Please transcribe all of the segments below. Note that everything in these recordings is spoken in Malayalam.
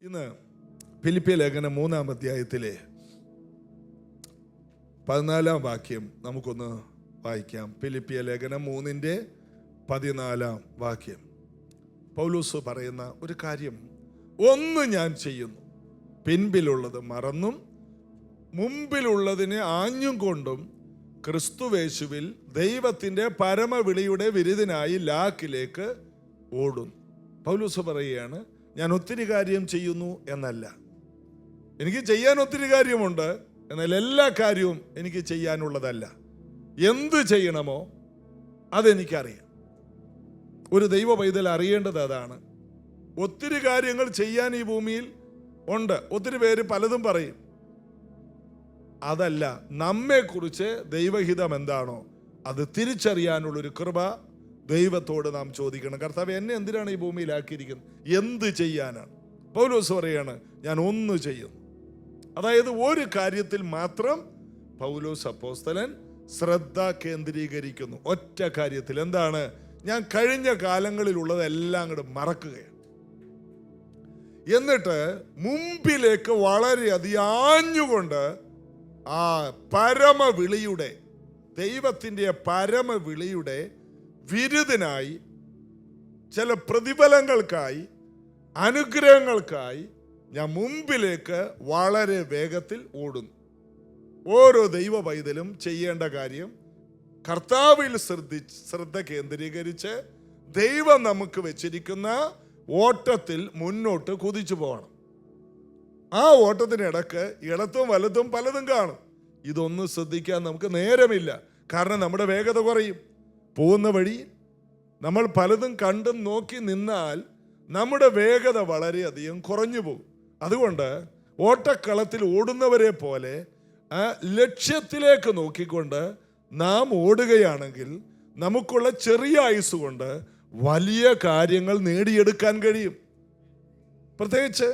ഇന്ന് ഫിലിപ്പിയ ലേഖനം 3-ാം അധ്യായത്തിലെ 14-ാം വാക്യം നമുക്കൊന്ന് വായിക്കാം. ഫിലിപ്പിയ ലേഖനം 3:14 വാക്യം. പൗലോസ് പറയുന്ന ഒരു കാര്യം, ഒന്ന് ഞാൻ ചെയ്യുന്നു, പിൻപിലുള്ളത് മറന്നും മുമ്പിലുള്ളതിനെ ആഞ്ഞും കൊണ്ടും ക്രിസ്തുവേശുവിൽ ദൈവത്തിൻ്റെ പരമവിളിയുടെ വിരുദിനായി ലാക്കിലേക്ക് ഓടുന്നു. പൗലോസ് പറയുകയാണ്, ഞാൻ ഒത്തിരി കാര്യം ചെയ്യുന്നു എന്നല്ല. എനിക്ക് ചെയ്യാൻ ഒത്തിരി കാര്യമുണ്ട്, എന്നാൽ എല്ലാ കാര്യവും എനിക്ക് ചെയ്യാനുള്ളതല്ല. എന്ത് ചെയ്യണമോ അതെനിക്കറിയാം. ഒരു ദൈവ പൈതൽ അറിയേണ്ടത് അതാണ്. ഒത്തിരി കാര്യങ്ങൾ ചെയ്യാൻ ഈ ഭൂമിയിൽ ഉണ്ട്. ഒത്തിരി പേര് പലതും പറയും. അതല്ല, നമ്മെക്കുറിച്ച് ദൈവഹിതം എന്താണോ അത് തിരിച്ചറിയാനുള്ളൊരു കൃപ ദൈവത്തോട് നാം ചോദിക്കണം. കർത്താവ്, എന്നെ എന്തിനാണ് ഈ ഭൂമിയിലാക്കിയിരിക്കുന്നത്? എന്ത് ചെയ്യാനാണ്? പൗലോസ് പറയാണ്, ഞാൻ ഒന്ന് ചെയ്യുന്നു. അതായത് ഒരു കാര്യത്തിൽ മാത്രം പൗലോസ് അപ്പോസ്തലൻ ശ്രദ്ധ കേന്ദ്രീകരിക്കുന്നു. ഒറ്റ കാര്യത്തിൽ. എന്താണ്? ഞാൻ കഴിഞ്ഞ കാലങ്ങളിലുള്ളതെല്ലാം അങ്ങോട്ട് മറക്കുകയാണ്. എന്നിട്ട് മുമ്പിലേക്ക് വളരെയധികം ആഞ്ഞുകൊണ്ട് ആ പരമവിളിയുടെ, ദൈവത്തിൻ്റെ പരമവിളിയുടെ വിരുദിനായി, ചില പ്രതിഫലങ്ങൾക്കായി, അനുഗ്രഹങ്ങൾക്കായി ഞാൻ മുമ്പിലേക്ക് വളരെ വേഗത്തിൽ ഓടുന്നു. ഓരോ ദൈവ പൈതലും ചെയ്യേണ്ട കാര്യം, കർത്താവിൽ ശ്രദ്ധ കേന്ദ്രീകരിച്ച് ദൈവം നമുക്ക് വെച്ചിരിക്കുന്ന ഓട്ടത്തിൽ മുന്നോട്ട് കുതിച്ചു പോകണം. ആ ഓട്ടത്തിനിടക്ക് ഇടത്തും വലത്തും പലതും കാണും. ഇതൊന്നും ശ്രദ്ധിക്കാൻ നമുക്ക് നേരമില്ല. കാരണം നമ്മുടെ വേഗത കുറയും. പോകുന്ന വഴി നമ്മൾ പലതും കണ്ടും നോക്കി നിന്നാൽ നമ്മുടെ വേഗത വളരെയധികം കുറഞ്ഞു പോകും. അതുകൊണ്ട് ഓട്ടക്കളത്തിൽ ഓടുന്നവരെ പോലെ ലക്ഷ്യത്തിലേക്ക് നോക്കിക്കൊണ്ട് നാം ഓടുകയാണെങ്കിൽ നമുക്കുള്ള ചെറിയ ആയുസ് കൊണ്ട് വലിയ കാര്യങ്ങൾ നേടിയെടുക്കാൻ കഴിയും. പ്രത്യേകിച്ച്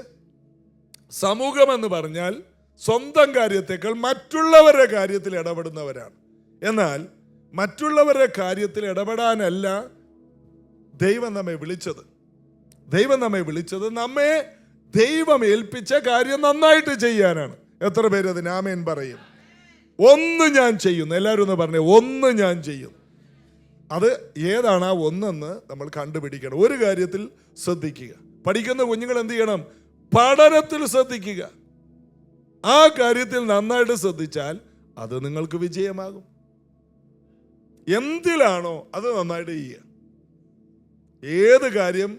സമൂഹമെന്ന് പറഞ്ഞാൽ സ്വന്തം കാര്യത്തേക്കാൾ മറ്റുള്ളവരുടെ കാര്യത്തിൽ ഇടപെടുന്നവരാണ്. എന്നാൽ മറ്റുള്ളവരുടെ കാര്യത്തിൽ ഇടപെടാനല്ല ദൈവം നമ്മെ വിളിച്ചത്. ദൈവം നമ്മെ വിളിച്ചത് നമ്മെ ദൈവം ഏൽപ്പിച്ച കാര്യം നന്നായിട്ട് ചെയ്യാനാണ്. എത്ര പേര് അതിന് ആമേൻ പറയും? ഒന്ന് ഞാൻ ചെയ്യുന്നു. എല്ലാവരും ഒന്ന് പറഞ്ഞേ, ഒന്ന് ഞാൻ ചെയ്യുന്നു. അത് ഏതാണ് ആ ഒന്നെന്ന് നമ്മൾ കണ്ടുപിടിക്കണം. ഒരു കാര്യത്തിൽ ശ്രദ്ധിക്കുക. പഠിക്കുന്ന കുഞ്ഞുങ്ങൾ എന്ത് ചെയ്യണം? പഠനത്തിൽ ശ്രദ്ധിക്കുക. ആ കാര്യത്തിൽ നന്നായിട്ട് ശ്രദ്ധിച്ചാൽ അത് നിങ്ങൾക്ക് വിജയമാകും. എന്തിലാണോ അത് നന്നായിട്ട് ചെയ്യുക. ഏത് കാര്യം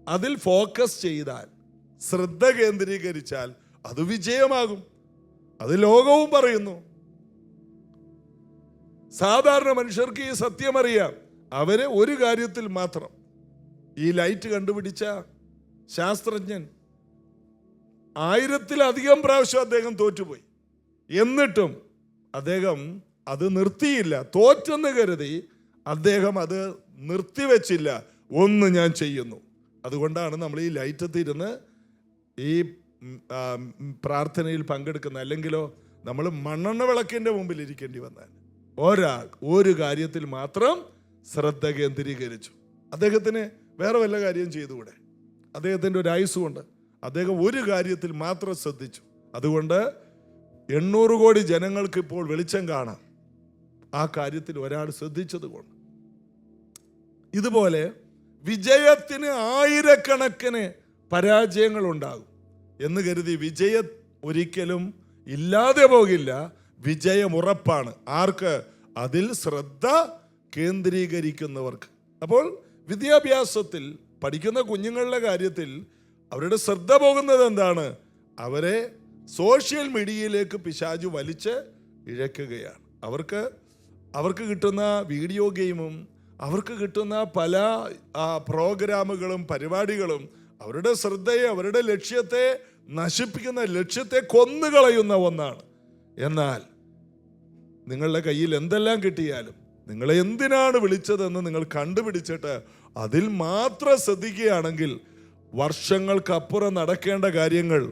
അതിൽ ഫോക്കസ് ചെയ്താൽ, ശ്രദ്ധ കേന്ദ്രീകരിച്ചാൽ അത് വിജയമാകും. അത് ലോകവും പറയുന്നു. സാധാരണ മനുഷ്യർക്ക് ഈ സത്യം അറിയാം. അവരെ ഒരു കാര്യത്തിൽ മാത്രം, ഈ ലൈറ്റ് കണ്ടുപിടിച്ച ശാസ്ത്രജ്ഞൻ 1000-ലധികം പ്രാവശ്യം അദ്ദേഹം തോറ്റുപോയി. എന്നിട്ടും അദ്ദേഹം അത് നിർത്തിയില്ല. തോറ്റെന്ന് കരുതി അദ്ദേഹം അത് നിർത്തിവെച്ചില്ല. ഒന്ന് ഞാൻ ചെയ്യുന്നു. അതുകൊണ്ടാണ് നമ്മൾ ഈ ലൈറ്റത്തിരുന്ന് ഈ പ്രാർത്ഥനയിൽ പങ്കെടുക്കുന്നത്. അല്ലെങ്കിലോ നമ്മൾ മണ്ണെണ്ണ വിളക്കിൻ്റെ മുമ്പിൽ ഇരിക്കേണ്ടി വന്നാൽ. ഒരാൾ ഒരു കാര്യത്തിൽ മാത്രം ശ്രദ്ധ കേന്ദ്രീകരിച്ചു. അദ്ദേഹത്തിന് വേറെ വല്ല കാര്യം ചെയ്തുകൂടെ? അദ്ദേഹത്തിൻ്റെ ഒരു ആയുസ്സുകൊണ്ട് അദ്ദേഹം ഒരു കാര്യത്തിൽ മാത്രം ശ്രദ്ധിച്ചു. അതുകൊണ്ട് 800 കോടി ജനങ്ങൾക്ക് ഇപ്പോൾ വെളിച്ചം കാണാം. ആ കാര്യത്തിൽ ഒരാൾ ശ്രദ്ധിച്ചത് കൊണ്ട്. ഇതുപോലെ വിജയത്തിന് 1000-കണക്കിന് പരാജയങ്ങൾ ഉണ്ടാകും എന്ന് കരുതി വിജയം ഒരിക്കലും ഇല്ലാതെ പോകില്ല. വിജയം ഉറപ്പാണ്. ആർക്ക്? അതിൽ ശ്രദ്ധ കേന്ദ്രീകരിക്കുന്നവർക്ക്. അപ്പോൾ വിദ്യാഭ്യാസത്തിൽ പഠിക്കുന്ന കുഞ്ഞുങ്ങളുടെ കാര്യത്തിൽ അവരുടെ ശ്രദ്ധ പോകുന്നത് എന്താണ്? അവരെ സോഷ്യൽ മീഡിയയിലേക്ക് പിശാചു വലിച്ച് ഇഴക്കുകയാണ്. അവർക്ക് കിട്ടുന്ന വീഡിയോ ഗെയിമും അവർക്ക് കിട്ടുന്ന പല പ്രോഗ്രാമുകളും പരിപാടികളും അവരുടെ ശ്രദ്ധയെ, അവരുടെ ലക്ഷ്യത്തെ നശിപ്പിക്കുന്ന, ലക്ഷ്യത്തെ കൊന്നുകളയുന്ന ഒന്നാണ്. എന്നാൽ നിങ്ങളുടെ കയ്യിൽ എന്തെല്ലാം കിട്ടിയാലും നിങ്ങളെ എന്തിനാണ് വിളിച്ചതെന്ന് നിങ്ങൾ കണ്ടുപിടിച്ചിട്ട് അതിൽ മാത്രം ശ്രദ്ധിക്കുകയാണെങ്കിൽ വർഷങ്ങൾക്കപ്പുറം നടക്കേണ്ട കാര്യങ്ങൾ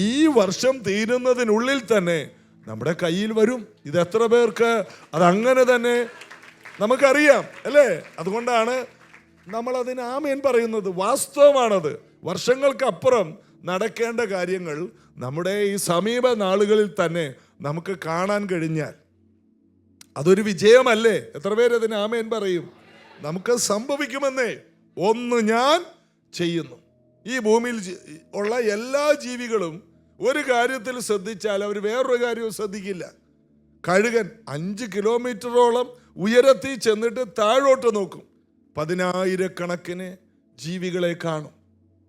ഈ വർഷം തീരുന്നതിനുള്ളിൽ തന്നെ നമ്മുടെ കയ്യിൽ വരും. ഇത് എത്ര പേർക്ക് അതങ്ങനെ തന്നെ നമുക്കറിയാം, അല്ലേ? അതുകൊണ്ടാണ് നമ്മൾ അതിന് ആമേൻ പറയുന്നത്. വാസ്തവമാണത്. വർഷങ്ങൾക്കപ്പുറം നടക്കേണ്ട കാര്യങ്ങൾ നമ്മുടെ ഈ സമീപ നാളുകളിൽ തന്നെ നമുക്ക് കാണാൻ കഴിഞ്ഞാൽ അതൊരു വിജയമല്ലേ? എത്ര പേര് അതിന് ആമേൻ പറയും? നമുക്ക് സംഭവിക്കുമെന്നേ. ഒന്ന് ഞാൻ ചെയ്യുന്നു. ഈ ഭൂമിയിൽ ഉള്ള എല്ലാ ജീവികളും ഒരു കാര്യത്തിൽ ശ്രദ്ധിച്ചാൽ അവർ വേറൊരു കാര്യവും ശ്രദ്ധിക്കില്ല. കഴുകൻ 5 കിലോമീറ്ററോളം ഉയരത്തിൽ ചെന്നിട്ട് താഴോട്ട് നോക്കും. 10,000 ജീവികളെ കാണും,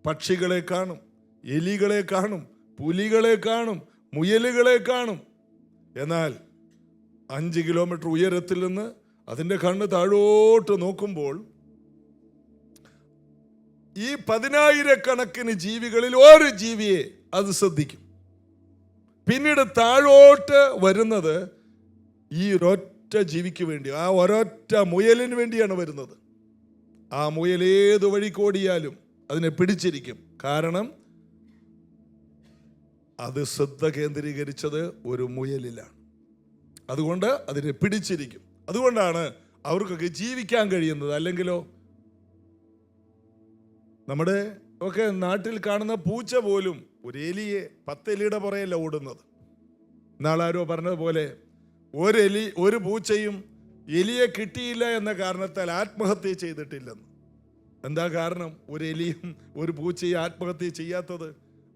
പക്ഷികളെ കാണും, എലികളെ കാണും, പുലികളെ കാണും, മുയലുകളെ കാണും. എന്നാൽ 5 കിലോമീറ്റർ ഉയരത്തിൽ നിന്ന് അതിൻ്റെ കണ്ണ് താഴോട്ട് നോക്കുമ്പോൾ ഈ 10,000 ജീവികളിൽ ഒരു ജീവിയെ അത് ശ്രദ്ധിക്കും. പിന്നീട് താഴോട്ട് വരുന്നത് ഈ ഒരൊറ്റ ജീവിക്ക് വേണ്ടി, ആ ഒരൊറ്റ മുയലിന് വേണ്ടിയാണ് വരുന്നത്. ആ മുയൽ ഏത് വഴിക്കോടിയാലും അതിനെ പിടിച്ചിരിക്കും. കാരണം അത് ശ്രദ്ധ കേന്ദ്രീകരിച്ചത് ഒരു മുയലിലാണ്. അതുകൊണ്ട് അതിനെ പിടിച്ചിരിക്കും. അതുകൊണ്ടാണ് അവർക്കൊക്കെ ജീവിക്കാൻ കഴിയുന്നത്. അല്ലെങ്കിലോ നമ്മുടെ ഒക്കെ നാട്ടിൽ കാണുന്ന പൂച്ച പോലും ഒരു എലിയെ 10 എലിയുടെ പുറയല്ല ഓടുന്നത്. നാളാരോ പറഞ്ഞതുപോലെ ഒരു പൂച്ചയും എലിയെ കിട്ടിയില്ല എന്ന കാരണത്താൽ ആത്മഹത്യ ചെയ്തിട്ടില്ലെന്ന്. എന്താ കാരണം? ഒരു എലിയും ഒരു പൂച്ചയും ആത്മഹത്യ ചെയ്യാത്തത്?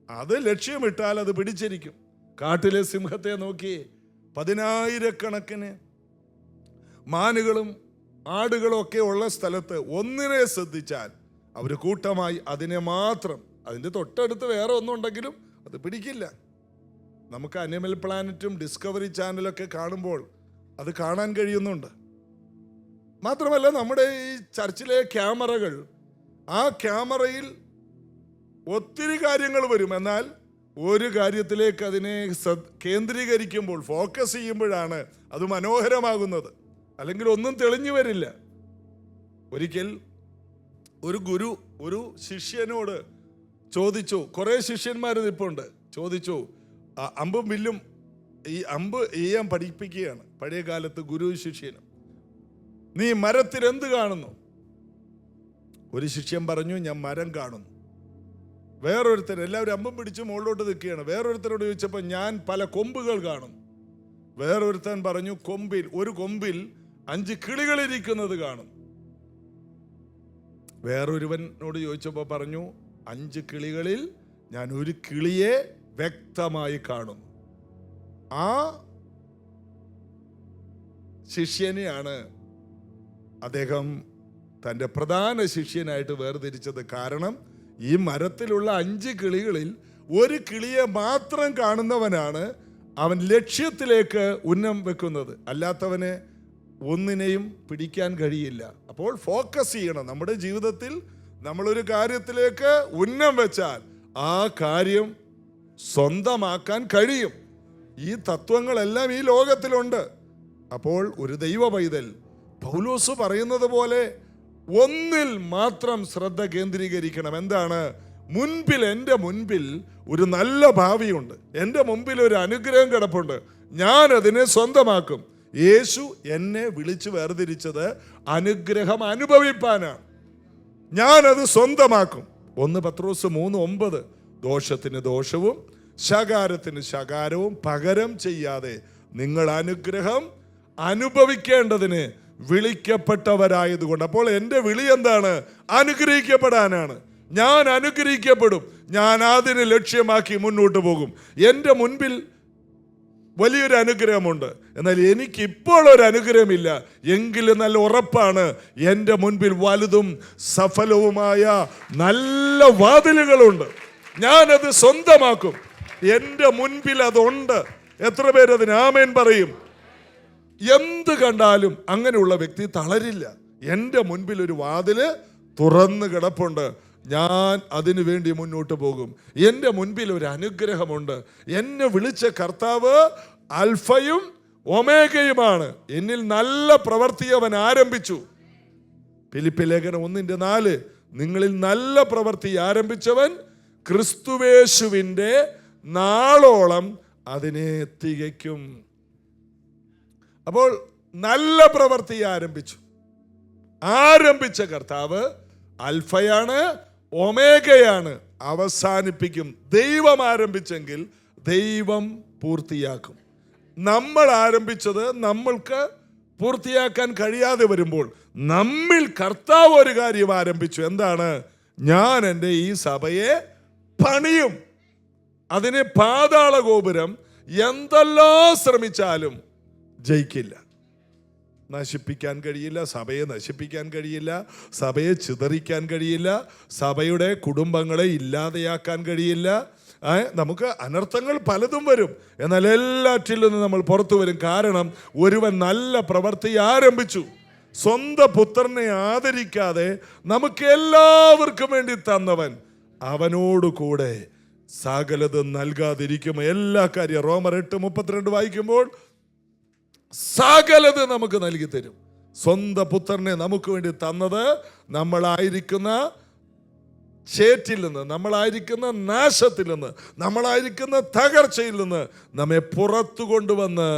അത് ലക്ഷ്യമിട്ടാൽ അത് പിടിച്ചിരിക്കും. കാട്ടിലെ സിംഹത്തെ നോക്കി 10,000 മാനുകളും ആടുകളും ഒക്കെ ഉള്ള സ്ഥലത്ത് ഒന്നിനെ ശ്രദ്ധിച്ചാൽ അവർ കൂട്ടമായി അതിനെ മാത്രം, അതിൻ്റെ തൊട്ടടുത്ത് വേറെ ഒന്നും ഉണ്ടെങ്കിലും അത് പിടിക്കില്ല. നമുക്ക് അനിമൽ പ്ലാനറ്റും ഡിസ്കവറി ചാനലൊക്കെ കാണുമ്പോൾ അത് കാണാൻ കഴിയുന്നുണ്ട്. മാത്രമല്ല നമ്മുടെ ഈ ചർച്ചിലെ ക്യാമറകൾ, ആ ക്യാമറയിൽ ഒത്തിരി കാര്യങ്ങൾ വരും. എന്നാൽ ഒരു കാര്യത്തിലേക്ക് അതിനെ കേന്ദ്രീകരിക്കുമ്പോൾ, ഫോക്കസ് ചെയ്യുമ്പോഴാണ് അത് മനോഹരമാകുന്നത്. അല്ലെങ്കിൽ ഒന്നും തെളിഞ്ഞു വരില്ല. ഒരിക്കൽ ഒരു ഗുരു ഒരു ശിഷ്യനോട് ചോദിച്ചു, കുറേ ശിഷ്യന്മാർ നിൽപ്പുണ്ട്, ചോദിച്ചു, അമ്പും വില്ലും ഈ അമ്പ് ചെയ്യാൻ പഠിപ്പിക്കുകയാണ് പഴയ കാലത്ത് ഗുരു ശിഷ്യനും. നീ മരത്തിൽ എന്ത് കാണുന്നു? ഒരു ശിഷ്യൻ പറഞ്ഞു, ഞാൻ മരം കാണുന്നു. വേറൊരുത്തർ, എല്ലാവരും അമ്പും പിടിച്ച് മുകളിലോട്ട് നിൽക്കുകയാണ്. വേറൊരുത്തരോട് ചോദിച്ചപ്പോൾ ഞാൻ പല കൊമ്പുകൾ കാണുന്നു. വേറൊരുത്തൻ പറഞ്ഞു, ഒരു കൊമ്പിൽ 5 കിളികളിരിക്കുന്നത് കാണും. വേറൊരുവനോട് ചോദിച്ചപ്പോൾ പറഞ്ഞു, 5 കിളികളിൽ ഞാൻ ഒരു കിളിയെ വ്യക്തമായി കാണുന്നു. ആ ശിഷ്യനെയാണ് അദ്ദേഹം തൻ്റെ പ്രധാന ശിഷ്യനായിട്ട് വേർതിരിച്ചത്. കാരണം ഈ മരത്തിലുള്ള 5 കിളികളിൽ ഒരു കിളിയെ മാത്രം കാണുന്നവനാണ് അവൻ ലക്ഷ്യത്തിലേക്ക് ഉന്നം വെക്കുന്നത്. അല്ലാത്തവന് ഒന്നിനെയും പിടിക്കാൻ കഴിയില്ല. അപ്പോൾ ഫോക്കസ് ചെയ്യണം. നമ്മുടെ ജീവിതത്തിൽ നമ്മളൊരു കാര്യത്തിലേക്ക് ഉന്നം വെച്ചാൽ ആ കാര്യം സ്വന്തമാക്കാൻ കഴിയും. ഈ തത്വങ്ങളെല്ലാം ഈ ലോകത്തിലുണ്ട്. അപ്പോൾ ഒരു ദൈവ പൈതൽ പൗലോസ് പറയുന്നത് പോലെ ഒന്നിൽ മാത്രം ശ്രദ്ധ കേന്ദ്രീകരിക്കണം. എന്താണ്? എൻ്റെ മുൻപിൽ ഒരു നല്ല ഭാവിയുണ്ട്, എൻ്റെ മുമ്പിൽ ഒരു അനുഗ്രഹം കിടപ്പുണ്ട്, ഞാൻ അതിനെ സ്വന്തമാക്കും. യേശു എന്നെ വിളിച്ചു വേർതിരിച്ചത് അനുഗ്രഹം അനുഭവിപ്പാനാണ്. ഞാനത് സ്വന്തമാക്കും. 1 പത്രോസ് 3:9 ദോഷത്തിന് ദോഷവും ശകാരത്തിന് ശകാരവും പകരം ചെയ്യാതെ നിങ്ങൾ അനുഗ്രഹം അനുഭവിക്കേണ്ടതിന് വിളിക്കപ്പെട്ടവരായതുകൊണ്ട്. അപ്പോൾ എൻ്റെ വിളി എന്താണ്? അനുഗ്രഹിക്കപ്പെടാനാണ്. ഞാൻ അനുഗ്രഹിക്കപ്പെടും. ഞാൻ അതിനെ ലക്ഷ്യമാക്കി മുന്നോട്ട് പോകും. എൻ്റെ മുൻപിൽ വലിയൊരു അനുഗ്രഹമുണ്ട്. എന്നാൽ എനിക്കിപ്പോൾ ഒരു അനുഗ്രഹമില്ല. എങ്കിലും നല്ല ഉറപ്പാണ്, എൻ്റെ മുൻപിൽ വലുതും സഫലവുമായ നല്ല വാതിലുകളുണ്ട്. ഞാനത് സ്വന്തമാക്കും. എൻ്റെ മുൻപിൽ അതുണ്ട്. എത്ര പേരതിന് ആമേൻ പറയും? എന്ത് കണ്ടാലും അങ്ങനെയുള്ള വ്യക്തി തളരില്ല. എൻ്റെ മുൻപിൽ ഒരു വാതില് തുറന്നു കിടപ്പുണ്ട്, ഞാൻ അതിനു വേണ്ടി മുന്നോട്ട് പോകും. എൻ്റെ മുൻപിൽ ഒരു അനുഗ്രഹമുണ്ട്. എന്നെ വിളിച്ച കർത്താവ് അൽഫയും ഒമേഗയുമാണ്. എന്നിൽ നല്ല പ്രവൃത്തി അവൻ ആരംഭിച്ചു. ഫിലിപ്പി ലേഖനം 1:4 നിങ്ങളിൽ നല്ല പ്രവൃത്തി ആരംഭിച്ചവൻ ക്രിസ്തുവേശുവിൻ്റെ നാളോളം അതിനെ തികയ്ക്കും. അപ്പോൾ നല്ല പ്രവൃത്തി ആരംഭിച്ച കർത്താവ് അൽഫയാണ്, ഒമേഗയാണ്. അവസാനിപ്പിക്കും. ദൈവം ആരംഭിച്ചെങ്കിൽ ദൈവം പൂർത്തിയാക്കും. നമ്മൾ ആരംഭിച്ചത് നമ്മൾക്ക് പൂർത്തിയാക്കാൻ കഴിയാതെ വരുമ്പോൾ നമ്മിൽ കർത്താവ് ഒരു കാര്യം ആരംഭിച്ചു. എന്താണ്? ഞാൻ എൻ്റെ ഈ സഭയെ പണിയും. അതിനെ പാതാള ഗോപുരം എന്തെല്ലാം ശ്രമിച്ചാലും ജയിക്കില്ല. നശിപ്പിക്കാൻ കഴിയില്ല, സഭയെ നശിപ്പിക്കാൻ കഴിയില്ല, സഭയെ ചിതറിക്കാൻ കഴിയില്ല, സഭയുടെ കുടുംബങ്ങളെ ഇല്ലാതെയാക്കാൻ കഴിയില്ല. നമുക്ക് അനർത്ഥങ്ങൾ പലതും വരും, എന്നാൽ എല്ലാറ്റിൽ നിന്നും നമ്മൾ പുറത്തു വരും. കാരണം ഒരുവൻ നല്ല പ്രവൃത്തി ആരംഭിച്ചു. സ്വന്തം പുത്രനെ ആദരിക്കാതെ നമുക്ക് എല്ലാവർക്കും വേണ്ടി തന്നവൻ അവനോടുകൂടെ സകലതും നൽകാതിരിക്കും. എല്ലാ കാര്യം റോമർ 8:32 വായിക്കുമ്പോൾ സകലത് നമുക്ക് നൽകി തരും. സ്വന്തം പുത്രനെ നമുക്ക് വേണ്ടി തന്നത് നമ്മളായിരിക്കുന്ന ചേറ്റിൽ നിന്ന്, നമ്മളായിരിക്കുന്ന നാശത്തിൽ നിന്ന്, നമ്മളായിരിക്കുന്ന തകർച്ചയിൽ നിന്ന് നമ്മെ പുറത്തു കൊണ്ടുവന്ന്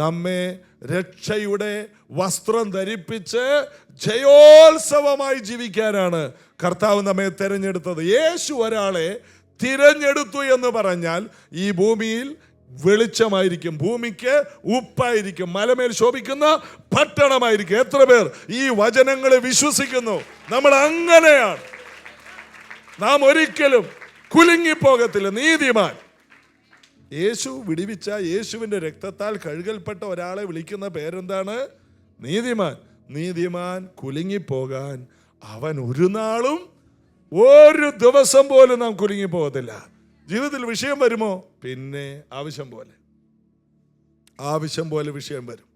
നമ്മെ രക്ഷയുടെ വസ്ത്രം ധരിപ്പിച്ച് ജയോത്സവമായി ജീവിക്കാനാണ് കർത്താവ് നമ്മെ തിരഞ്ഞെടുത്തത്. യേശു ഒരാളെ തിരഞ്ഞെടുത്തു എന്ന് പറഞ്ഞാൽ ഈ ഭൂമിയിൽ വെളിച്ചമായിരിക്കും, ഭൂമിക്ക് ഉപ്പായിരിക്കും, മലമേൽ ശോഭിക്കുന്ന പട്ടണമായിരിക്കും. എത്ര പേർ ഈ വചനങ്ങളെ വിശ്വസിക്കുന്നു? നമ്മൾ അങ്ങനെയാണ്. നാം ഒരിക്കലും കുലുങ്ങിപ്പോകത്തില്ല. നീതിമാൻ, യേശു വിടിവിച്ച യേശുവിൻ്റെ രക്തത്താൽ കഴുകൽപ്പെട്ട ഒരാളെ വിളിക്കുന്ന പേരെന്താണ്? നീതിമാൻ. നീതിമാൻ കുലുങ്ങിപ്പോകാൻ അവൻ ഒരു നാളും ഒരു ദിവസം പോലും നാം കുലുങ്ങിപ്പോകത്തില്ല. ജീവിതത്തിൽ വിഷയം വരുമോ? പിന്നെ ആവശ്യം പോലെ വിഷയം വരും.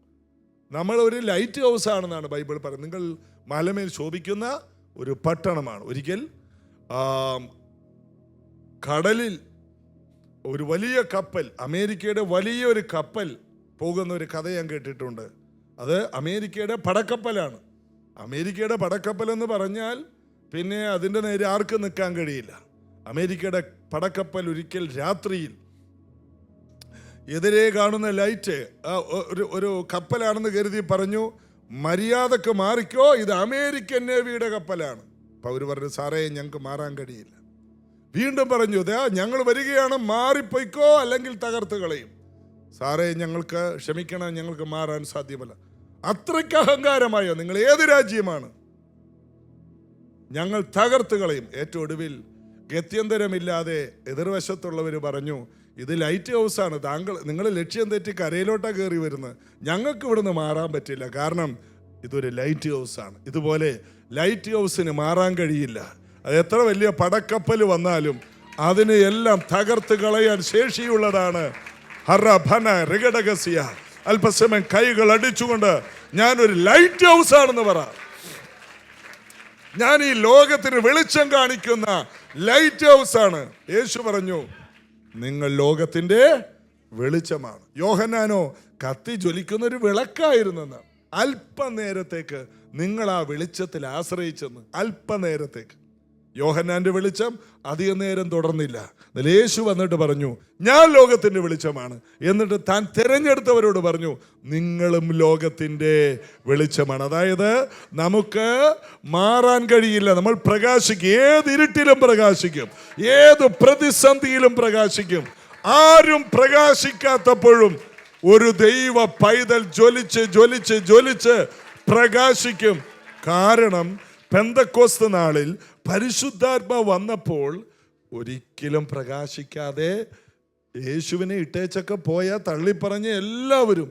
നമ്മൾ ഒരു ലൈറ്റ് ഹൗസ് ആണെന്നാണ് ബൈബിൾ പറയുന്നത്. നിങ്ങൾ മലമേൽ ശോഭിക്കുന്ന ഒരു പട്ടണമാണ്. ഒരിക്കൽ കടലിൽ ഒരു വലിയ കപ്പൽ, അമേരിക്കയുടെ വലിയൊരു കപ്പൽ പോകുന്ന ഒരു കഥ ഞാൻ കേട്ടിട്ടുണ്ട്. അത് അമേരിക്കയുടെ പടക്കപ്പലാണ്. അമേരിക്കയുടെ പടക്കപ്പൽ എന്ന് പറഞ്ഞാൽ പിന്നെ അതിൻ്റെ നേരെ ആർക്കും നിൽക്കാൻ കഴിയില്ല. അമേരിക്കയുടെ പടക്കപ്പൽ ഒരിക്കൽ രാത്രിയിൽ എതിരെ കാണുന്ന ലൈറ്റ് ഒരു കപ്പലാണെന്ന് കരുതി പറഞ്ഞു, മര്യാദക്ക് മാറിക്കോ, ഇത് അമേരിക്കൻ നേവിയുടെ കപ്പലാണ്. അപ്പോൾ അവർ പറഞ്ഞു, സാറേ ഞങ്ങൾക്ക് മാറാൻ കഴിയില്ല. വീണ്ടും പറഞ്ഞു, ഞങ്ങൾ വരികയാണ്, മാറിപ്പോയിക്കോ അല്ലെങ്കിൽ തകർത്ത് കളയും. സാറേ ഞങ്ങൾക്ക് ക്ഷമിക്കണം, ഞങ്ങൾക്ക് മാറാൻ സാധ്യമല്ല. അത്രയ്ക്ക് അഹങ്കാരമായോ? നിങ്ങൾ ഏത് രാജ്യമാണ്? ഞങ്ങൾ തകർത്ത് കളയും. ഏറ്റവും ഒടുവിൽ ഗത്യന്തരമില്ലാതെ എതിർവശത്തുള്ളവർ പറഞ്ഞു, ഇത് ലൈറ്റ് ഹൗസാണ്, നിങ്ങൾ ലക്ഷ്യം തെറ്റി കരയിലോട്ടാണ് കയറി വരുന്നത്, ഞങ്ങൾക്ക് ഇവിടുന്ന് മാറാൻ പറ്റില്ല, കാരണം ഇതൊരു ലൈറ്റ് ഹൗസാണ്. ഇതുപോലെ ലൈറ്റ് ഹൗസിന് മാറാൻ കഴിയില്ല. അത് എത്ര വലിയ പടക്കപ്പൽ വന്നാലും അതിനെ എല്ലാം തകർത്ത് കളയാൻ ശേഷിയുള്ളതാണ്. അല്പസമയം കൈകൾ അടിച്ചുകൊണ്ട് ഞാനൊരു ലൈറ്റ് ഹൗസ് ആണെന്ന് പറ. ഞാൻ ഈ ലോകത്തിന് വെളിച്ചം കാണിക്കുന്ന ലൈറ്റ് ഹൗസ് ആണ്. യേശു പറഞ്ഞു, നിങ്ങൾ ലോകത്തിന്റെ വെളിച്ചമാണ്. യോഹന്നാനോ കത്തി ജ്വലിക്കുന്ന ഒരു വിളക്കായിരുന്നെന്ന്. അല്പനേരത്തേക്ക് നിങ്ങൾ ആ വെളിച്ചത്തിൽ ആശ്രയിച്ചെന്ന്. അല്പനേരത്തേക്ക്. യോഹന്നാന്റെ വെളിച്ചം അധികം നേരം തുടർന്നില്ല. യേശു വന്നിട്ട് പറഞ്ഞു, ഞാൻ ലോകത്തിന്റെ വെളിച്ചമാണ്. എന്നിട്ട് താൻ തിരഞ്ഞെടുത്തവരോട് പറഞ്ഞു, നിങ്ങളും ലോകത്തിന്റെ വെളിച്ചമാണ്. അതായത് നമുക്ക് മാറാൻ കഴിയില്ല. നമ്മൾ പ്രകാശിക്കും, ഏത് ഇരുട്ടിലും പ്രകാശിക്കും, ഏത് പ്രതിസന്ധിയിലും പ്രകാശിക്കും. ആരും പ്രകാശിക്കാത്തപ്പോഴും ഒരു ദൈവ പൈതൽ ജ്വലിച്ച് ജ്വലിച്ച് ജ്വലിച്ച് പ്രകാശിക്കും. കാരണം പെന്തക്കോസ്ത് നാളിൽ പരിശുദ്ധാത്മാവ് വന്നപ്പോൾ ഒരിക്കലും പ്രകാശിക്കാതെ യേശുവിനെ ഇട്ടേച്ചൊക്കെ പോയ തള്ളിപ്പറഞ്ഞ് എല്ലാവരും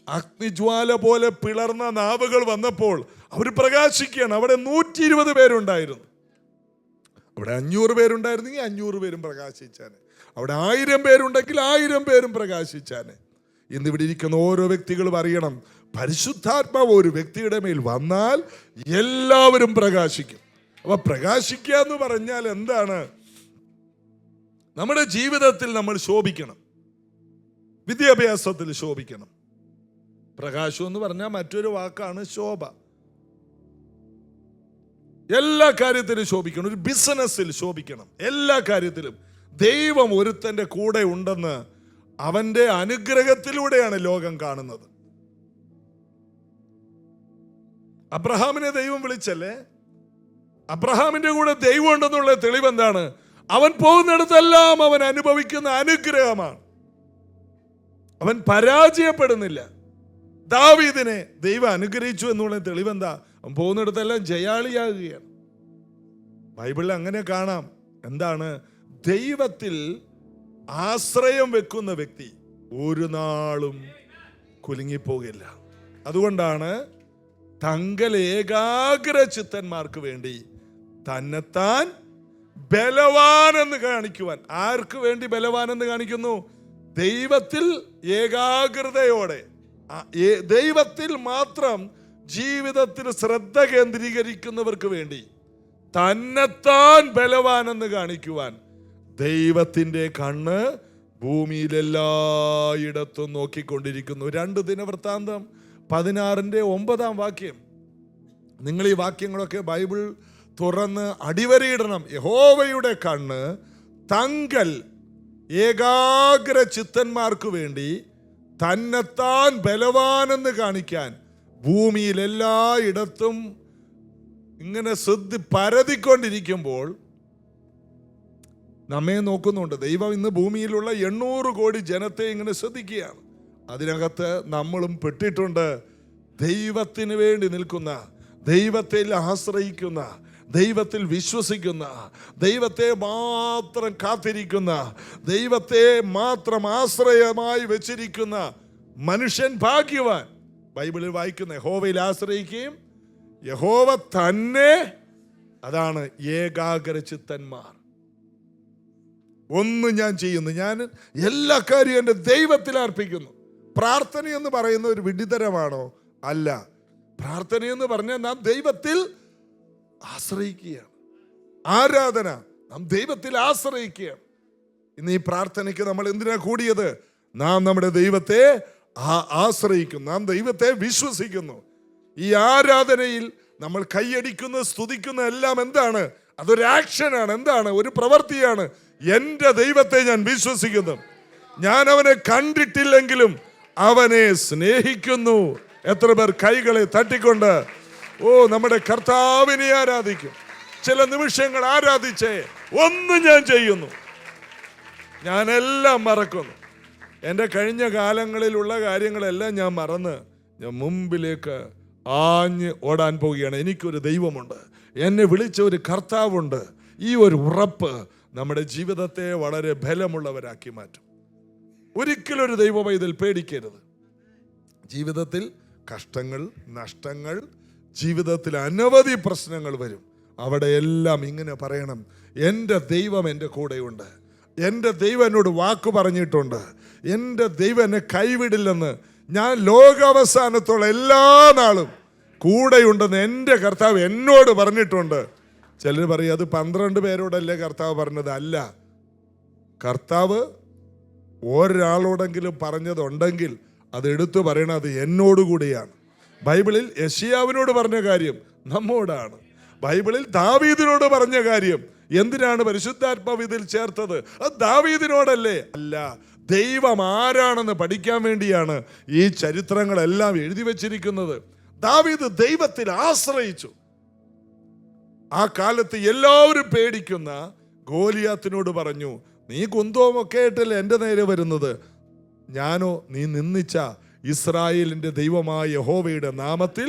അഗ്നിജ്വാല പോലെ പിളർന്ന നാവുകൾ വന്നപ്പോൾ അവർ പ്രകാശിക്കുകയാണ്. അവിടെ 120 പേരുണ്ടായിരുന്നു. അവിടെ 500 പേരുണ്ടായിരുന്നെങ്കിൽ 500 പേരും പ്രകാശിച്ചാനെ. അവിടെ 1000 പേരുണ്ടെങ്കിൽ 1000 പേരും പ്രകാശിച്ചാനെ. ഇന്നിവിടെ ഇരിക്കുന്ന ഓരോ വ്യക്തികളും അറിയണം, പരിശുദ്ധാത്മാവ് ഒരു വ്യക്തിയുടെ മേൽ വന്നാൽ എല്ലാവരും പ്രകാശിക്കും. അപ്പൊ പ്രകാശിക്കുക എന്ന് പറഞ്ഞാൽ എന്താണ്? നമ്മുടെ ജീവിതത്തിൽ നമ്മൾ ശോഭിക്കണം, വിദ്യാഭ്യാസത്തിൽ ശോഭിക്കണം. പ്രകാശം എന്ന് പറഞ്ഞാൽ മറ്റൊരു വാക്കാണ് ശോഭ. എല്ലാ കാര്യത്തിലും ശോഭിക്കണം. ഒരു ബിസിനസ്സിൽ ശോഭിക്കണം. എല്ലാ കാര്യത്തിലും ദൈവം ഒരുത്തൻ്റെ കൂടെ ഉണ്ടെന്ന് അവന്റെ അനുഗ്രഹത്തിലൂടെയാണ് ലോകം കാണുന്നത്. അബ്രഹാമിനെ ദൈവം വിളിച്ചല്ലേ? അബ്രഹാമിന്റെ കൂടെ ദൈവം ഉണ്ടെന്നുള്ള തെളിവ് എന്താണ്? അവൻ പോകുന്നിടത്തെല്ലാം അവൻ അനുഭവിക്കുന്ന അനുഗ്രഹമാണ്. അവൻ പരാജയപ്പെടുന്നില്ല. ദാവീദിനെ ദൈവം അനുഗ്രഹിച്ചു എന്നുള്ള തെളിവെന്താ? അവൻ പോകുന്നിടത്തെല്ലാം ജയാളിയാകുകയാണ്. ബൈബിളിൽ അങ്ങനെ കാണാം. എന്താണ്? ദൈവത്തിൽ ആശ്രയം വെക്കുന്ന വ്യക്തി ഒരു നാളും കുലുങ്ങിപ്പോകില്ല. അതുകൊണ്ടാണ് തങ്കൽ ഏകാഗ്ര ചിത്തന്മാർക്ക് വേണ്ടി തന്നെത്താൻ ബലവാനെന്ന് കാണിക്കുവാൻ. ആർക്ക് വേണ്ടി ബലവാനെന്ന് കാണിക്കുന്നു? ദൈവത്തിൽ ഏകാഗ്രതയോടെ, ദൈവത്തിൽ മാത്രം ജീവിതത്തിൽ ശ്രദ്ധ കേന്ദ്രീകരിക്കുന്നവർക്ക് വേണ്ടി തന്നെത്താൻ ബലവാനെന്ന് കാണിക്കുവാൻ ദൈവത്തിൻ്റെ കണ്ണ് ഭൂമിയിലെല്ലായിടത്തും നോക്കിക്കൊണ്ടിരിക്കുന്നു. 2 ദിനവൃത്താന്തം 16:9 നിങ്ങൾ ഈ വാക്യങ്ങളൊക്കെ ബൈബിൾ തുറന്ന് അടിവരയിടണം. യഹോവയുടെ കണ്ണ് തങ്കൽ ഏകാഗ്ര ചിത്തന്മാർക്ക് വേണ്ടി തന്നെത്താൻ ബലവാനെന്ന് കാണിക്കാൻ ഭൂമിയിൽ എല്ലായിടത്തും ഇങ്ങനെ പരതിക്കൊണ്ടിരിക്കുമ്പോൾ നമ്മെ നോക്കുന്നുണ്ട്. ദൈവം ഇന്ന് ഭൂമിയിലുള്ള 800 കോടി ജനത്തെ ഇങ്ങനെ ശ്രദ്ധിക്കുകയാണ്. അതിനകത്ത് നമ്മളും പെട്ടിട്ടുണ്ട്. ദൈവത്തിന് വേണ്ടി നിൽക്കുന്ന, ദൈവത്തിൽ ആശ്രയിക്കുന്ന, ദൈവത്തിൽ വിശ്വസിക്കുന്ന, ദൈവത്തെ മാത്രം കാത്തിരിക്കുന്ന, ദൈവത്തെ മാത്രം ആശ്രയമായി വെച്ചിരിക്കുന്ന മനുഷ്യൻ ഭാഗ്യവാൻ. ബൈബിളിൽ വായിക്കുന്ന യഹോവയിൽ ആശ്രയിക്കുകയും യഹോവ തന്നെ, അതാണ് ഏകാഗ്ര ചിത്തന്മാർ. ഒന്നും ഞാൻ ചെയ്യുന്നു, ഞാൻ എല്ലാ കാര്യവും എൻ്റെ ദൈവത്തിൽ അർപ്പിക്കുന്നു. പ്രാർത്ഥന എന്ന് പറയുന്ന ഒരു വിഡിതരമാണോ? അല്ല. പ്രാർത്ഥന എന്ന് പറഞ്ഞാൽ നാം ദൈവത്തിൽ ആശ്രയിക്കുകയാണ്. ആരാധന, നാം ദൈവത്തിൽ ആശ്രയിക്കുകയാണ്. ഇന്ന് ഈ പ്രാർത്ഥനയ്ക്ക് നമ്മൾ എന്തിനാ കൂടിയത്? നാം നമ്മുടെ ദൈവത്തെ ആശ്രയിക്കുന്നു, നാം ദൈവത്തെ വിശ്വസിക്കുന്നു. ഈ ആരാധനയിൽ നമ്മൾ കൈയടിക്കുന്ന, സ്തുതിക്കുന്ന എല്ലാം എന്താണ്? അതൊരു ആക്ഷനാണ്. എന്താണ്? ഒരു പ്രവൃത്തിയാണ്. എൻ്റെ ദൈവത്തെ ഞാൻ വിശ്വസിക്കുന്നു, ഞാൻ അവനെ കണ്ടിട്ടില്ലെങ്കിലും അവനെ സ്നേഹിക്കുന്നു. എത്ര പേർ കൈകളെ തട്ടിക്കൊണ്ട് നമ്മുടെ കർത്താവിനെ ആരാധിക്കും? ചില നിമിഷങ്ങൾ ആരാധിച്ചേ ഒന്നും ഞാൻ ചെയ്യുന്നു, ഞാനെല്ലാം മറക്കുന്നു. എൻ്റെ കഴിഞ്ഞ കാലങ്ങളിലുള്ള കാര്യങ്ങളെല്ലാം ഞാൻ മറന്ന് ഞാൻ മുമ്പിലേക്ക് ആഞ്ഞ് ഓടാൻ പോവുകയാണ്. എനിക്കൊരു ദൈവമുണ്ട്, എന്നെ വിളിച്ച ഒരു കർത്താവുണ്ട്. ഈ ഒരു ഉറപ്പ് നമ്മുടെ ജീവിതത്തെ വളരെ ബലമുള്ളവരാക്കി മാറ്റും. ഒരിക്കലും ഒരു ദൈവ പൈതൽ പേടിക്കരുത്. ജീവിതത്തിൽ കഷ്ടങ്ങൾ, നഷ്ടങ്ങൾ, ജീവിതത്തിൽ അനവധി പ്രശ്നങ്ങൾ വരും. അവിടെയെല്ലാം ഇങ്ങനെ പറയണം, എൻ്റെ ദൈവം എൻ്റെ കൂടെയുണ്ട്, എൻ്റെ ദൈവം എന്നോട് വാക്ക് പറഞ്ഞിട്ടുണ്ട്, എൻ്റെ ദൈവം എന്നെ കൈവിടില്ലെന്ന്, ഞാൻ ലോകാവസാനത്തോളം എല്ലാ നാളും കൂടെയുണ്ടെന്ന് എൻ്റെ കർത്താവ് എന്നോട് പറഞ്ഞിട്ടുണ്ട്. ചിലർ പറയും അത് 12 പേരോടല്ലേ കർത്താവ് പറഞ്ഞത്? അല്ല, കർത്താവ് ഒരാളോടെങ്കിലും പറഞ്ഞതുണ്ടെങ്കിൽ അത് എടുത്തു പറയണത് എന്നോടുകൂടിയാണ്. ബൈബിളിൽ യെശയ്യാവിനോട് പറഞ്ഞ കാര്യം നമ്മോടാണ്. ബൈബിളിൽ ദാവീദിനോട് പറഞ്ഞ കാര്യം എന്തിനാണ് പരിശുദ്ധാത്മാവ് ഇതിൽ ചേർത്തത്? അത് ദാവീദിനോടല്ലേ? അല്ല, ദൈവം ആരാണെന്ന് പഠിക്കാൻ വേണ്ടിയാണ് ഈ ചരിത്രങ്ങളെല്ലാം എഴുതി വച്ചിരിക്കുന്നത്. ദാവീദ് ദൈവത്തിൽ ആശ്രയിച്ചു. ആ കാലത്ത് എല്ലാവരും പേടിക്കുന്ന ഗോലിയാത്തിനോട് പറഞ്ഞു, നീ കുന്തവുമൊക്കെ ആയിട്ടല്ലേ എൻ്റെ നേരെ വരുന്നത്, ഞാനോ നീ നിന്ദിച്ച ഇസ്രായേലിൻ്റെ ദൈവമായ യഹോവയുടെ നാമത്തിൽ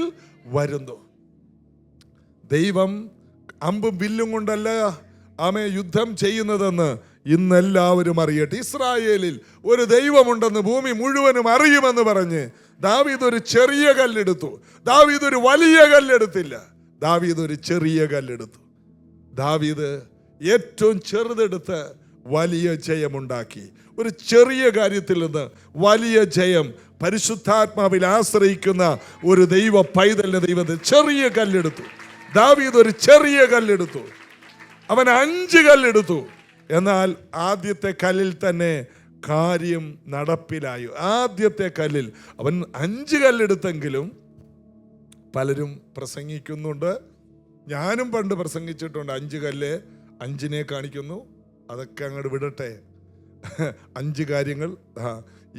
വരുന്നു. ദൈവം അമ്പും വില്ലും കൊണ്ടല്ല യുദ്ധം ചെയ്യുന്നതെന്ന് ഇന്നെല്ലാവരും അറിയട്ടെ. ഇസ്രായേലിൽ ഒരു ദൈവമുണ്ടെന്ന് ഭൂമി മുഴുവനും അറിയുമെന്ന് പറഞ്ഞ് ദാവീദ് ഒരു ചെറിയ കല്ലെടുത്തു. ദാവീദ് ഒരു വലിയ കല്ലെടുത്തില്ല, ദാവീദ് ഒരു ചെറിയ കല്ലെടുത്തു. ദാവീദ് ഏറ്റവും ചെറുതെടുത്ത് വലിയ ജയമുണ്ടാക്കി. ഒരു ചെറിയ കാര്യത്തിൽ നിന്ന് വലിയ ജയം. പരിശുദ്ധാത്മാവിൽ ആശ്രയിക്കുന്ന ഒരു ദൈവ പൈതലിന്റെ ദൈവത്തെ ചെറിയ കല്ലെടുത്തു. ദാവീദ് ഒരു ചെറിയ കല്ലെടുത്തു, അവൻ 5 കല്ലെടുത്തു. എന്നാൽ ആദ്യത്തെ കല്ലിൽ തന്നെ കാര്യം നടപ്പിലായി. ആദ്യത്തെ കല്ലിൽ അവൻ 5 കല്ലെടുത്തെങ്കിലും പലരും പ്രസംഗിക്കുന്നുണ്ട്, ഞാനും പണ്ട് പ്രസംഗിച്ചിട്ടുണ്ട്. 5 കല്ല് 5നെ കാണിക്കുന്നു, അതൊക്കെ അങ്ങോട്ട് വിടട്ടെ. 5 കാര്യങ്ങൾ.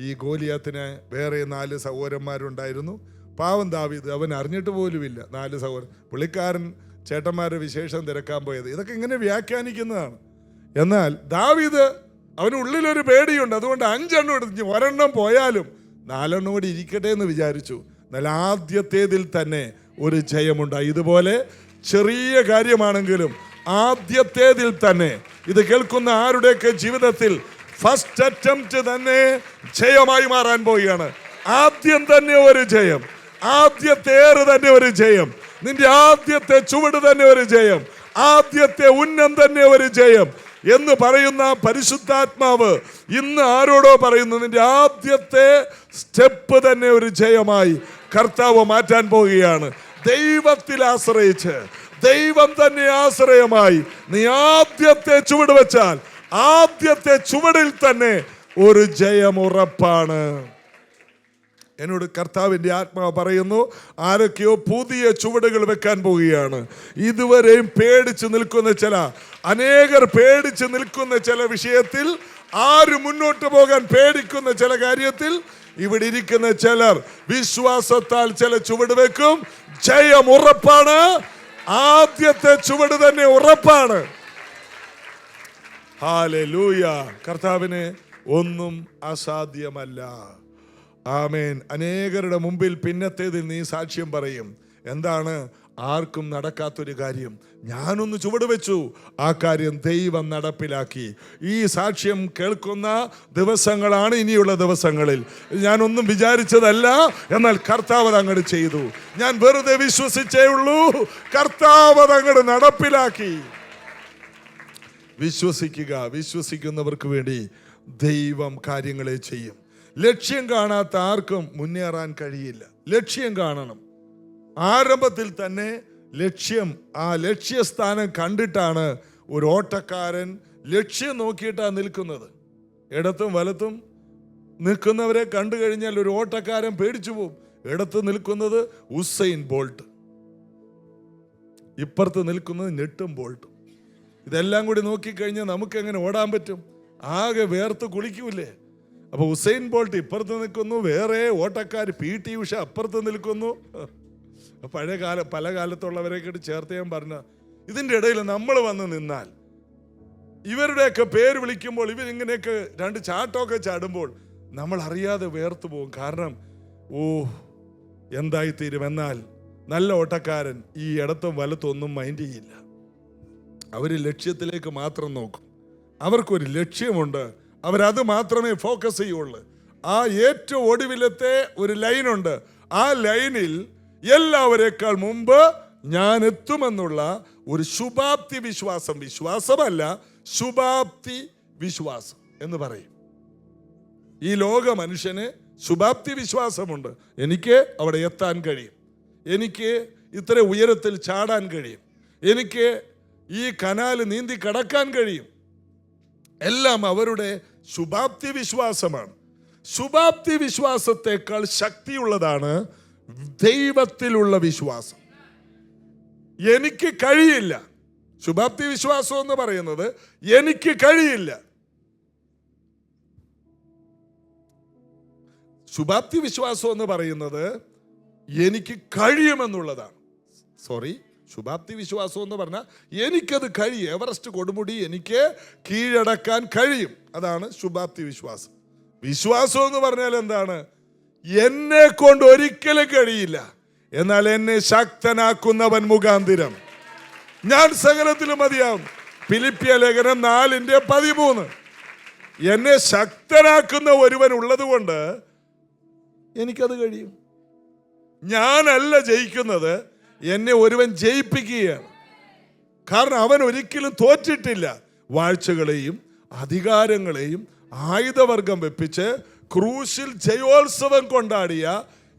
ഈ ഗോലിയാത്തിന് വേറെ 4 സഹോദരന്മാരുണ്ടായിരുന്നു. പാവം ദാവീദ് അവൻ അറിഞ്ഞിട്ട് പോലുമില്ല. 4 സഹോദരൻ, പുള്ളിക്കാരൻ ചേട്ടന്മാരുടെ വിശേഷം തിരക്കാൻ പോയത്. ഇതൊക്കെ ഇങ്ങനെ വ്യാഖ്യാനിക്കുന്നതാണ്. എന്നാൽ ദാവീദ് അവനുള്ളിലൊരു പേടിയുണ്ട്, അതുകൊണ്ട് 5 എണ്ണം എടുത്ത് 1 എണ്ണം പോയാലും 4 എണ്ണം കൂടി ഇരിക്കട്ടെ എന്ന് വിചാരിച്ചു. എന്നാൽ ആദ്യത്തേതിൽ തന്നെ ഒരു ജയമുണ്ടായി. ഇതുപോലെ ചെറിയ കാര്യമാണെങ്കിലും ആദ്യത്തേതിൽ തന്നെ, ഇത് കേൾക്കുന്ന ആരുടെയൊക്കെ ജീവിതത്തിൽ ഫസ്റ്റ് അറ്റംപ്റ്റ് തന്നെ ജയമായി മാറാൻ പോവുകയാണ്. ആദ്യം തന്നെ ഒരു ജയം, ആദ്യത്തെ ഏറ് തന്നെ ഒരു ജയം, നിന്റെ ആദ്യത്തെ ചുവട് തന്നെ ഒരു ജയം, ആദ്യത്തെ ഉന്നം തന്നെ ഒരു ജയം എന്ന് പറയുന്ന പരിശുദ്ധാത്മാവ് ഇന്ന് ആരോടോ പറയുന്നു, നിന്റെ ആദ്യത്തെ സ്റ്റെപ്പ് തന്നെ ഒരു ജയമായി കർത്താവ് മാറ്റാൻ പോവുകയാണ്. ദൈവത്തിൽ ആശ്രയിച്ച്, ദൈവം തന്നെ ആശ്രയമായി നീ ആദ്യത്തെ ചുവട് വെച്ചാൽ ആദ്യത്തെ ചുവടിൽ തന്നെ ഒരു ജയം ഉറപ്പാണ്. എന്നോട് കർത്താവിൻ്റെ ആത്മാവ് പറയുന്നു, ആരൊക്കെയോ പുതിയ ചുവടുകൾ വെക്കാൻ പോവുകയാണ്. ഇതുവരെയും പേടിച്ച് നിൽക്കുന്ന അനേകർ പേടിച്ച് നിൽക്കുന്ന ചില വിഷയത്തിൽ, ആരും മുന്നോട്ട് പോകാൻ പേടിക്കുന്ന ചില കാര്യത്തിൽ ഇവിടെ ഇരിക്കുന്ന ചിലർ വിശ്വാസത്താൽ ചില ചുവട് വെക്കും. ജയം ഉറപ്പാണ്. ആദ്യത്തെ ചുവട് തന്നെ ഉറപ്പാണ്. ഹല്ലേലൂയ. കർത്താവിന് ഒന്നും അസാധ്യമല്ല. ആമേൻ. അനേകരുടെ മുമ്പിൽ പിന്നത്തേതിൽ നീ സാക്ഷ്യം പറയും. എന്താണ്? ആർക്കും നടക്കാത്തൊരു കാര്യം ഞാനൊന്ന് ചുവട് വെച്ചു, ആ കാര്യം ദൈവം നടപ്പിലാക്കി. ഈ സാക്ഷ്യം കേൾക്കുന്ന ദിവസങ്ങളാണ് ഇനിയുള്ള ദിവസങ്ങളിൽ. ഞാനൊന്നും വിചാരിച്ചതല്ല, എന്നാൽ കർത്താവ് അതങ്ങട് ചെയ്തു. ഞാൻ വെറുതെ വിശ്വസിച്ചേ ഉള്ളൂ, കർത്താവ് അതങ്ങട് നടപ്പിലാക്കി. വിശ്വസിക്കുക. വിശ്വസിക്കുന്നവർക്ക് വേണ്ടി ദൈവം കാര്യങ്ങളെ ചെയ്യും. ലക്ഷ്യം കാണാത്ത ആർക്കും മുന്നേറാൻ കഴിയില്ല. ലക്ഷ്യം കാണണം. ആരംഭത്തിൽ തന്നെ ലക്ഷ്യം, ആ ലക്ഷ്യസ്ഥാനം കണ്ടിട്ടാണ് ഒരു ഓട്ടക്കാരൻ ലക്ഷ്യം നോക്കിയിട്ടാണ് നിൽക്കുന്നത്. ഇടത്തും വലത്തും നിൽക്കുന്നവരെ കണ്ടു കഴിഞ്ഞാൽ ഒരു ഓട്ടക്കാരൻ പേടിച്ചു പോകും. ഇടത്ത് നിൽക്കുന്നത് ഉസൈൻ ബോൾട്ട്, ഇപ്പുറത്ത് നിൽക്കുന്നത് നെട്ടും ബോൾട്ടും. ഇതെല്ലാം കൂടി നോക്കിക്കഴിഞ്ഞാൽ നമുക്ക് എങ്ങനെ ഓടാൻ പറ്റും? ആകെ വേർത്ത് കുളിക്കൂലേ? അപ്പൊ ഉസൈൻ ബോൾട്ട് ഇപ്പുറത്ത് നിൽക്കുന്നു, വേറെ ഓട്ടക്കാർ PT ഉഷ അപ്പുറത്ത് നിൽക്കുന്നു. പല കാലത്തുള്ളവരെയൊക്കെ ചേർത്ത് ഞാൻ പറഞ്ഞ, ഇതിൻ്റെ ഇടയിൽ നമ്മൾ വന്ന് നിന്നാൽ, ഇവരുടെയൊക്കെ പേര് വിളിക്കുമ്പോൾ ഇവരിങ്ങനെയൊക്കെ 2 ചാട്ടമൊക്കെ ചാടുമ്പോൾ നമ്മൾ അറിയാതെ വേർത്തു പോകും. കാരണം എന്തായിത്തീരും. എന്നാൽ നല്ല ഓട്ടക്കാരൻ ഈ ഇടത്തും വലത്തും ഒന്നും മൈൻഡ് ചെയ്യില്ല. അവർ ലക്ഷ്യത്തിലേക്ക് മാത്രം നോക്കും. അവർക്കൊരു ലക്ഷ്യമുണ്ട്, അവരത് മാത്രമേ ഫോക്കസ് ചെയ്യുള്ളൂ. ആ ഏറ്റവും ഒടുവിലത്തെ ഒരു ലൈനുണ്ട്. ആ ലൈനിൽ എല്ലാവരെക്കാൾ മുമ്പ് ഞാൻ എത്തുമെന്നുള്ള ഒരു ശുഭാപ്തി വിശ്വാസം, വിശ്വാസമല്ല ശുഭാപ്തി വിശ്വാസം എന്ന് പറയും. ഈ ലോക മനുഷ്യന് ശുഭാപ്തി വിശ്വാസമുണ്ട്. എനിക്ക് അവിടെ എത്താൻ കഴിയും, എനിക്ക് ഇത്ര ഉയരത്തിൽ ചാടാൻ കഴിയും, എനിക്ക് ഈ കനാല് നീന്തി കടക്കാൻ കഴിയും. എല്ലാം അവരുടെ ശുഭാപ്തി വിശ്വാസമാണ്. ശുഭാപ്തി വിശ്വാസത്തെക്കാൾ ശക്തിയുള്ളതാണ് ദൈവത്തിലുള്ള വിശ്വാസം. എനിക്ക് കഴിയില്ല. ശുഭാപ്തി വിശ്വാസം എന്ന് പറയുന്നത് എനിക്ക് കഴിയില്ല. ശുഭാപ്തി വിശ്വാസം എന്ന് പറയുന്നത് എനിക്ക് കഴിയുമെന്നുള്ളതാണ്. ശുഭാപ്തി വിശ്വാസം എന്ന് പറഞ്ഞാൽ എനിക്കത് കഴിയും. എവറസ്റ്റ് കൊടുമുടി എനിക്ക് കീഴടക്കാൻ കഴിയും. അതാണ് ശുഭാപ്തി വിശ്വാസം. വിശ്വാസം എന്ന് പറഞ്ഞാൽ എന്താണ്? എന്നെ കൊണ്ട് ഒരിക്കലും കഴിയില്ല, എന്നാൽ എന്നെ ശക്തനാക്കുന്നവൻ മുഖാന്തിരം ഞാൻ സകലത്തിലും മതിയാവും. ഫിലിപ്പിയ ലേഖനം 4:13. എന്നെ ശക്തനാക്കുന്ന ഒരുവൻ ഉള്ളത് കൊണ്ട് എനിക്കത് കഴിയും. ഞാനല്ല ജയിക്കുന്നത്, എന്നെ ഒരുവൻ ജയിപ്പിക്കുകയാണ്. കാരണം അവൻ ഒരിക്കലും തോറ്റിട്ടില്ല. വാഴ്ചകളെയും അധികാരങ്ങളെയും ആയുധവർഗം വെപ്പിച്ച് ക്രൂശിൽ ജയോത്സവം കൊണ്ടാടിയ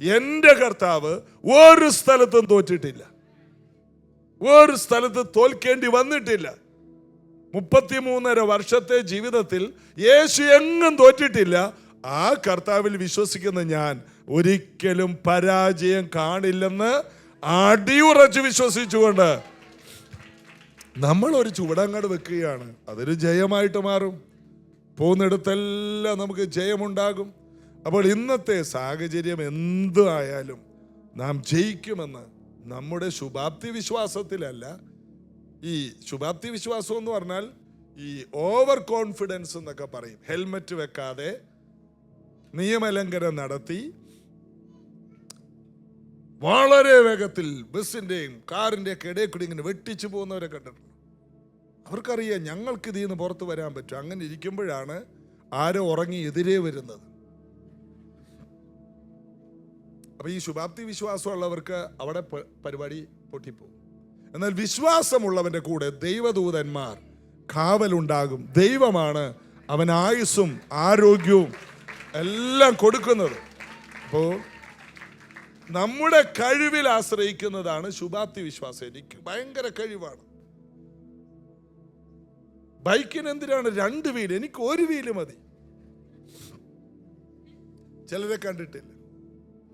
എൻ്റെ കർത്താവ് ഒരു സ്ഥലത്തും തോറ്റിട്ടില്ല, ഒരു സ്ഥലത്ത് തോൽക്കേണ്ടി വന്നിട്ടില്ല. 33.5 വർഷത്തെ ജീവിതത്തിൽ യേശു എങ്ങും തോറ്റിട്ടില്ല. ആ കർത്താവിൽ വിശ്വസിക്കുന്ന ഞാൻ ഒരിക്കലും പരാജയം കാണില്ലെന്ന് അടിയുറച്ച് വിശ്വസിച്ചുകൊണ്ട് നമ്മൾ ഒരു ചുവടങ്ങട് വെക്കുകയാണ്. അതൊരു ജയമായിട്ട് മാറും. പോകുന്നിടത്തെല്ലാം നമുക്ക് ജയമുണ്ടാകും. അപ്പോൾ ഇന്നത്തെ സാഹചര്യം എന്തായാലും നാം ജയിക്കുമെന്ന് നമ്മുടെ ശുഭാപ്തി വിശ്വാസത്തിലല്ല. ഈ ശുഭാപ്തി വിശ്വാസം എന്ന് പറഞ്ഞാൽ ഈ ഓവർ കോൺഫിഡൻസ് എന്നൊക്കെ പറയും. ഹെൽമറ്റ് വെക്കാതെ നിയമലംഘനം നടത്തി വളരെ വേഗത്തിൽ ബസ്സിന്റെയും കാറിന്റെ ഒക്കെ ഇടയിൽ കൂടി ഇങ്ങനെ വെട്ടിച്ചു പോകുന്നവരെ കണ്ടിട്ടുണ്ട്. അവർക്കറിയാം ഞങ്ങൾക്ക് ഇതിൽ നിന്ന് പുറത്ത് വരാൻ പറ്റും. അങ്ങനെ ഇരിക്കുമ്പോഴാണ് ആരോ ഉറങ്ങി എതിരെ വരുന്നത്. അപ്പൊ ഈ ശുഭാപ്തി വിശ്വാസമുള്ളവർക്ക് അവിടെ പരിപാടി പൊട്ടിപ്പോകും. എന്നാൽ വിശ്വാസമുള്ളവന്റെ കൂടെ ദൈവദൂതന്മാർ കാവലുണ്ടാകും. ദൈവമാണ് അവൻ ആയുസ്സും ആരോഗ്യവും എല്ലാം കൊടുക്കുന്നത്. അപ്പോൾ നമ്മുടെ കഴിവിൽ ആശ്രയിക്കുന്നതാണ് ശുഭാപ്തി വിശ്വാസം. എനിക്ക് ഭയങ്കര കഴിവാണ്. ബൈക്കിന് എന്തിനാണ് 2 വീല്? എനിക്ക് 1 വീല് മതി. ചിലരെ കണ്ടിട്ടില്ല,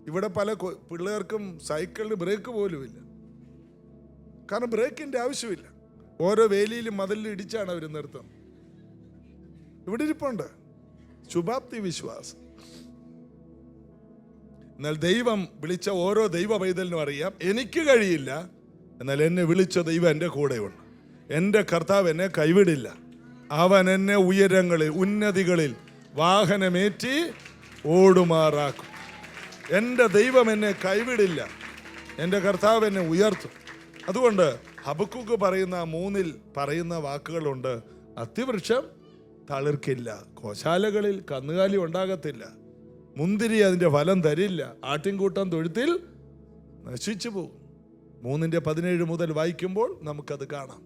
ഇവിടെ പല പിള്ളേർക്കും സൈക്കിളിന് ബ്രേക്ക് പോലും ഇല്ല. കാരണം ബ്രേക്കിന്റെ ആവശ്യമില്ല. ഓരോ വേലിയിലും മതിലിലും ഇടിച്ചാണ് അവർ നിർത്തുന്നത്. ഇവിടെ ഇരിപ്പുണ്ട് ശുഭാപ്തി വിശ്വാസം. എന്നാൽ ദൈവം വിളിച്ച ഓരോ ദൈവ പൈതലിനും അറിയാം, എനിക്ക് കഴിയില്ല, എന്നാൽ എന്നെ വിളിച്ച ദൈവം എൻ്റെ കൂടെയുണ്ട്. എൻ്റെ കർത്താവ് എന്നെ കൈവിടില്ല. അവൻ എന്നെ ഉയരങ്ങളിൽ ഉന്നതികളിൽ വാഹനമേറ്റി ഓടുമാറാക്കും. എൻ്റെ ദൈവം എന്നെ കൈവിടില്ല. എൻ്റെ കർത്താവ് എന്നെ ഉയർത്തും. അതുകൊണ്ട് ഹബക്കൂക്ക് പറയുന്ന 3 പറയുന്ന വാക്കുകളുണ്ട്. അത്തിവൃക്ഷം തളിർക്കില്ല, ഗോശാലകളിൽ കന്നുകാലി ഉണ്ടാകത്തില്ല, മുന്തിരി അതിൻ്റെ ഫലം തരില്ല, ആട്ടിൻകൂട്ടം തൊഴുത്തിൽ നശിച്ചു പോകും. 3:17 മുതൽ വായിക്കുമ്പോൾ നമുക്കത് കാണാം.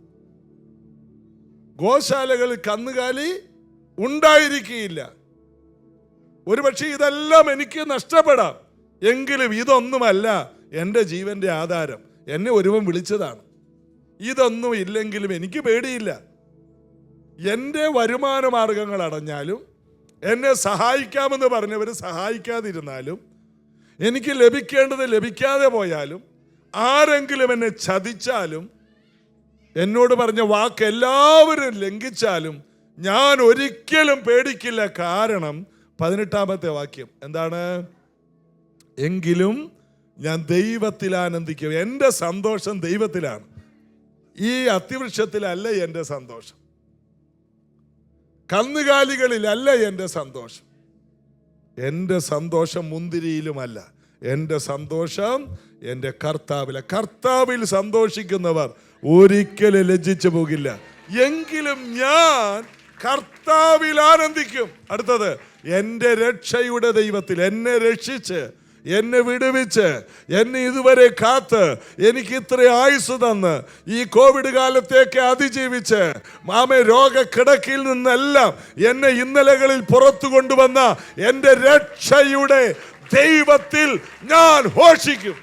ഗോശാലകളിൽ കന്നുകാലി ഉണ്ടായിരിക്കുകയില്ല. ഒരുപക്ഷെ ഇതെല്ലാം എനിക്ക് നഷ്ടപ്പെടാം, എങ്കിലും ഇതൊന്നുമല്ല എൻ്റെ ജീവന്റെ ആധാരം. എന്നെ ഒരുവൻ വിളിച്ചതാണ്. ഇതൊന്നും ഇല്ലെങ്കിലും എനിക്ക് പേടിയില്ല. എൻ്റെ വരുമാന മാർഗങ്ങൾ അടഞ്ഞാലും, എന്നെ സഹായിക്കാമെന്ന് പറഞ്ഞവർ സഹായിക്കാതിരുന്നാലും, എനിക്ക് ലഭിക്കേണ്ടത് ലഭിക്കാതെ പോയാലും, ആരെങ്കിലും എന്നെ ചതിച്ചാലും, എന്നോട് പറഞ്ഞ വാക്ക് എല്ലാവരും ലംഘിച്ചാലും ഞാൻ ഒരിക്കലും പേടിക്കില്ല. കാരണം 18-ാമത്തെ വാക്യം എന്താണ്? എങ്കിലും ഞാൻ ദൈവത്തിൽ ആനന്ദിക്കും. എൻ്റെ സന്തോഷം ദൈവത്തിലാണ്. ഈ അത്തിവൃക്ഷത്തിലല്ല എൻ്റെ സന്തോഷം, കന്നുകാലികളിലല്ല എൻ്റെ സന്തോഷം. എൻ്റെ സന്തോഷം മുന്തിരിയിലുമല്ല. എൻ്റെ സന്തോഷം എൻ്റെ കർത്താവിലെ. കർത്താവിൽ സന്തോഷിക്കുന്നവർ ഒരിക്കലും ലജ്ജിച്ചു പോകില്ല. എങ്കിലും ഞാൻ കർത്താവിൽ ആനന്ദിക്കും. അടുത്തത്, എൻ്റെ രക്ഷയുടെ ദൈവത്തിൽ. എന്നെ രക്ഷിച്ച്, എന്നെ വിടുവിച്ച്, എന്നെ ഇതുവരെ കാത്ത്, എനിക്ക് ഇത്ര ആയുസ് തന്ന്, ഈ കോവിഡ് കാലത്തേക്ക് അതിജീവിച്ച്, രോഗക്കിടക്കിൽ നിന്നെല്ലാം എന്നെ ഇന്നലകളിൽ പുറത്തു കൊണ്ടുവന്ന എൻ്റെ രക്ഷയുടെ ദൈവത്തിൽ ഞാൻ ഘോഷിക്കും.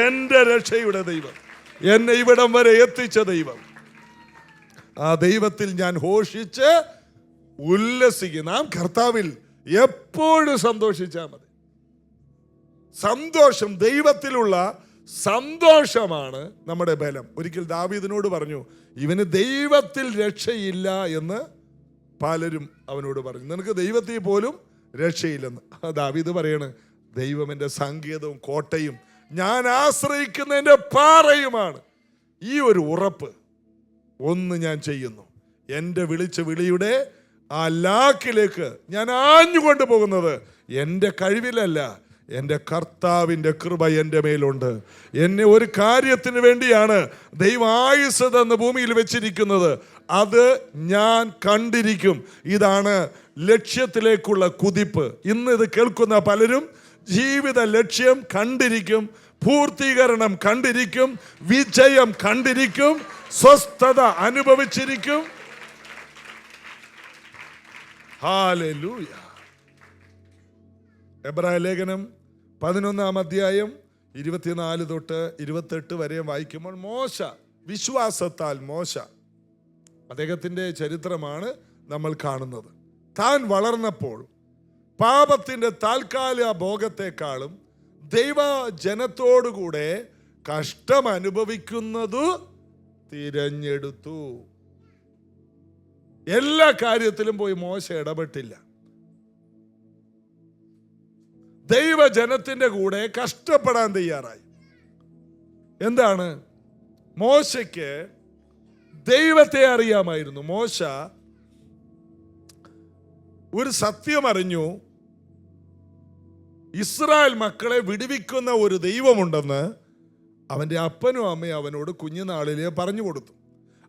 എൻ്റെ രക്ഷയുടെ ദൈവം, എന്നെ ഇവിടം വരെ എത്തിച്ച ദൈവം, ആ ദൈവത്തിൽ ഞാൻ ഘോഷിച്ച് ഉല്ലസിക്കും. നാം കർത്താവിൽ എപ്പോഴും സന്തോഷിച്ചാൽ മതി. സന്തോഷം, ദൈവത്തിലുള്ള സന്തോഷമാണ് നമ്മുടെ ബലം. ഒരിക്കൽ ദാവീദിനോട് പറഞ്ഞു, ഇവന് ദൈവത്തിൽ രക്ഷയില്ല എന്ന് പലരും അവനോട് പറഞ്ഞു. നിനക്ക് ദൈവത്തിൽ പോലും രക്ഷയില്ലെന്ന്. ദാവീദ് പറയാണ്, ദൈവം എൻ്റെ സങ്കേതവും കോട്ടയും ഞാൻ ആശ്രയിക്കുന്നതിൻ്റെ പാറയുമാണ്. ഈ ഒരു ഉറപ്പ് ഒന്ന് ഞാൻ ചെയ്യുന്നു. എൻ്റെ വിളിച്ച വിളിയുടെ ആ ലാക്കിലേക്ക് ഞാൻ ആഞ്ഞുകൊണ്ട് പോകുന്നത് എൻ്റെ കഴിവിലല്ല, എൻ്റെ കർത്താവിൻ്റെ കൃപ എൻ്റെ മേലുണ്ട്. എന്നെ ഒരു കാര്യത്തിന് വേണ്ടിയാണ് ദൈവം ആയുസ്സ് തന്ന് ഭൂമിയിൽ വെച്ചിരിക്കുന്നത്. അത് ഞാൻ കണ്ടിരിക്കും. ഇതാണ് ലക്ഷ്യത്തിലേക്കുള്ള കുതിപ്പ്. ഇന്ന് ഇത് കേൾക്കുന്ന പലരും ജീവിത ലക്ഷ്യം കണ്ടിരിക്കും, പൂർത്തീകരണം കണ്ടിരിക്കും, വിജയം കണ്ടിരിക്കും, സ്വസ്ഥത അനുഭവിച്ചിരിക്കും. ഹല്ലേലൂയ. എബ്രായ ലേഖനം 11-ാം അധ്യായം 24 തൊട്ട് 28 വരെ വായിക്കുമ്പോൾ മോശ, വിശ്വാസത്താൽ മോശ, അദ്ദേഹത്തിൻ്റെ ചരിത്രമാണ് നമ്മൾ കാണുന്നത്. താൻ വളർന്നപ്പോൾ പാപത്തിൻ്റെ താൽക്കാലിക ഭോഗത്തെക്കാളും ദൈവജനത്തോടുകൂടെ കഷ്ടം അനുഭവിക്കുന്നത് തിരഞ്ഞെടുത്തു. എല്ലാ കാര്യത്തിലും പോയി മോശ ഇടപെട്ടില്ല. ദൈവജനത്തിന്റെ കൂടെ കഷ്ടപ്പെടാൻ തയ്യാറായി. എന്താണ്? മോശയ്ക്ക് ദൈവത്തെ അറിയാമായിരുന്നു. മോശ ഒരു സത്യം അറിഞ്ഞു. ഇസ്രായേൽ മക്കളെ വിടുവിക്കുന്ന ഒരു ദൈവമുണ്ടെന്ന് അവൻ്റെ അപ്പനും അമ്മയും അവനോട് കുഞ്ഞുനാളിലെ പറഞ്ഞു കൊടുത്തു.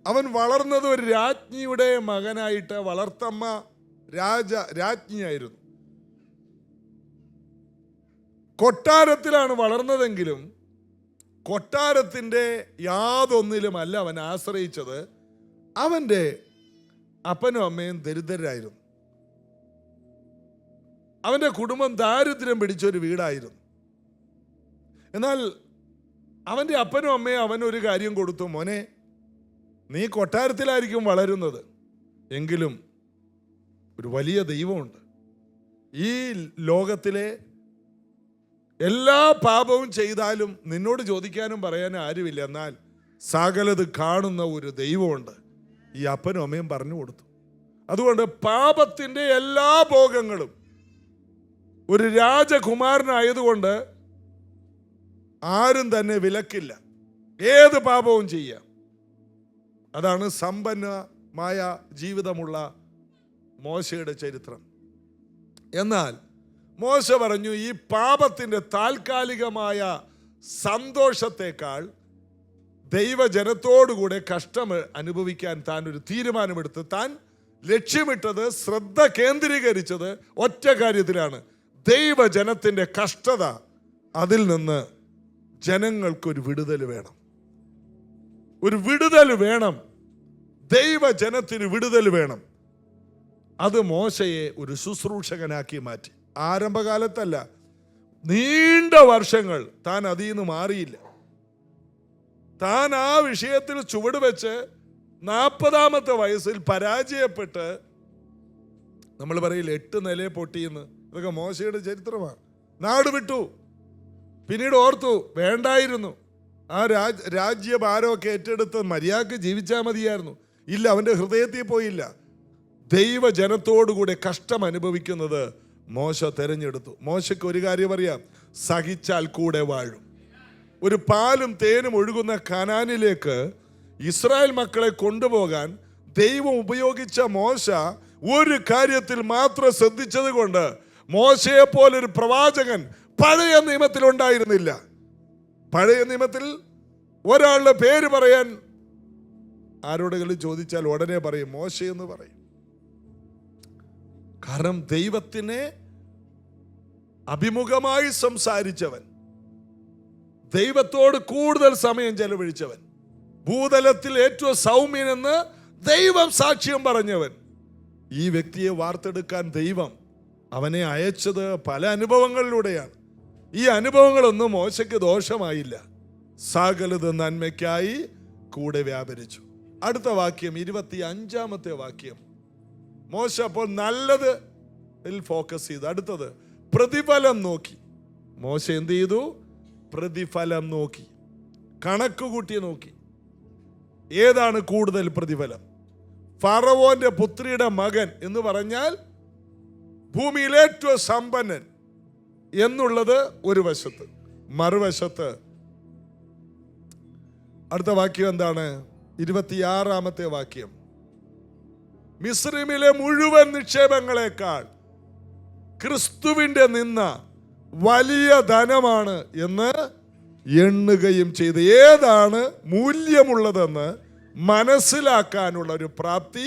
അവൻ വളർന്നത് ഒരു രാജ്ഞിയുടെ മകനായിട്ട്. വളർത്തമ്മ രാജ്ഞിയായിരുന്നു. കൊട്ടാരത്തിലാണ് വളർന്നതെങ്കിലും കൊട്ടാരത്തിൻ്റെ യാതൊന്നിലുമല്ല അവൻ ആശ്രയിച്ചത്. അവൻ്റെ അപ്പനും അമ്മയും ദരിദ്രരായിരുന്നു. അവൻ്റെ കുടുംബം ദാരിദ്ര്യം പിടിച്ചൊരു വീടായിരുന്നു. എന്നാൽ അവൻ്റെ അപ്പനും അമ്മയും അവനൊരു കാര്യം കൊടുത്തു. മോനെ, നീ കൊട്ടാരത്തിലായിരിക്കും വളരുന്നത്, എങ്കിലും ഒരു വലിയ ദൈവമുണ്ട്. ഈ ലോകത്തിലെ എല്ലാ പാപവും ചെയ്താലും നിന്നോട് ചോദിക്കാനും പറയാനും ആരുമില്ല. എന്നാൽ സകലത് കാണുന്ന ഒരു ദൈവമുണ്ട്. ഈ അപ്പനും അമ്മയും പറഞ്ഞു കൊടുത്തു. അതുകൊണ്ട് പാപത്തിൻ്റെ എല്ലാ ഭോഗങ്ങളും ഒരു രാജകുമാരനായതുകൊണ്ട് ആരും തന്നെ വിലക്കില്ല. ഏത് പാപവും ചെയ്യാം. അതാണ് സമ്പന്നമായ ജീവിതമുള്ള മോശയുടെ ചരിത്രം. എന്നാൽ മോശ പറഞ്ഞു, ഈ പാപത്തിൻ്റെ താൽക്കാലികമായ സന്തോഷത്തെക്കാൾ ദൈവജനത്തോടുകൂടെ കഷ്ടം അനുഭവിക്കാൻ താൻ ഒരു തീരുമാനമെടുത്ത് താൻ ലക്ഷ്യമിട്ടത്, ശ്രദ്ധ കേന്ദ്രീകരിച്ചത് ഒറ്റ കാര്യത്തിലാണ്. ദൈവജനത്തിൻ്റെ കഷ്ടത, അതിൽ നിന്ന് ജനങ്ങൾക്കൊരു വിടുതൽ വേണം. ഒരു വിടുതൽ വേണം. ദൈവജനത്തിന് വിടുതൽ വേണം. അത് മോശയെ ഒരു ശുശ്രൂഷകനാക്കി മാറ്റി. ആരംഭകാലത്തല്ല, നീണ്ട വർഷങ്ങൾ താൻ അതിൽ നിന്ന് മാറിയില്ല. താൻ ആ വിഷയത്തിൽ ചുവട് വെച്ച് 40-ാമത്തെ വയസ്സിൽ പരാജയപ്പെട്ട്, നമ്മൾ പറയില്ല 8 നില പൊട്ടിയെന്ന്, ഇതൊക്കെ മോശയുടെ ചരിത്രമാണ്. നാട് വിട്ടു. പിന്നീട് ഓർത്തു വേണ്ടായിരുന്നു, ആ രാജ്യഭാരമൊക്കെ ഏറ്റെടുത്ത് മര്യാദക്ക് ജീവിച്ചാൽ മതിയായിരുന്നു. ഇല്ല, അവൻ്റെ ഹൃദയത്തിൽ പോയില്ല. ദൈവജനത്തോടുകൂടെ കഷ്ടം അനുഭവിക്കുന്നത് മോശ തെരഞ്ഞെടുത്തു. മോശയ്ക്ക് ഒരു കാര്യം അറിയാം, സഹിച്ചാൽ കൂടെ വാഴും. ഒരു പാലും തേനും ഒഴുകുന്ന കനാനിലേക്ക് ഇസ്രായേൽ മക്കളെ കൊണ്ടുപോകാൻ ദൈവം ഉപയോഗിച്ച മോശ ഒരു കാര്യത്തിൽ മാത്രം ശ്രദ്ധിച്ചത് കൊണ്ട് മോശയെ പോലൊരു പ്രവാചകൻ പഴയ നിയമത്തിൽ ഉണ്ടായിരുന്നില്ല. പഴയ നിയമത്തിൽ ഒരാളുടെ പേര് പറയാൻ ആരോടെങ്കിലും ചോദിച്ചാൽ ഉടനെ പറയും മോശ എന്ന് പറയും. കാരണം ദൈവത്തിനെ അഭിമുഖമായി സംസാരിച്ചവൻ, ദൈവത്തോട് കൂടുതൽ സമയം ചെലവഴിച്ചവൻ, ഭൂതലത്തിൽ ഏറ്റവും സൗമ്യനെന്ന് ദൈവം സാക്ഷ്യം പറഞ്ഞവൻ. ഈ വ്യക്തിയെ വാർത്തെടുക്കാൻ ദൈവം അവനെ അയച്ചത് പല അനുഭവങ്ങളിലൂടെയാണ്. ഈ അനുഭവങ്ങളൊന്നും മോശയ്ക്ക് ദോഷമായില്ല. സകലത് നന്മയ്ക്കായി കൂടെ വ്യാപരിച്ചു. അടുത്ത വാക്യം, 25-ാമത്തെ വാക്യം. മോശ അപ്പോൾ നല്ലത് ഫോക്കസ് ചെയ്തു. അടുത്തത് പ്രതിഫലം നോക്കി. മോശ എന്ത് ചെയ്തു? പ്രതിഫലം നോക്കി, കണക്ക് കൂട്ടി നോക്കി. ഏതാണ് കൂടുതൽ പ്രതിഫലം? ഫറവോന്റെ പുത്രിയുടെ മകൻ എന്ന് പറഞ്ഞാൽ ഭൂമിയിലെ ഏറ്റവും സമ്പന്നൻ എന്നുള്ളത് ഒരു വശത്ത്, മറുവശത്ത് അടുത്ത വാക്യം എന്താണ്? 26-ാമത്തെ വാക്യം. മിസ്രൈമിലെ മുഴുവൻ നിക്ഷേപങ്ങളെക്കാൾ ക്രിസ്തുവിന്റെ നിന്ന വലിയ ധനമാണ് എന്ന് എണ്ണുകയും ചെയ്ത്. ഏതാണ് മൂല്യമുള്ളതെന്ന് മനസ്സിലാക്കാനുള്ള ഒരു പ്രാപ്തി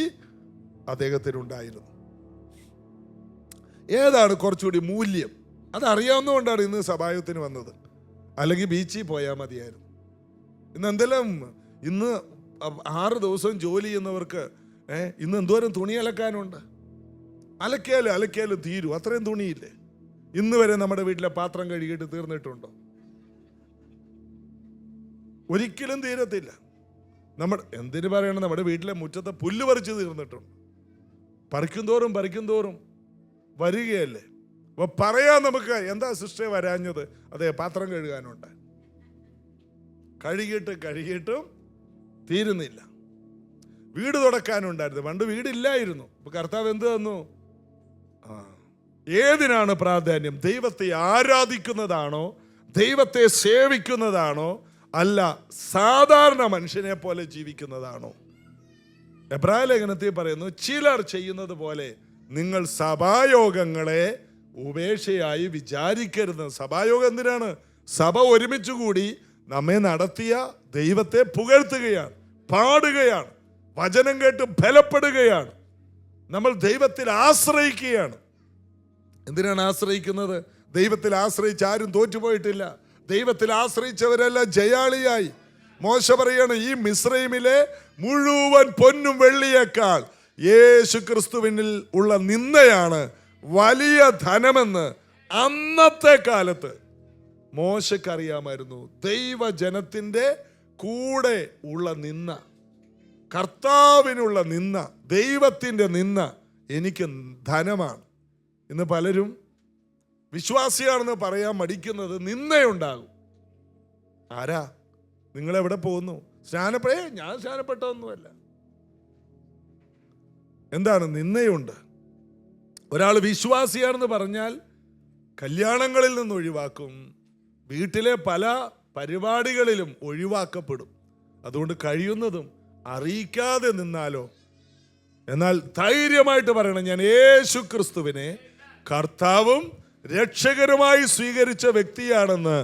അദ്ദേഹത്തിനുണ്ടായിരുന്നു. ഏതാണ് കുറച്ചുകൂടി മൂല്യം? അതറിയാവുന്നതുകൊണ്ടാണ് ഇന്ന് സഭായത്തിന് വന്നത്. അല്ലെങ്കിൽ ബീച്ചിൽ പോയാൽ മതിയായിരുന്നു. ഇന്ന് എന്തെല്ലാം, ഇന്ന് 6 ദിവസം ജോലി ചെയ്യുന്നവർക്ക് ഇന്ന് എന്തോരം തുണി അലക്കാനുണ്ട്. അലക്കിയാലും തീരും. അത്രയും തുണിയില്ലേ? ഇന്ന് വരെ നമ്മുടെ വീട്ടിലെ പാത്രം കഴുകിയിട്ട് തീർന്നിട്ടുണ്ടോ? ഒരിക്കലും തീരത്തില്ല. എന്തിനു പറയണം, നമ്മുടെ വീട്ടിലെ മുറ്റത്തെ പുല്ല് പറിച്ച് തീർന്നിട്ടുണ്ട്. പറിക്കും തോറും വരികയല്ലേ. അപ്പൊ പറയാൻ നമുക്ക് എന്താ സിസ്റ്ററെ വരാഞ്ഞത്? അതെ, പാത്രം കഴുകാനുണ്ട്. കഴുകിയിട്ടും തീരുന്നില്ല. വീട് തുടക്കാനുണ്ടായിരുന്നു. പണ്ട് വീടില്ലായിരുന്നു. ഇപ്പൊ കർത്താവ് എന്ത് തന്നു? ഏതിനാണ് പ്രാധാന്യം? ദൈവത്തെ ആരാധിക്കുന്നതാണോ, ദൈവത്തെ സേവിക്കുന്നതാണോ, അല്ല സാധാരണ മനുഷ്യനെ പോലെ ജീവിക്കുന്നതാണോ? എബ്രായ ലേഖനത്തിൽ പറയുന്നു, ചിലർ ചെയ്യുന്നത് പോലെ നിങ്ങൾ സഭായോഗങ്ങളെ ഉപേക്ഷയായി വിചാരിക്കരുത്. സഭായോഗം എന്തിനാണ്? സഭ ഒരുമിച്ച് കൂടി നമ്മെ നടത്തിയ ദൈവത്തെ പുകഴ്ത്തുകയാണ്, പാടുകയാണ്, വചനം കേട്ട് ബലപ്പെടുകയാണ്. നമ്മൾ ദൈവത്തിൽ ആശ്രയിക്കുകയാണ്. എന്തിനാണ് ആശ്രയിക്കുന്നത്? ദൈവത്തിൽ ആശ്രയിച്ച് ആരും തോറ്റുപോയിട്ടില്ല. ദൈവത്തിൽ ആശ്രയിച്ചവരെല്ലാം ജയാളിയായി. മോശ പറയാണ്, ഈ മിസ്രൈമിലെ മുഴുവൻ പൊന്നും വെള്ളിയേക്കാൾ യേശു ക്രിസ്തുവിനിൽ ഉള്ള നിന്ദയാണ് വലിയ ധനമെന്ന് അന്നത്തെ കാലത്ത് മോശക്കറിയാമായിരുന്നു. ദൈവജനത്തിൻ്റെ കൂടെ ഉള്ള നിന്ന, കർത്താവിനുള്ള നിന്ന, ദൈവത്തിൻ്റെ നിന്ന എനിക്ക് ധനമാണ്. ഇന്ന് പലരും വിശ്വാസിയാണെന്ന് പറയാൻ മടിക്കുന്നത് നിന്നയുണ്ടാകും. ആരാ? നിങ്ങളെവിടെ പോകുന്നു? ഞാൻ സ്നാനപ്പെട്ടതൊന്നുമല്ല. എന്താണ്? നിന്നയുണ്ട്. ഒരാൾ വിശ്വാസിയാണെന്ന് പറഞ്ഞാൽ കല്യാണങ്ങളിൽ നിന്ന് ഒഴിവാക്കും, വീട്ടിലെ പല പരിപാടികളിലും ഒഴിവാക്കപ്പെടും. അതുകൊണ്ട് കഴിയുന്നതും അറിയിക്കാതെ നിന്നാലോ. എന്നാൽ ധൈര്യമായിട്ട് പറയണം, ഞാൻ യേശു ക്രിസ്തുവിനെ കർത്താവും രക്ഷകരുമായി സ്വീകരിച്ച വ്യക്തിയാണെന്ന്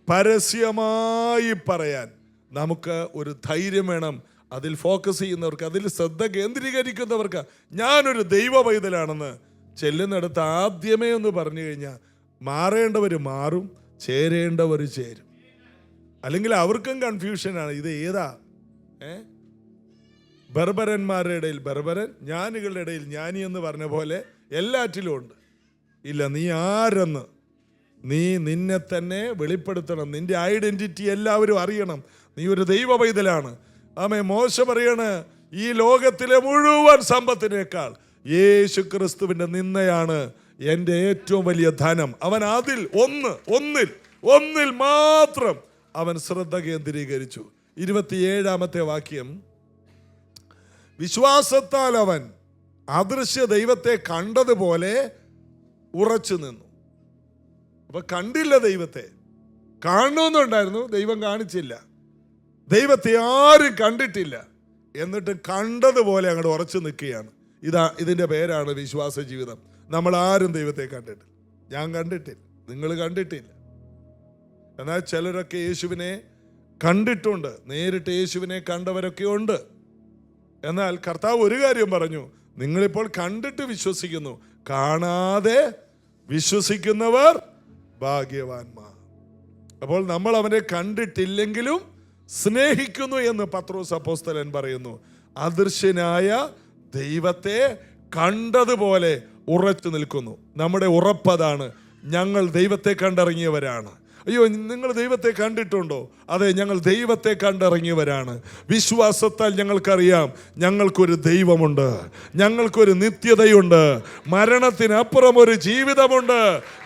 പരസ്യമായി പറയാൻ നമുക്ക് ഒരു ധൈര്യം വേണം. അതിൽ ഫോക്കസ് ചെയ്യുന്നവർക്ക്, അതിൽ ശ്രദ്ധ കേന്ദ്രീകരിക്കുന്നവർക്ക് ഞാനൊരു ദൈവ പൈതലാണെന്ന് ചെല്ലുന്നിടത്ത് ആദ്യമേ ഒന്ന് പറഞ്ഞു കഴിഞ്ഞാൽ മാറേണ്ടവർ മാറും, ചേരേണ്ടവർ ചേരും. അല്ലെങ്കിൽ അവർക്കും കൺഫ്യൂഷനാണ്, ഇത് ഏതാ? ബർബരന്മാരുടെ ഇടയിൽ ബർബരൻ, ജ്ഞാനികളുടെ ഇടയിൽ ജ്ഞാനി എന്ന് പറഞ്ഞ പോലെ എല്ലാറ്റിലും ഉണ്ട്. ഇല്ല, നീ ആരെന്ന് നീ നിന്നെ തന്നെ വെളിപ്പെടുത്തണം. നിന്റെ ഐഡന്റിറ്റി എല്ലാവരും അറിയണം. നീ ഒരു ദൈവ പൈതലാണ്. ആമേ. മോശ പറയാണ്, ഈ ലോകത്തിലെ മുഴുവൻ സമ്പത്തിനേക്കാൾ യേശു ക്രിസ്തുവിന്റെ നിന്നയാണ് എൻ്റെ ഏറ്റവും വലിയ ധനം. അവൻ അതിൽ ഒന്നിൽ മാത്രം അവൻ ശ്രദ്ധ കേന്ദ്രീകരിച്ചു. 27-ാമത്തെ വാക്യം, വിശ്വാസത്താൽ അവൻ അദൃശ്യ ദൈവത്തെ കണ്ടതുപോലെ ഉറച്ചു നിന്നു. അപ്പൊ കണ്ടില്ല ദൈവത്തെ. കാണണമെന്നുണ്ടായിരുന്നു, ദൈവം കാണിച്ചില്ല. ദൈവത്തെ ആരും കണ്ടിട്ടില്ല, എന്നിട്ട് കണ്ടതുപോലെ അങ്ങോട്ട് ഉറച്ചു നിൽക്കുകയാണ്. ഇതിൻ്റെ പേരാണ് വിശ്വാസ ജീവിതം. നമ്മൾ ആരും ദൈവത്തെ കണ്ടിട്ടില്ല. ഞാൻ കണ്ടിട്ടില്ല, നിങ്ങൾ കണ്ടിട്ടില്ല. എന്നാൽ ചിലരൊക്കെ യേശുവിനെ കണ്ടിട്ടുണ്ട്, നേരിട്ട് യേശുവിനെ കണ്ടവരൊക്കെ ഉണ്ട്. എന്നാൽ കർത്താവ് ഒരു കാര്യം പറഞ്ഞു, നിങ്ങളിപ്പോൾ കണ്ടിട്ട് വിശ്വസിക്കുന്നു, കാണാതെ വിശ്വസിക്കുന്നവർ ഭാഗ്യവാന്മാർ. അപ്പോൾ നമ്മൾ അവനെ കണ്ടിട്ടില്ലെങ്കിലും സ്നേഹിക്കുന്നു എന്ന് പത്രോസ് അപ്പോസ്തലൻ പറയുന്നു. അദൃശ്യനായ ദൈവത്തെ കണ്ടതുപോലെ ഉറച്ചു നിൽക്കുന്നു. നമ്മുടെ ഉറപ്പതാണ്, ഞങ്ങൾ ദൈവത്തെ കണ്ടിറങ്ങിയവരാണ്. അയ്യോ, നിങ്ങൾ ദൈവത്തെ കണ്ടിട്ടുണ്ടോ? അതെ, ഞങ്ങൾ ദൈവത്തെ കണ്ടിറങ്ങിയവരാണ്. വിശ്വാസത്താൽ ഞങ്ങൾക്കറിയാം, ഞങ്ങൾക്കൊരു ദൈവമുണ്ട്, ഞങ്ങൾക്കൊരു നിത്യതയുണ്ട്, മരണത്തിനപ്പുറം ഒരു ജീവിതമുണ്ട്,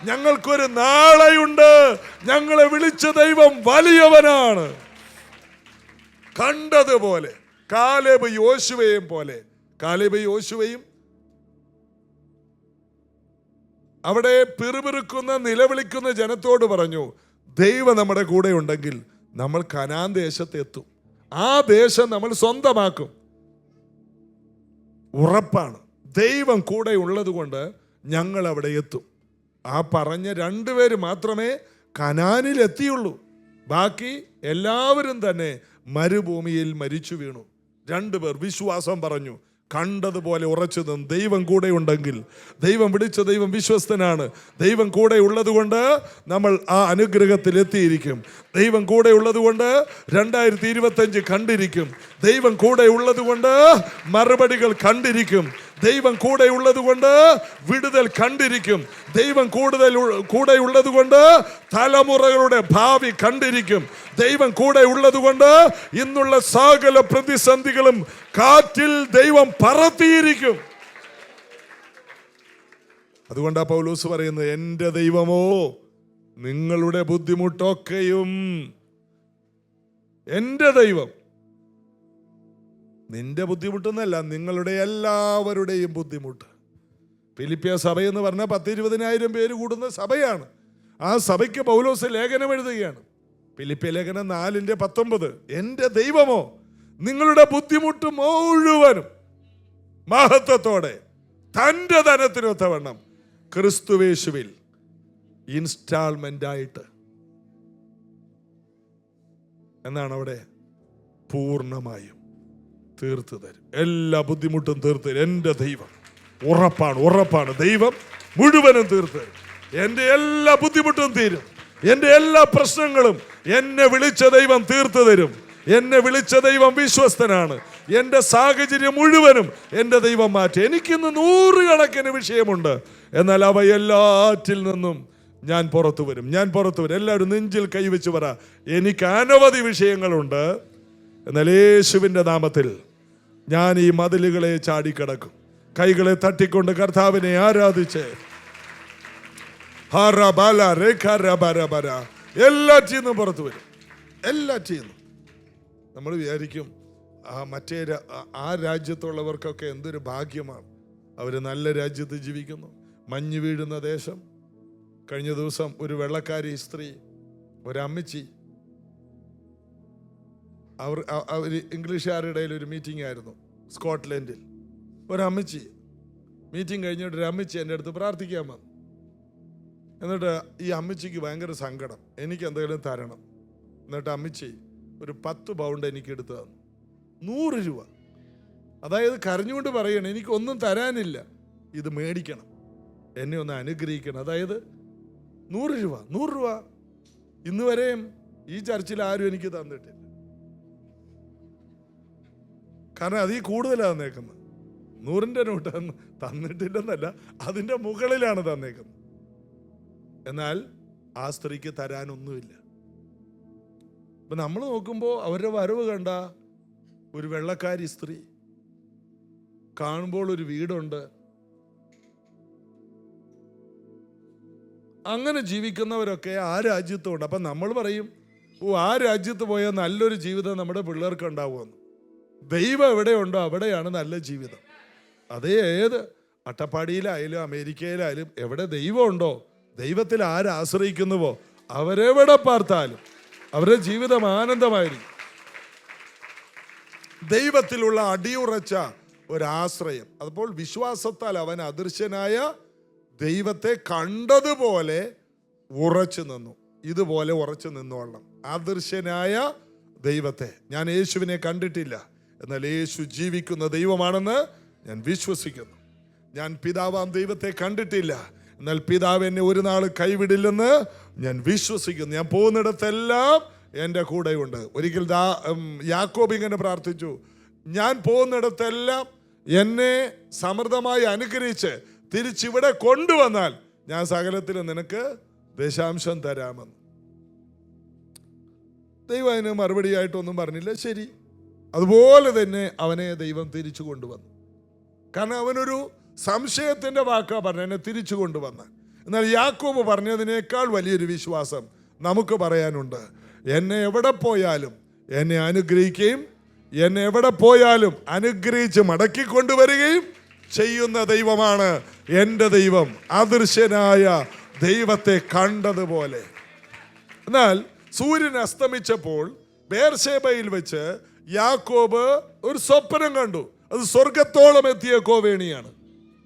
ഞങ്ങൾക്കൊരു നാളെയുണ്ട്. ഞങ്ങളെ വിളിച്ച ദൈവം വലിയവനാണ്. കണ്ടതുപോലെ കാലേബ് യോശുവയും പോലെ. കാലേബ് യോശുവയും അവിടെ പിറുപിറുക്കുന്ന നിലവിളിക്കുന്ന ജനത്തോട് പറഞ്ഞു, ദൈവം നമ്മുടെ കൂടെ ഉണ്ടെങ്കിൽ നമ്മൾ കനാൻ ദേശത്തെത്തും, ആ ദേശം നമ്മൾ സ്വന്തമാക്കും. ഉറപ്പാണ്, ദൈവം കൂടെ ഉള്ളത് കൊണ്ട് ഞങ്ങൾ അവിടെ എത്തും. ആ പറഞ്ഞ 2 പേര് മാത്രമേ കനാനിൽ എത്തിയുള്ളൂ. ബാക്കി എല്ലാവരും തന്നെ മരുഭൂമിയിൽ മരിച്ചു വീണു. 2 പേർ വിശ്വാസം പറഞ്ഞു, കണ്ടതുപോലെ ഉറച്ചു നിന്ന്. ദൈവം കൂടെ ഉണ്ടെങ്കിൽ, ദൈവം വിളിച്ച ദൈവം വിശ്വസ്തനാണ്. ദൈവം കൂടെ ഉള്ളത് കൊണ്ട് നമ്മൾ ആ അനുഗ്രഹത്തിൽ എത്തിയിരിക്കും. ദൈവം കൂടെ ഉള്ളത് കൊണ്ട് 2025 കണ്ടിരിക്കും. ദൈവം കൂടെ ഉള്ളത് കൊണ്ട് മറുപടികൾ കണ്ടിരിക്കും. ദൈവം കൂടെ ഉള്ളത് കൊണ്ട് വിടുതൽ കണ്ടിരിക്കും. ദൈവം കൂടെ ഉള്ളത് കൊണ്ട് തലമുറകളുടെ ഭാവി കണ്ടിരിക്കും. ദൈവം കൂടെ ഉള്ളത് കൊണ്ട് ഇന്നുള്ള സകല പ്രതിസന്ധികളും കാറ്റിൽ ദൈവം പറത്തിയിരിക്കും. അതുകൊണ്ടാ പൗലോസ് പറയുന്നത്, എൻ്റെ ദൈവമോ നിങ്ങളുടെ ബുദ്ധിമുട്ടൊക്കെയും, എൻ്റെ ദൈവം നിന്റെ ബുദ്ധിമുട്ടെന്നല്ല, നിങ്ങളുടെ എല്ലാവരുടെയും ബുദ്ധിമുട്ട്. ഫിലിപ്പിയ സഭയെന്ന് പറഞ്ഞാൽ 10-20,000 പേര് കൂടുന്ന സഭയാണ്. ആ സഭയ്ക്ക് പൗലോസ് ലേഖനം എഴുതുകയാണ്. ഫിലിപ്പിയ ലേഖനം 4:19, എൻ്റെ ദൈവമോ നിങ്ങളുടെ ബുദ്ധിമുട്ട് മുഴുവനും മഹത്വത്തോടെ തൻ്റെ ധനത്തിനൊത്തവണ്ണം ക്രിസ്തുവേശുവിൽ ഇൻസ്റ്റാൾമെന്റ് ആയിട്ട് എന്നാണ് അവിടെ പൂർണ്ണമായും തീർത്തു തരും. എല്ലാ ബുദ്ധിമുട്ടും തീർത്തു തരും. എൻ്റെ ദൈവം ഉറപ്പാണ്. ദൈവം മുഴുവനും തീർത്തു തരും. എൻ്റെ എല്ലാ ബുദ്ധിമുട്ടും തീരും. എൻ്റെ എല്ലാ പ്രശ്നങ്ങളും എന്നെ വിളിച്ച ദൈവം തീർത്തു തരും. എന്നെ വിളിച്ച ദൈവം വിശ്വസ്തനാണ്. എൻ്റെ സാഹചര്യം മുഴുവനും എൻ്റെ ദൈവം മാറ്റി. എനിക്കിന്ന് 100 കണക്കിന് വിഷയമുണ്ട്. എന്നാൽ അവയെല്ലാറ്റിൽ നിന്നും ഞാൻ പുറത്തു വരും. എല്ലാവരും നെഞ്ചിൽ കൈവച്ച് പറ, എനിക്ക് അനവധി വിഷയങ്ങളുണ്ട്. എന്നാൽ യേശുവിൻ്റെ നാമത്തിൽ ഞാൻ ഈ മതിലുകളെ ചാടിക്കടക്കും. കൈകളെ തട്ടിക്കൊണ്ട് കർത്താവിനെ ആരാധിച്ച് എല്ലാറ്റിൽ നിന്നും പുറത്തു വരും. എല്ലാറ്റിൽ നിന്നും. നമ്മൾ വിചാരിക്കും ആ രാജ്യത്തുള്ളവർക്കൊക്കെ എന്തൊരു ഭാഗ്യമാണ്, അവർ നല്ല രാജ്യത്ത് ജീവിക്കുന്നു, മഞ്ഞ് വീഴുന്ന ദേശം. കഴിഞ്ഞ ദിവസം ഒരു വെള്ളക്കാരി സ്ത്രീ, ഒരമ്മച്ചി, അവർ ഇംഗ്ലീഷുകാരുടെ ഒരു മീറ്റിംഗ് ആയിരുന്നു സ്കോട്ട്ലൻഡിൽ. ഒരമ്മച്ചി മീറ്റിംഗ് കഴിഞ്ഞിട്ട് ഒരു അമ്മച്ചി എൻ്റെ അടുത്ത് പ്രാർത്ഥിക്കാൻ വന്നു. എന്നിട്ട് ഈ അമ്മച്ചിക്ക് ഭയങ്കര സങ്കടം, എനിക്ക് എന്തെങ്കിലും തരണം. എന്നിട്ട് അമ്മച്ചി ഒരു 10 പൗണ്ട് എനിക്ക് എടുത്തു തന്നു. 100 രൂപ. അതായത് കരഞ്ഞുകൊണ്ട് പറയണം, എനിക്കൊന്നും തരാനില്ല, ഇത് മേടിക്കണം, എന്നെ ഒന്ന് അനുഗ്രഹിക്കണം. അതായത് 100 രൂപ ഇന്ന് വരെയും ഈ ചർച്ചിൽ ആരും എനിക്ക് തന്നിട്ടില്ല. കാരണം അതിൽ കൂടുതലാണ് തന്നേക്കുന്നത്. 100ൻ്റെ നോട്ട് തന്നിട്ടില്ലെന്നല്ല, അതിൻ്റെ മുകളിലാണ് തന്നേക്കുന്നത്. എന്നാൽ ആ സ്ത്രീക്ക് തരാനൊന്നുമില്ല. അപ്പം നമ്മൾ നോക്കുമ്പോൾ അവരുടെ വരവ് കണ്ട ഒരു വെള്ളക്കാരി സ്ത്രീ, കാണുമ്പോൾ ഒരു വീടുണ്ട്, അങ്ങനെ ജീവിക്കുന്നവരൊക്കെ ആ രാജ്യത്തുണ്ട്. അപ്പം നമ്മൾ പറയും, ആ രാജ്യത്ത് പോയാൽ നല്ലൊരു ജീവിതം നമ്മുടെ പിള്ളേർക്ക് ഉണ്ടാവുമെന്ന്. ദൈവം എവിടെയുണ്ടോ അവിടെയാണ് നല്ല ജീവിതം. അതേ ഏത് അട്ടപ്പാടിയിലായാലും അമേരിക്കയിലായാലും എവിടെ ദൈവമുണ്ടോ, ദൈവത്തിൽ ആരാശ്രയിക്കുന്നുവോ അവരെവിടെ പാർത്താലും അവരുടെ ജീവിതം ആനന്ദമായിരിക്കും. ദൈവത്തിലുള്ള അടിയുറച്ച ഒരാശ്രയം. അപ്പോൾ വിശ്വാസത്താൽ അവൻ അദൃശ്യനായ ദൈവത്തെ കണ്ടതുപോലെ ഉറച്ചു നിന്നു. ഇതുപോലെ ഉറച്ചു നിന്നോളണം. അദൃശ്യനായ ദൈവത്തെ, ഞാൻ യേശുവിനെ കണ്ടിട്ടില്ല, എന്നാൽ യേശു ജീവിക്കുന്ന ദൈവമാണെന്ന് ഞാൻ വിശ്വസിക്കുന്നു. ഞാൻ പിതാവാം ദൈവത്തെ കണ്ടിട്ടില്ല, എന്നാൽ പിതാവ് എന്നെ ഒരു നാൾ കൈവിടില്ലെന്ന് ഞാൻ വിശ്വസിക്കുന്നു. ഞാൻ പോകുന്നിടത്തെല്ലാം എൻ്റെ കൂടെയുണ്ട്. ഒരിക്കൽ യാക്കോബ് ഇങ്ങനെ പ്രാർത്ഥിച്ചു, ഞാൻ പോകുന്നിടത്തെല്ലാം എന്നെ സമൃദ്ധമായി അനുഗ്രഹിച്ച് തിരിച്ചിവിടെ കൊണ്ടുവന്നാൽ ഞാൻ സകലത്തിൽ നിനക്ക് ദശാംശം തരാമെന്ന്. ദൈവം അതിന് മറുപടിയായിട്ടൊന്നും പറഞ്ഞില്ല. ശരി, അതുപോലെ തന്നെ അവനെ ദൈവം തിരിച്ചു കൊണ്ടുവന്നു. കാരണം അവനൊരു സംശയത്തിൻ്റെ വാക്കാ പറഞ്ഞു, എന്നെ തിരിച്ചു കൊണ്ടുവന്ന്. എന്നാൽ യാക്കോബ് പറഞ്ഞതിനേക്കാൾ വലിയൊരു വിശ്വാസം നമുക്ക് പറയാനുണ്ട്. എന്നെ എവിടെ പോയാലും എന്നെ അനുഗ്രഹിക്കുകയും എന്നെ എവിടെ പോയാലും അനുഗ്രഹിച്ച് മടക്കിക്കൊണ്ടുവരികയും ചെയ്യുന്ന ദൈവമാണ് എൻ്റെ ദൈവം. അദൃശ്യനായ ദൈവത്തെ കണ്ടതുപോലെ. എന്നാൽ സൂര്യൻ അസ്തമിച്ചപ്പോൾ ബേർശേബയിൽ വെച്ച് യാക്കോബ് ഒരു സ്വപ്നം കണ്ടു. അത് സ്വർഗത്തോളം എത്തിയ കോവേണിയാണ്.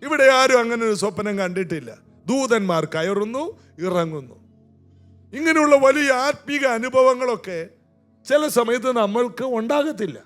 ഇവിടെ ആരും അങ്ങനെ ഒരു സ്വപ്നം കണ്ടിട്ടില്ല. ദൂതന്മാർ കയറുന്നു, ഇറങ്ങുന്നു. ഇങ്ങനെയുള്ള വലിയ ആത്മീക അനുഭവങ്ങളൊക്കെ ചില സമയത്ത് നമ്മൾക്ക് ഉണ്ടാകത്തില്ല.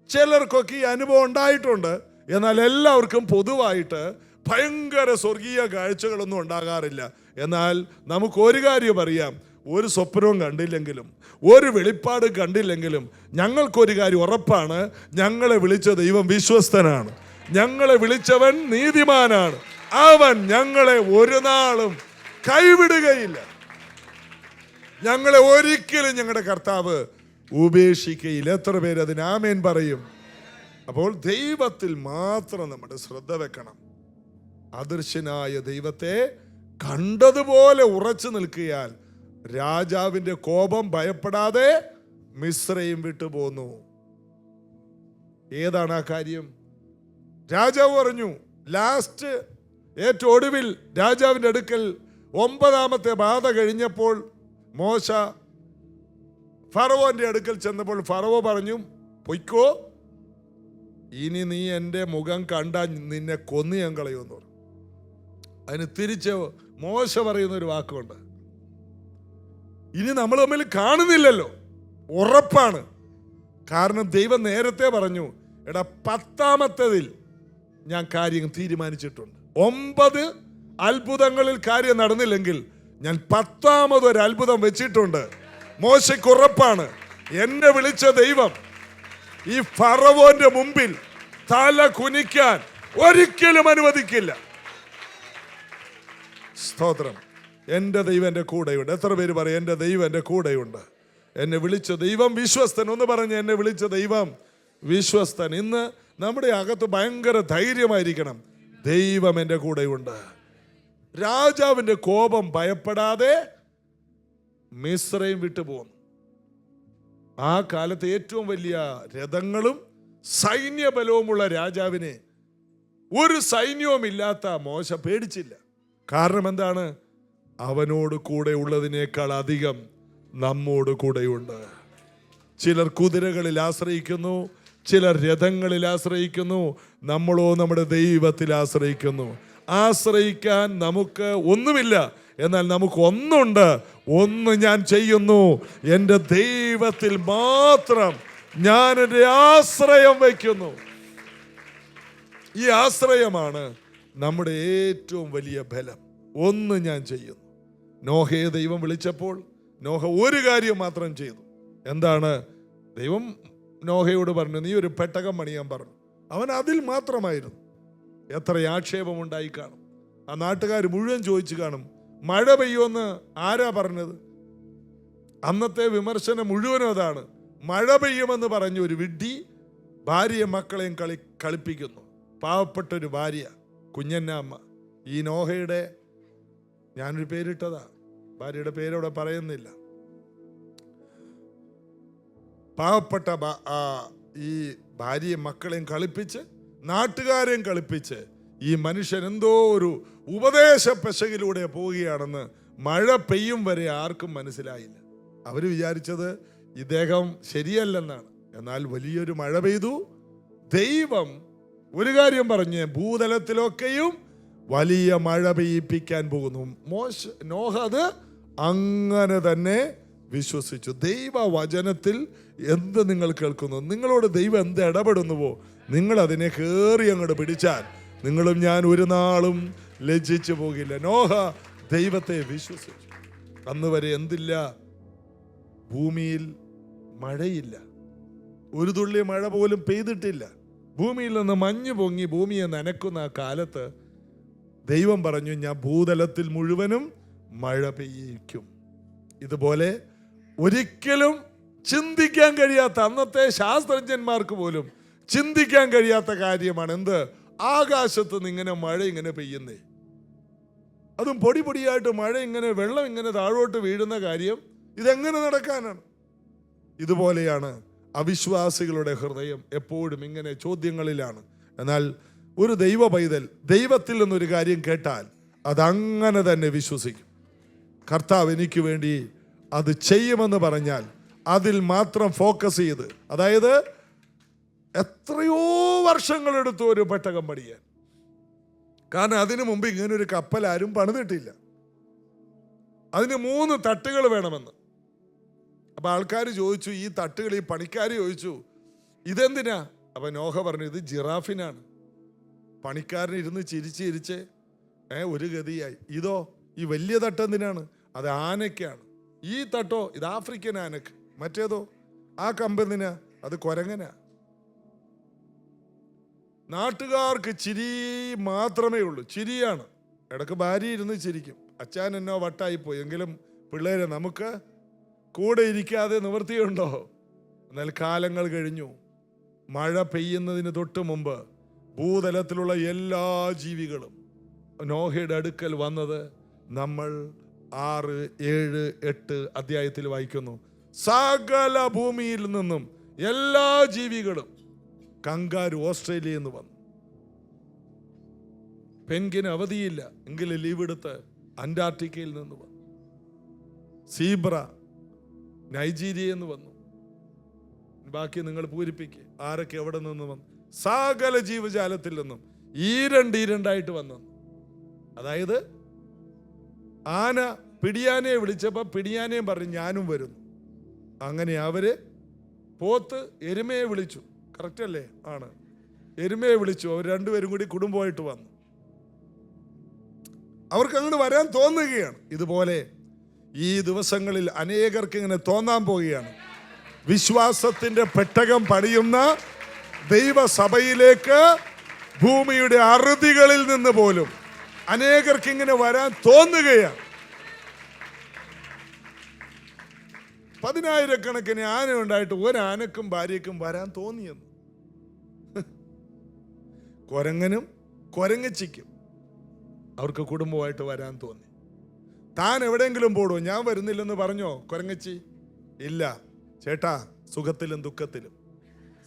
ചിലർക്കൊക്കെ ഈ അനുഭവം ഉണ്ടായിട്ടുണ്ട്. എന്നാൽ എല്ലാവർക്കും പൊതുവായിട്ട് ഭയങ്കര സ്വർഗീയ കാഴ്ചകളൊന്നും ഉണ്ടാകാറില്ല. എന്നാൽ നമുക്ക് ഒരു കാര്യം അറിയാം, ഒരു സ്വപ്നവും കണ്ടില്ലെങ്കിലും ഒരു വെളിപ്പാട് കണ്ടില്ലെങ്കിലും ഞങ്ങൾക്കൊരു കാര്യം ഉറപ്പാണ്, ഞങ്ങളെ വിളിച്ച ദൈവം വിശ്വസ്തനാണ്. ഞങ്ങളെ വിളിച്ചവൻ നീതിമാനാണ്. അവൻ ഞങ്ങളെ ഒരു നാളും കൈവിടുകയില്ല. ഞങ്ങളെ ഒരിക്കലും ഞങ്ങളുടെ കർത്താവ് ഉപേക്ഷിക്കയില്ല. എത്ര പേര് അതിന് ആമേൻ പറയും? അപ്പോൾ ദൈവത്തിൽ മാത്രം നമ്മുടെ ശ്രദ്ധ വെക്കണം. അദൃശ്യനായ ദൈവത്തെ കണ്ടതുപോലെ ഉറച്ചു നിൽക്കിയാൽ രാജാവിന്റെ കോപം ഭയപ്പെടാതെ മിസ്രയീം വിട്ടുപോന്നു. ഏതാണ് ആ കാര്യം? രാജാവ് പറഞ്ഞു, ലാസ്റ്റ് ഏറ്റവും ഒടുവിൽ രാജാവിൻ്റെ അടുക്കൽ 9ാമത്തെ ബാധ കഴിഞ്ഞപ്പോൾ മോശ ഫറവോന്റെ അടുക്കൽ ചെന്നപ്പോൾ ഫറവോ പറഞ്ഞു, പൊയ്ക്കോ, ഇനി നീ എൻ്റെ മുഖം കണ്ടാൽ നിന്നെ കൊന്നു ഞാൻ കളയുമെന്ന് പറഞ്ഞു. അതിന് തിരിച്ച് മോശ പറയുന്ന ഒരു വാക്കുണ്ട്, ഇനി നമ്മൾ തമ്മിൽ കാണുന്നില്ലല്ലോ, ഉറപ്പാണ്. കാരണം ദൈവം നേരത്തെ പറഞ്ഞു, എടാ 10ാമത്തേതിൽ ഞാൻ കാര്യം തീരുമാനിച്ചിട്ടുണ്ട്. 9 അത്ഭുതങ്ങളിൽ കാര്യം നടന്നില്ലെങ്കിൽ ഞാൻ 10ാമതൊരു അത്ഭുതം വെച്ചിട്ടുണ്ട്. മോശയ്ക്ക് ഉറപ്പാണ്, എന്നെ വിളിച്ച ദൈവം ഈ ഫറവോന്റെ മുമ്പിൽ തല കുനിക്കാൻ ഒരിക്കലും അനുവദിക്കില്ല. സ്തോത്രം. എൻ്റെ ദൈവം എൻ്റെ കൂടെയുണ്ട്. എത്ര പേര് പറയും എൻ്റെ ദൈവം എൻ്റെ കൂടെയുണ്ട്? എന്നെ വിളിച്ച ദൈവം വിശ്വസ്തൻ. ഒന്ന് പറഞ്ഞ്, എന്നെ വിളിച്ച ദൈവം വിശ്വസ്തൻ. ഇന്ന് നമ്മുടെ അകത്ത് ഭയങ്കര ധൈര്യമായിരിക്കണം, ദൈവം എൻ്റെ കൂടെയുണ്ട്. രാജാവിൻ്റെ കോപം ഭയപ്പെടാതെ മിസ്രൈം വിട്ടുപോകുന്നു. ആ കാലത്ത് ഏറ്റവും വലിയ രഥങ്ങളും സൈന്യബലവുമുള്ള രാജാവിനെ ഒരു സൈന്യവുമില്ലാത്ത മോശ പേടിച്ചില്ല. കാരണം എന്താണ്? അവനോട് കൂടെ ഉള്ളതിനേക്കാൾ അധികം നമ്മോട് കൂടെയുണ്ട്. ചിലർ കുതിരകളിൽ ആശ്രയിക്കുന്നു, ചിലർ രഥങ്ങളിൽ ആശ്രയിക്കുന്നു, നമ്മളോ നമ്മുടെ ദൈവത്തിൽ ആശ്രയിക്കുന്നു. ആശ്രയിക്കാൻ നമുക്ക് ഒന്നുമില്ല, എന്നാൽ നമുക്ക് ഒന്നുണ്ട്. ഒന്ന് ഞാൻ ചെയ്യുന്നു, എൻ്റെ ദൈവത്തിൽ മാത്രം ഞാൻ എൻ്റെ ആശ്രയം വയ്ക്കുന്നു. ഈ ആശ്രയമാണ് നമ്മുടെ ഏറ്റവും വലിയ ബലം. ഒന്ന് ഞാൻ ചെയ്യുന്നു. നോഹയെ ദൈവം വിളിച്ചപ്പോൾ നോഹ ഒരു കാര്യം മാത്രം ചെയ്തു. എന്താണ്? ദൈവം നോഹയോട് പറഞ്ഞു, നീ ഒരു പെട്ടകം പണിയാൻ പറഞ്ഞു. അവൻ അതിൽ മാത്രമായിരുന്നു. എത്ര ആക്ഷേപമുണ്ടായി കാണും. ആ നാട്ടുകാർ മുഴുവൻ ചോദിച്ചു കാണും, മഴ പെയ്യുമെന്ന് ആരാ പറഞ്ഞത്? അന്നത്തെ വിമർശനം മുഴുവനും അതാണ്. മഴ പെയ്യുമെന്ന് പറഞ്ഞ ഒരു വിഡ്ഢി ഭാര്യയും മക്കളെയും കളിപ്പിക്കുന്നു. പാവപ്പെട്ടൊരു ഭാര്യ, കുഞ്ഞന്നാമ്മ. ഈ നോഹയുടെ, ഞാനൊരു പേരിട്ടതാ, ഭാര്യയുടെ പേരവിടെ പറയുന്നില്ല. പാവപ്പെട്ട ഈ ഭാര്യയും മക്കളെയും കളിപ്പിച്ച്, നാട്ടുകാരെയും കളിപ്പിച്ച്, ഈ മനുഷ്യൻ എന്തോ ഒരു ഉപദേശ പെശകിലൂടെ പോവുകയാണെന്ന് മഴ പെയ്യും വരെ ആർക്കും മനസ്സിലായില്ല. അവർ വിചാരിച്ചത് ഇദ്ദേഹം ശരിയല്ലെന്നാണ്. എന്നാൽ വലിയൊരു മഴ പെയ്തു. ദൈവം ഒരു കാര്യം പറഞ്ഞ്, ഭൂതലത്തിലൊക്കെയും വലിയ മഴ പെയ്യിപ്പിക്കാൻ പോകുന്നു. നോഹ അത് അങ്ങനെ തന്നെ വിശ്വസിച്ചു. ദൈവവചനത്തിൽ എന്ത് നിങ്ങൾ കേൾക്കുന്നു, നിങ്ങളോട് ദൈവം എന്ത് ഇടപെടുന്നുവോ, നിങ്ങൾ അതിനെ കയറി അങ്ങോട്ട് പിടിച്ചാൽ നിങ്ങളും ഞാൻ ഒരു നാളും ലജ്ജിച്ചു പോകില്ല. നോഹ ദൈവത്തെ വിശ്വസിച്ചു. അന്ന് വരെ എന്തില്ല? ഭൂമിയിൽ മഴയില്ല, ഒരു തുള്ളി മഴ പോലും പെയ്തിട്ടില്ല. ഭൂമിയിൽ നിന്ന് മഞ്ഞ് പൊങ്ങി ഭൂമിയെ നനക്കുന്ന ആ കാലത്ത് ദൈവം പറഞ്ഞു, ഞാൻ ഭൂതലത്തിൽ മുഴുവനും മഴ പെയ്യിക്കും. ഇതുപോലെ ഒരിക്കലും ചിന്തിക്കാൻ കഴിയാത്ത, അന്നത്തെ ശാസ്ത്രജ്ഞന്മാർക്ക് പോലും ചിന്തിക്കാൻ കഴിയാത്ത കാര്യമാണ് എന്ത്? ആകാശത്ത് നിന്ന് ഇങ്ങനെ മഴ ഇങ്ങനെ പെയ്യുന്നേ. അതും പൊടി പൊടിയായിട്ട് മഴ ഇങ്ങനെ, വെള്ളം ഇങ്ങനെ താഴോട്ട് വീഴുന്ന കാര്യം ഇതെങ്ങനെ നടക്കാനാണ്? ഇതുപോലെയാണ് അവിശ്വാസികളുടെ ഹൃദയം എപ്പോഴും ഇങ്ങനെ ചോദ്യങ്ങളിലാണ്. എന്നാൽ ഒരു ദൈവ പൈതൽ ദൈവത്തിൽ നിന്നൊരു കാര്യം കേട്ടാൽ അതങ്ങനെ തന്നെ വിശ്വസിക്കും. കർത്താവ് എനിക്ക് വേണ്ടി അത് ചെയ്യുമെന്ന് പറഞ്ഞാൽ അതിൽ മാത്രം ഫോക്കസ് ചെയ്ത്, അതായത് എത്രയോ വർഷങ്ങളെടുത്തു ഒരു പെട്ടകം പണിയാൻ. കാരണം അതിനു മുമ്പ് ഇങ്ങനൊരു കപ്പൽ ആരും പണിതിട്ടില്ല. അതിന് 3 തട്ടുകൾ വേണമെന്ന്. അപ്പൊ ആൾക്കാർ ചോദിച്ചു, ഈ തട്ടുകൾ, ഈ പണിക്കാർ ചോദിച്ചു, ഇതെന്തിനാ? അപ്പൊ നോഹ പറഞ്ഞു, ഇത് ജിറാഫിനാണ്. പണിക്കാരന് ഇരുന്ന് ചിരിച്ച് ഒരു ഗതിയായി. ഇതോ, ഈ വലിയ തട്ടെന്തിനാണ്? അത് ആനയ്ക്കാണ്. ഈ തട്ടോ, ഇത് ആഫ്രിക്കൻ ആനക്ക്. മറ്റേതോ, ആ കമ്പെന്തിനാ? അത് കുരങ്ങനാ. നാട്ടുകാർക്ക് ചിരി മാത്രമേ ഉള്ളൂ, ചിരിയാണ്. ഇടക്ക് ഭാര്യ ഇരുന്ന് ചിരിക്കും, അച്ഛൻ എന്നോ വട്ടായിപ്പോയി, എങ്കിലും പിള്ളേരെ നമുക്ക് കൂടെ ഇരിക്കാതെ നിവൃത്തിയുണ്ടോ? എന്നാൽ കാലങ്ങൾ കഴിഞ്ഞു. മഴ പെയ്യുന്നതിന് തൊട്ട് മുമ്പ് ഭൂതലത്തിലുള്ള എല്ലാ ജീവികളും നോഹയുടെ അടുക്കൽ വന്നത് നമ്മൾ 6, 7, 8 അധ്യായത്തിൽ വായിക്കുന്നു. സകല ഭൂമിയിൽ നിന്നും എല്ലാ ജീവികളും, കങ്കാരു ഓസ്ട്രേലിയയിൽ നിന്ന് വന്നു. പെൻഗിന് അവധിയില്ല എങ്കിലും ലീവ് എടുത്ത് അന്റാർട്ടിക്കയിൽ നിന്ന് വന്നു. സീബ്ര നൈജീരിയയിൽ നിന്ന് വന്നു. ബാക്കി നിങ്ങൾ പൂരിപ്പിക്കുക, ആരൊക്കെ എവിടെ നിന്ന് വന്നു. സകല ജീവജാലത്തിൽ നിന്നും ഈരണ്ടായിട്ട് വന്നു. അതായത് ആന പിടിയാനയെ വിളിച്ചപ്പോൾ പിടിയാനയും പറഞ്ഞു ഞാനും വരുന്നു. അങ്ങനെ അവര് പോത്ത് എരുമയെ വിളിച്ചു. കറക്റ്റ് അല്ലേ? ആണ്. എരുമയെ വിളിച്ചു. അവർ രണ്ടുപേരും കൂടി കുടുംബമായിട്ട് വന്നു. അവർക്ക് അങ്ങോട്ട് വരാൻ തോന്നുകയാണ്. ഇതുപോലെ ഈ ദിവസങ്ങളിൽ അനേകർക്ക് ഇങ്ങനെ തോന്നാൻ പോവുകയാണ്. വിശ്വാസത്തിന്റെ പെട്ടകം പണിയുന്ന ദൈവസഭയിലേക്ക് ഭൂമിയുടെ അറുതികളിൽ നിന്ന് പോലും അനേകർക്ക് ഇങ്ങനെ വരാൻ തോന്നുകയാണ്. 10,000-കണക്കിന് ആന ഉണ്ടായിട്ട് ഒരാനക്കും ഭാര്യക്കും വരാൻ തോന്നിയെന്ന്. കുരങ്ങനും കുരങ്ങച്ചിക്കും അവർക്ക് കുടുംബമായിട്ട് വരാൻ തോന്നി. താൻ എവിടെയെങ്കിലും പോടോ, ഞാൻ വരുന്നില്ലെന്ന് പറഞ്ഞോ കുരങ്ങച്ചി? ഇല്ല ചേട്ടാ, സുഖത്തിലും ദുഃഖത്തിലും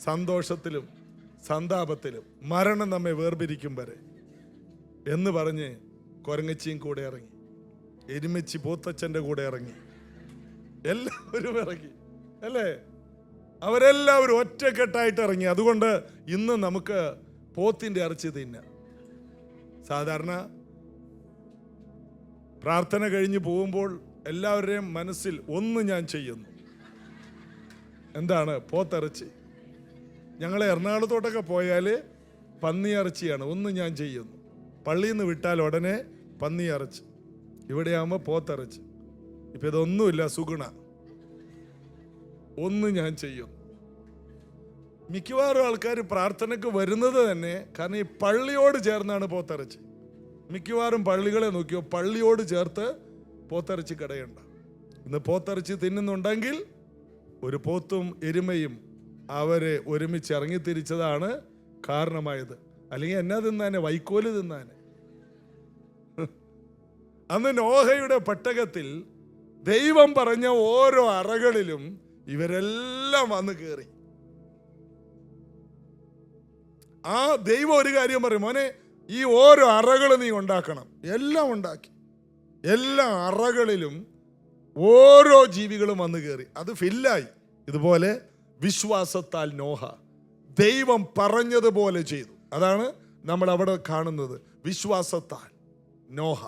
സന്തോഷത്തിലും സന്താപത്തിലും മരണം നമ്മെ വേർപിരിക്കും വരെ എന്ന് പറഞ്ഞ് കുരങ്ങച്ചിയും കൂടെ ഇറങ്ങി. എരുമച്ചി പോത്തച്ഛൻ്റെ കൂടെ ഇറങ്ങി. എല്ലാവരും ഇറങ്ങി അല്ലേ? അവരെല്ലാവരും ഒറ്റക്കെട്ടായിട്ട് ഇറങ്ങി. അതുകൊണ്ട് ഇന്ന് നമുക്ക് പോത്തിന്റെ ഇറച്ചി തിന്നാം. സാധാരണ പ്രാർത്ഥന കഴിഞ്ഞ് പോകുമ്പോൾ എല്ലാവരുടെയും മനസ്സിൽ ഒന്ന് ഞാൻ ചെയ്യുന്നു. എന്താണ്? പോത്തിറച്ചി. ഞങ്ങളെ എറണാകുളത്തോട്ടൊക്കെ പോയാൽ പന്നിയിറച്ചിയാണ്. ഒന്ന് ഞാൻ ചെയ്യുന്നു. പള്ളിയിൽ നിന്ന് വിട്ടാൽ ഉടനെ പന്നിയിറച്ചി. ഇവിടെയാകുമ്പോൾ പോത്തിറച്ചി. ഇപ്പം ഇതൊന്നുമില്ല, സുഗുണ. ഒന്ന് ഞാൻ ചെയ്യും. മിക്കവാറും ആൾക്കാർ പ്രാർത്ഥനയ്ക്ക് വരുന്നത് തന്നെ കാരണം ഈ പള്ളിയോട് ചേർന്നാണ് പോത്തിറച്ചി. മിക്കവാറും പള്ളികളെ നോക്കിയോ, പള്ളിയോട് ചേർത്ത് പോത്തിറച്ചി കടയുണ്ട്. ഇന്ന് പോത്തിറച്ചി തിന്നുന്നുണ്ടെങ്കിൽ ഒരു പോത്തും എരുമയും അവരെ ഒരുമിച്ച് ഇറങ്ങിത്തിരിച്ചതാണ് കാരണമായത്. അല്ലെങ്കിൽ എന്നാ തിന്നാനെ? വൈക്കോല് തിന്നാനെ. അന്ന് നോഹയുടെ പെട്ടകത്തിൽ ദൈവം പറഞ്ഞ ഓരോ അറകളിലും ഇവരെല്ലാം വന്ന് കയറി. ആ ദൈവം ഒരു കാര്യം പറയും, മോനെ ഈ ഓരോ അറകൾ നീ ഉണ്ടാക്കണം. എല്ലാം ഉണ്ടാക്കി. എല്ലാ അറകളിലും ഓരോ ജീവികളും വന്ന് കയറി. അത് ഫില്ലായി. ഇതുപോലെ വിശ്വാസത്താൽ നോഹ ദൈവം പറഞ്ഞതുപോലെ ചെയ്തു. അതാണ് നമ്മൾ അവിടെ കാണുന്നത്. വിശ്വാസത്താൽ നോഹ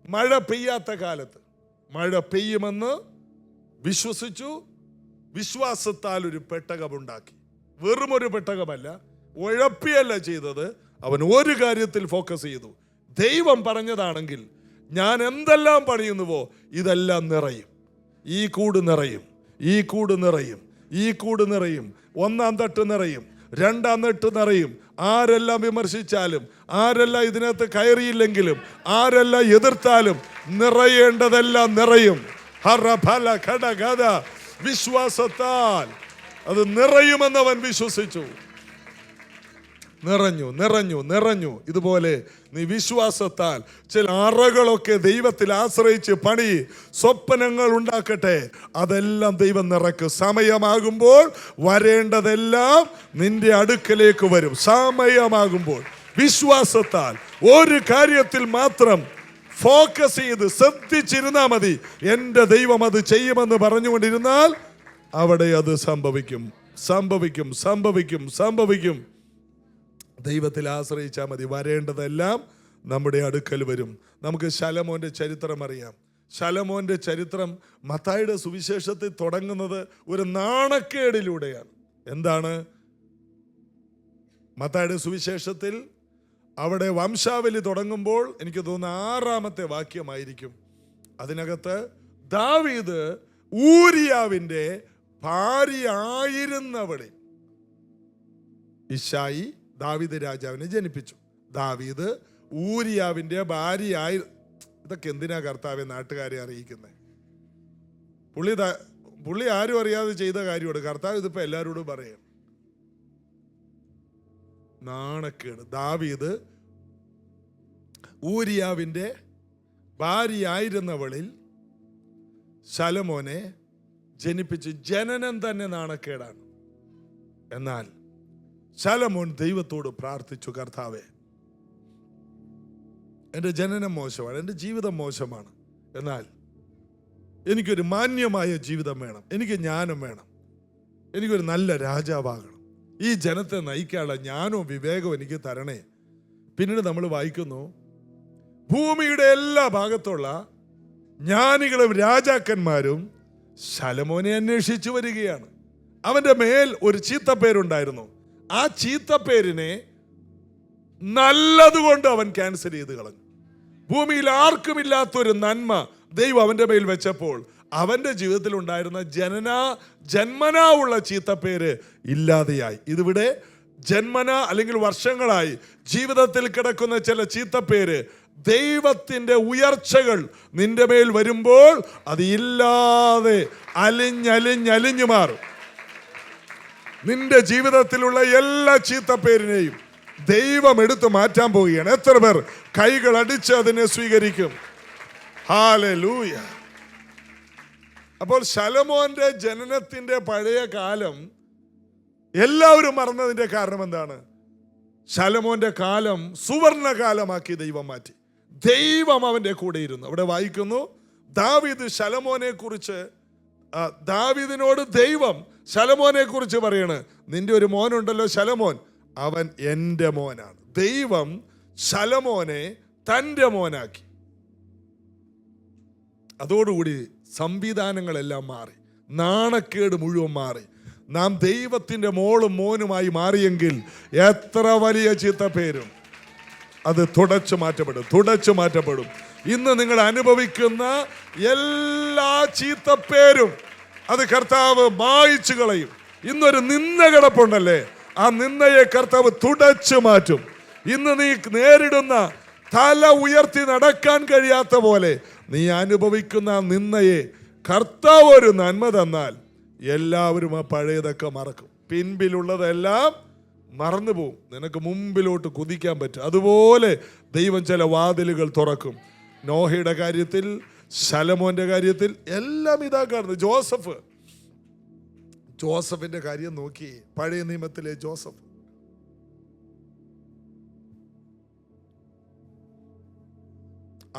മഴ പെയ്യാത്ത കാലത്ത് മഴ പെയ്യുമെന്ന് വിശ്വസിച്ചു. വിശ്വാസത്താൽ ഒരു പെട്ടകമുണ്ടാക്കി. വെറും ഒരു പെട്ടകമല്ല, ഉഴപ്പിയല്ല ചെയ്തത്. അവൻ ഒരു കാര്യത്തിൽ ഫോക്കസ് ചെയ്തു. ദൈവം പറഞ്ഞതാണെങ്കിൽ ഞാൻ എന്തെല്ലാം പണിയുന്നുവോ ഇതെല്ലാം നിറയും. ഈ കൂട് നിറയും, ഈ കൂട് നിറയും, ഈ കൂട് നിറയും. ഒന്നാം തട്ട് നിറയും, രണ്ടാം തട്ട് നിറയും. ആരെല്ലാം വിമർശിച്ചാലും, ആരെല്ലാം ഇതിനകത്ത് കയറിയില്ലെങ്കിലും, ആരെല്ലാം എതിർത്താലും നിറയേണ്ടതെല്ലാം നിറയും. വിശ്വാസത്താൽ അത് നിറയുമെന്ന് അവൻ വിശ്വസിച്ചു. നിറഞ്ഞു നിറഞ്ഞു നിറഞ്ഞു. ഇതുപോലെ നീ വിശ്വാസത്താൽ ചില അറകളൊക്കെ ദൈവത്തിൽ ആശ്രയിച്ച് പണി, സ്വപ്നങ്ങൾ ഉണ്ടാക്കട്ടെ. അതെല്ലാം ദൈവം നിറയ്ക്കും. സമയമാകുമ്പോൾ വരേണ്ടതെല്ലാം നിന്റെ അടുക്കലേക്ക് വരും. സമയമാകുമ്പോൾ വിശ്വാസത്താൽ ഒരു കാര്യത്തിൽ മാത്രം ഫോക്കസ് ചെയ്ത് ശ്രദ്ധിച്ചിരുന്നാൽ മതി. എൻ്റെ ദൈവം അത് ചെയ്യുമെന്ന് പറഞ്ഞുകൊണ്ടിരുന്നാൽ അവിടെ അത് സംഭവിക്കും, സംഭവിക്കും, സംഭവിക്കും, സംഭവിക്കും. ദൈവത്തിൽ ആശ്രയിച്ചാൽ മതി. വരേണ്ടതെല്ലാം നമ്മുടെ അടുക്കൽ വരും. നമുക്ക് ശലോമോന്റെ ചരിത്രം അറിയാം. ശലോമോന്റെ ചരിത്രം മത്തായിയുടെ സുവിശേഷത്തിൽ തുടങ്ങുന്നത് ഒരു നാണക്കേടിലൂടെയാണ്. എന്താണ്? മത്തായിയുടെ സുവിശേഷത്തിൽ അവിടെ വംശാവലി തുടങ്ങുമ്പോൾ എനിക്ക് തോന്നുന്നു 6-ാമത്തെ വാക്യമായിരിക്കും. അതിനകത്ത് ദാവീദ് ഊരിയാവിൻ്റെ ഭാര്യയായിരുന്നവളെ ഇശായി ദാവീദ് രാജാവിനെ ജനിപ്പിച്ചു. ദാവീദ് ഊരിയാവിൻ്റെ ഭാര്യയായി. ഇതൊക്കെ എന്തിനാ കർത്താവെ നാട്ടുകാരെ അറിയിക്കുന്നത്? പുള്ളി ആരും അറിയാതെ ചെയ്ത കാര്യമാണ്. കർത്താവ് ഇതിപ്പോ എല്ലാവരോടും പറയാം. നാണക്കേട്. ദാവീദ് ഊരിയാവിൻ്റെ ഭാര്യയായിരുന്നവളിൽ ശലോമോനെ ജനിപ്പിച്ച്. ജനനം തന്നെ നാണക്കേടാണ്. എന്നാൽ ശലോമോൻ ദൈവത്തോട് പ്രാർത്ഥിച്ചു, കർത്താവേ എൻ്റെ ജനനം മോശമാണ്, എൻ്റെ ജീവിതം മോശമാണ്, എന്നാൽ എനിക്കൊരു മാന്യമായ ജീവിതം വേണം, എനിക്ക് ജ്ഞാനം വേണം, എനിക്കൊരു നല്ല രാജാവാകണം, ഈ ജനത്തെ നയിക്കാനുള്ള ജ്ഞാനവും വിവേകവും എനിക്ക് തരണേ. പിന്നീട് നമ്മൾ വായിക്കുന്നു, ഭൂമിയുടെ എല്ലാ ഭാഗത്തുള്ള ജ്ഞാനികളും രാജാക്കന്മാരും ശലോമോനെ അന്വേഷിച്ചു വരികയാണ്. അവന്റെ മേൽ ഒരു ചീത്തപ്പേരുണ്ടായിരുന്നു. ആ ചീത്തപ്പേരിനെ നല്ലതുകൊണ്ട് അവൻ ക്യാൻസൽ ചെയ്ത് കളഞ്ഞു. ഭൂമിയിൽ ആർക്കുമില്ലാത്തൊരു നന്മ ദൈവം അവന്റെ മേൽ വെച്ചപ്പോൾ അവന്റെ ജീവിതത്തിൽ ഉണ്ടായിരുന്ന ജന്മനാ ഉള്ള ചീത്തപ്പേര് ഇല്ലാതെയായി. ഇതിവിടെ ജന്മന അല്ലെങ്കിൽ വർഷങ്ങളായി ജീവിതത്തിൽ കിടക്കുന്ന ചില ചീത്തപ്പേര്, ദൈവത്തിന്റെ ഉയർച്ചകൾ നിന്റെ മേൽ വരുമ്പോൾ അത് ഇല്ലാതെ അലിഞ്ഞു മാറും. നിന്റെ ജീവിതത്തിലുള്ള എല്ലാ ചീത്തപ്പേരിനെയും ദൈവം എടുത്തു മാറ്റാൻ പോവുകയാണ്. എത്ര പേർ കൈകൾ അടിച്ച് അതിനെ സ്വീകരിക്കും? ഹല്ലേലൂയ. അപ്പോൾ ശലോമോന്റെ ജനനത്തിന്റെ പഴയ കാലം എല്ലാവരും മറന്നതിന്റെ കാരണം എന്താണ്? ശലോമോന്റെ കാലം സുവർണകാലമാക്കി ദൈവം മാറ്റി. ദൈവം അവന്റെ കൂടെ ഇരുന്നു. അവിടെ വായിക്കുന്നു, ദാവീദ് ശലോമോനെ കുറിച്ച്, ദാവീദിനോട് ദൈവം ശലോമോനെ കുറിച്ച് പറയാണ്, നിന്റെ ഒരു മോനുണ്ടല്ലോ ശലോമോൻ, അവൻ എൻ്റെ മോനാണ്. ദൈവം ശലോമോനെ തൻ്റെ മോനാക്കി. അതോടുകൂടി സംവിധാനങ്ങളെല്ലാം മാറി, നാണക്കേട് മുഴുവൻ മാറി. നാം ദൈവത്തിൻ്റെ മോളും മോനുമായി മാറിയെങ്കിൽ എത്ര വലിയ ചീത്തപ്പേരും അത് തുടച്ചു മാറ്റപ്പെടും. ഇന്ന് നിങ്ങൾ അനുഭവിക്കുന്ന എല്ലാ ചീത്തപ്പേരും അത് കർത്താവ് മായിച്ചു കളയും. ഇന്നൊരു നിന്ദ കിടപ്പുണ്ടല്ലേ, ആ നിന്ദയെ കർത്താവ് തുടച്ചു മാറ്റും. ഇന്ന് നീ നേരിടുന്ന തല ഉയർത്തി നടക്കാൻ കഴിയാത്ത പോലെ നീ അനുഭവിക്കുന്ന നിന്ദയെ കർത്താവ് ഒരു നന്മ തന്നാൽ എല്ലാവരും ആ പഴയതൊക്കെ മറക്കും. പിൻപിലുള്ളതെല്ലാം മറന്നു പോവും. നിനക്ക് മുമ്പിലോട്ട് കുതിക്കാൻ പറ്റും. അതുപോലെ ദൈവം ചില വാതിലുകൾ തുറക്കും. നോഹയുടെ കാര്യത്തിൽ, ശലോമോന്റെ കാര്യത്തിൽ എല്ലാം ഇതാ കാണുന്നത്. ജോസഫിന്റെ കാര്യം നോക്കി, പഴയ നിയമത്തിലെ ജോസഫ്.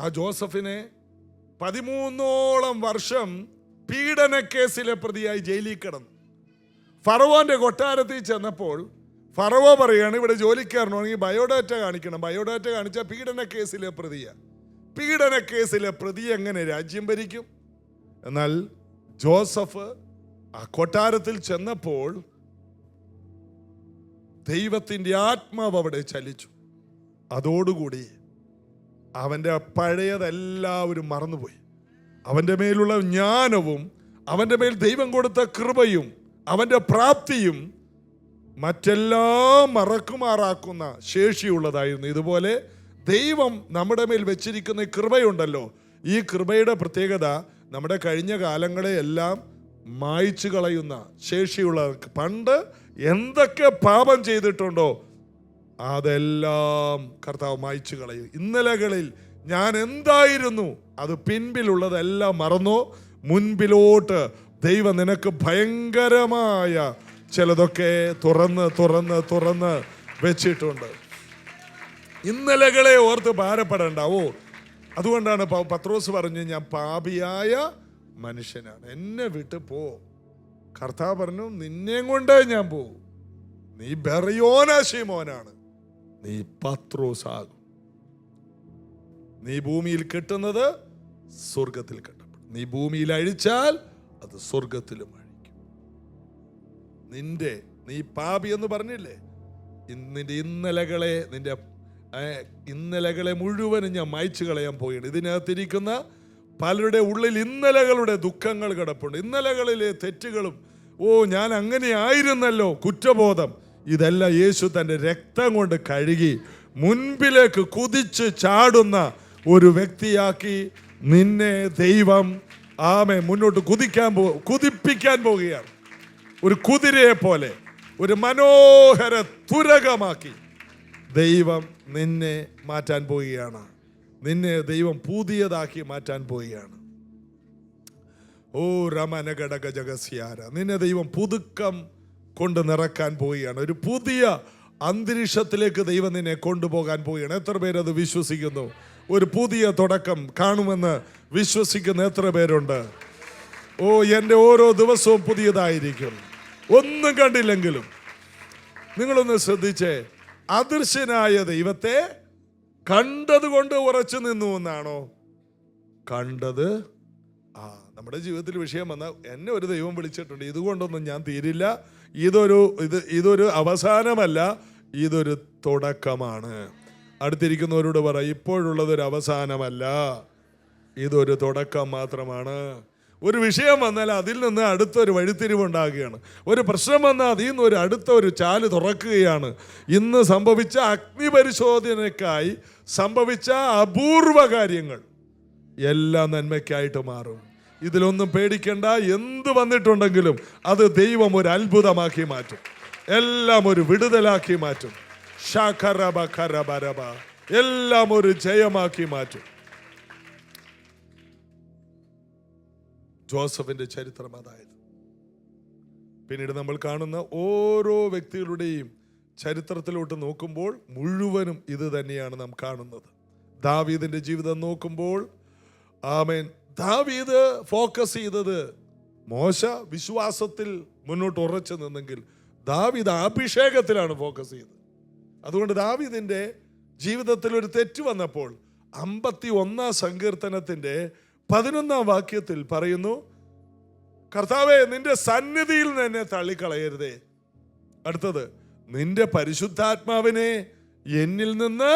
ആ ജോസഫിനെ 13ഓളം വർഷം പീഡന കേസിലെ പ്രതിയായി ജയിലിൽ കിടന്നു. ഫറവോന്റെ കൊട്ടാരത്തിൽ ചെന്നപ്പോൾ ഫറവോ പറയാണ്, ഇവിടെ ജോലിക്കാരനാണെങ്കിൽ ബയോഡാറ്റ കാണിക്കണം. ബയോഡാറ്റ കാണിച്ചാൽ പീഡന കേസിലെ പ്രതി എങ്ങനെ രാജ്യം ഭരിക്കും? എന്നാൽ ജോസഫ് ആ കൊട്ടാരത്തിൽ ചെന്നപ്പോൾ ദൈവത്തിൻ്റെ ആത്മാവ് അവിടെ ചലിച്ചു. അതോടുകൂടി അവൻ്റെ പഴയതെല്ലാവരും മറന്നുപോയി. അവൻ്റെ മേലുള്ള ജ്ഞാനവും അവൻ്റെ മേൽ ദൈവം കൊടുത്ത കൃപയും അവൻ്റെ പ്രാപ്തിയും മറ്റെല്ലാം മറക്കുമാറാക്കുന്ന ശേഷിയുള്ളതായിരുന്നു. ഇതുപോലെ ദൈവം നമ്മുടെ മേൽ വെച്ചിരിക്കുന്ന കൃപയുണ്ടല്ലോ, ഈ കൃപയുടെ പ്രത്യേകത നമ്മുടെ കഴിഞ്ഞ കാലങ്ങളെ എല്ലാം മായ്ച്ചു കളയുന്ന ശേഷിയുള്ള, പണ്ട് എന്തൊക്കെ പാപം ചെയ്തിട്ടുണ്ടോ അതെല്ലാം കർത്താവ് മായ്ച്ചു കളയും. ഇന്നലകളിൽ ഞാൻ എന്തായിരുന്നു, അത് പിൻപിലുള്ളതെല്ലാം മറന്നോ. മുൻപിലോട്ട് ദൈവം നിനക്ക് ഭയങ്കരമായ ചിലതൊക്കെ തുറന്ന് വെച്ചിട്ടുണ്ട്. ഇന്നലകളെ ഓർത്ത് ഭാരപ്പെടണ്ടാവോ. അതുകൊണ്ടാണ് പത്രോസ് പറഞ്ഞു, ഞാൻ പാപിയായ മനുഷ്യനാണ്, എന്നെ വിട്ട് പോ. കർത്താവ് പറഞ്ഞു, നിന്നെ കൊണ്ട് ഞാൻ പോകും. നീ ബെറിയോനാ ശിമോനാണ്, നീ പത്രോസാകും. നീ ഭൂമിയിൽ കെട്ടുന്നത് സ്വർഗത്തിൽ കെട്ടപ്പെടും, നീ ഭൂമിയിൽ അഴിച്ചാൽ അത് സ്വർഗത്തിലും അഴിക്കും. നീ പാപി എന്ന് പറഞ്ഞില്ലേ, നിന്റെ ഇന്നലകളെ മുഴുവനും ഞാൻ മായ്ച്ചു കളയാൻ പോവുകയാണ്. ഇതിനകത്തിരിക്കുന്ന പലരുടെ ഉള്ളിൽ ഇന്നലകളുടെ ദുഃഖങ്ങൾ കിടപ്പുണ്ട്, ഇന്നലകളിലെ തെറ്റുകളും, ഞാൻ അങ്ങനെ ആയിരുന്നല്ലോ, കുറ്റബോധം. ഇതെല്ലാം യേശു തൻ്റെ രക്തം കൊണ്ട് കഴുകി മുൻപിലേക്ക് കുതിച്ച് ചാടുന്ന ഒരു വ്യക്തിയാക്കി നിന്നെ ദൈവം മുന്നോട്ട് കുതിപ്പിക്കാൻ പോവുകയാണ്. ഒരു കുതിരയെ പോലെ, ഒരു മനോഹര തുരകമാക്കി ദൈവം നിന്നെ മാറ്റാൻ പോവുകയാണ്. നിന്നെ ദൈവം പുതിയതാക്കി മാറ്റാൻ പോവുകയാണ്. രമനഘടക ജഗസ്യാര, നിന്നെ ദൈവം പുതുക്കം കൊണ്ട് നിറക്കാൻ പോവുകയാണ്. ഒരു പുതിയ അന്തരീക്ഷത്തിലേക്ക് ദൈവം നിന്നെ കൊണ്ടുപോകാൻ പോവുകയാണ്. എത്ര പേരത് വിശ്വസിക്കുന്നു? ഒരു പുതിയ തുടക്കം കാണുമെന്ന് വിശ്വസിക്കുന്ന എത്ര പേരുണ്ട്? എൻ്റെ ഓരോ ദിവസവും പുതിയതായിരിക്കും. ഒന്നും കണ്ടില്ലെങ്കിലും നിങ്ങളൊന്ന് ശ്രദ്ധിച്ചേ, അദൃശ്യനായ ദൈവത്തെ കണ്ടതുകൊണ്ട് ഉറച്ചു നിന്നു എന്നാണോ? കണ്ടത്. നമ്മുടെ ജീവിതത്തിൽ വിഷയം വന്നാൽ എന്നെ ഒരു ദൈവം വിളിച്ചിട്ടുണ്ട്, ഇതുകൊണ്ടൊന്നും ഞാൻ തീരില്ല, ഇതൊരു അവസാനമല്ല, ഇതൊരു തുടക്കമാണ്. അടുത്തിരിക്കുന്നവരോട് പറ, ഇപ്പോഴുള്ളതൊരു അവസാനമല്ല, ഇതൊരു തുടക്കം മാത്രമാണ്. ഒരു വിഷയം വന്നാൽ അതിൽ നിന്ന് അടുത്തൊരു വഴിത്തിരിവുണ്ടാകുകയാണ്. ഒരു പ്രശ്നം വന്നാൽ അതിൽ നിന്ന് അടുത്തൊരു ചാല് തുറക്കുകയാണ്. ഇന്ന് സംഭവിച്ച അഗ്നിപരിശോധനയ്ക്കായി സംഭവിച്ച അപൂർവ കാര്യങ്ങൾ എല്ലാം നന്മയ്ക്കായിട്ട് മാറും. ഇതിലൊന്നും പേടിക്കേണ്ട. എന്ത് വന്നിട്ടുണ്ടെങ്കിലും അത് ദൈവം ഒരു അത്ഭുതമാക്കി മാറ്റും, എല്ലാം ഒരു വിടുതലാക്കി മാറ്റും. എല്ലാം ഒരു ജയമാക്കി മാറ്റും. ജോസഫിന്റെ ചരിത്രം അതായത്. പിന്നീട് നമ്മൾ കാണുന്ന ഓരോ വ്യക്തികളുടെയും ചരിത്രത്തിലോട്ട് നോക്കുമ്പോൾ മുഴുവനും ഇത് തന്നെയാണ് നാം കാണുന്നത്. ദാവീദിന്റെ ജീവിതം നോക്കുമ്പോൾ ആമേൻ, ദാവീദ് ഫോക്കസ് ചെയ്തത്, മോശ വിശ്വാസത്തിൽ മുന്നോട്ട് ഉറച്ചു നിന്നെങ്കിൽ ദാവീദ് അഭിഷേകത്തിലാണ് ഫോക്കസ് ചെയ്തത്. അതുകൊണ്ട് ദാവീദിന്റെ ജീവിതത്തിൽ ഒരു തെറ്റ് വന്നപ്പോൾ 51 സങ്കീർത്തനത്തിന്റെ 11 വാക്യത്തിൽ പറയുന്നു, കർത്താവേ, നിന്റെ സന്നിധിയിൽ നിന്ന് എന്നെ തള്ളിക്കളയരുതേ. അടുത്തത്, നിന്റെ പരിശുദ്ധാത്മാവിനെ എന്നിൽ നിന്ന്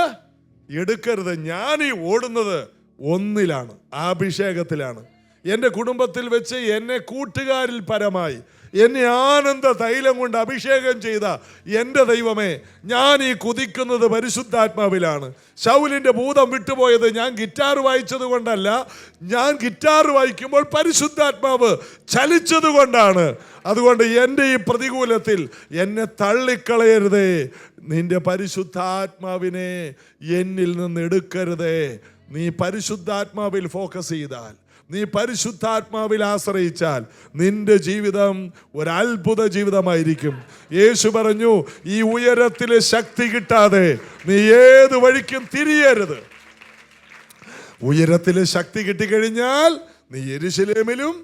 എടുക്കരുത്. ഞാൻ ഈ ഓടുന്നത് ഒന്നിലാണ്, അഭിഷേകത്തിലാണ്. എൻ്റെ കുടുംബത്തിൽ വെച്ച് എന്നെ കൂട്ടുകാരിൽ പരമായി എന്നെ ആനന്ദ തൈലം കൊണ്ട് അഭിഷേകം ചെയ്ത എൻ്റെ ദൈവമേ, ഞാൻ ഈ കുതിക്കുന്നത് പരിശുദ്ധാത്മാവിലാണ്. ശൗലിൻ്റെ ഭൂതം വിട്ടുപോയത് ഞാൻ ഗിറ്റാർ വായിച്ചത് കൊണ്ടല്ല, ഞാൻ ഗിറ്റാർ വായിക്കുമ്പോൾ പരിശുദ്ധാത്മാവ് ചലിച്ചത് കൊണ്ടാണ്. അതുകൊണ്ട് എൻ്റെ ഈ പ്രതികൂലത്തിൽ എന്നെ തള്ളിക്കളയരുതേ, നിന്റെ പരിശുദ്ധാത്മാവിനെ എന്നിൽ നിന്ന് എടുക്കരുതേ. നീ പരിശുദ്ധാത്മാവിൽ ഫോക്കസ് ചെയ്താൽ, നീ പരിശുദ്ധാത്മാവിൽ ആശ്രയിച്ചാൽ നിന്റെ ജീവിതം ഒരു അത്ഭുത ജീവിതമായിരിക്കും. യേശു പറഞ്ഞു, ഈ ഉയരത്തിലെ ശക്തി കിട്ടാതെ നീ ഏത് വഴിക്കും തിരിയരുത്. ഉയരത്തിലെ ശക്തി കിട്ടിക്കഴിഞ്ഞാൽ നീ യെരുശലേമിലും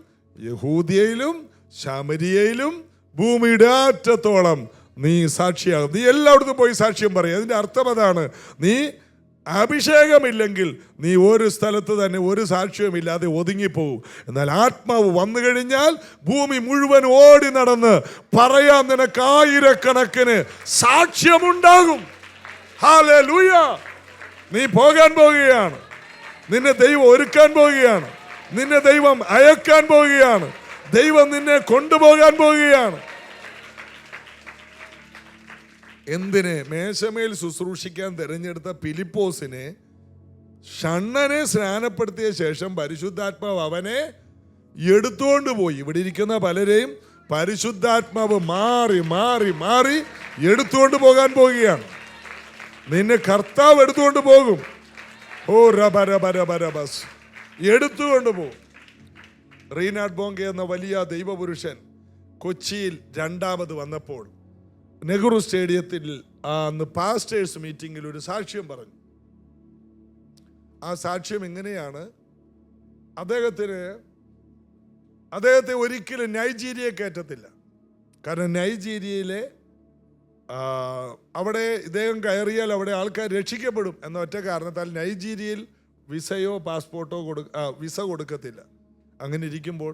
യഹൂദിയയിലും ശമരിയയിലും ഭൂമിയുടെ അറ്റത്തോളം നീ സാക്ഷിയാകും. നീ എല്ലായിടത്തും പോയി സാക്ഷ്യം പറയും. അതിൻ്റെ അർത്ഥം അതാണ്. നീ അഭിഷേകമില്ലെങ്കിൽ നീ ഒരു സ്ഥലത്ത് തന്നെ ഒരു സാക്ഷ്യമില്ലാതെ ഒതുങ്ങിപ്പോകും. എന്നാൽ ആത്മാവ് വന്നു കഴിഞ്ഞാൽ ഭൂമി മുഴുവൻ ഓടി നടന്ന് പറയാൻ നിനക്ക് ആയിരക്കണക്കിന് സാക്ഷ്യമുണ്ടാകും. ഹല്ലേലൂയ! നീ പോകാൻ പോകുകയാണ്, നിന്നെ ദൈവം ഒരുക്കാൻ പോകുകയാണ്, നിന്നെ ദൈവം അയക്കാൻ പോകുകയാണ്, ദൈവം നിന്നെ കൊണ്ടുപോകാൻ പോകുകയാണ്. എന്തിന്? മേശമേൽ ശുശ്രൂഷിക്കാൻ തിരഞ്ഞെടുത്ത ഫിലിപ്പോസിനെ ഷണ്ണനെ സ്നാനപ്പെടുത്തിയ ശേഷം പരിശുദ്ധാത്മാവ് അവനെ എടുത്തുകൊണ്ട് പോയി. ഇവിടെ ഇരിക്കുന്ന പലരെയും പരിശുദ്ധാത്മാവ് മാറി മാറി മാറി എടുത്തുകൊണ്ട് പോകാൻ പോകുകയാണ്. നിന്നെ കർത്താവ് എടുത്തുകൊണ്ട് പോകും. ഓ റബരബരബരബസ് എടുത്തുകൊണ്ട് പോകും. റീനാഡ് ബോങ്കെ എന്ന വലിയ ദൈവപുരുഷൻ കൊച്ചിയിൽ 2ാമത് വന്നപ്പോൾ നെഹ്റു സ്റ്റേഡിയത്തിൽ അന്ന് പാസ്റ്റേഴ്സ് മീറ്റിംഗിൽ ഒരു സാക്ഷ്യം പറഞ്ഞു. ആ സാക്ഷ്യം ഇങ്ങനെയാണ്: അദ്ദേഹത്തെ ഒരിക്കലും നൈജീരിയ കയറ്റത്തില്ല. കാരണം നൈജീരിയയിലെ അവിടെ ഇദ്ദേഹം കയറിയാൽ അവിടെ ആൾക്കാർ രക്ഷിക്കപ്പെടും എന്ന ഒറ്റ കാരണത്താൽ നൈജീരിയയിൽ വിസയോ പാസ്പോർട്ടോ വിസ കൊടുക്കത്തില്ല. അങ്ങനെ ഇരിക്കുമ്പോൾ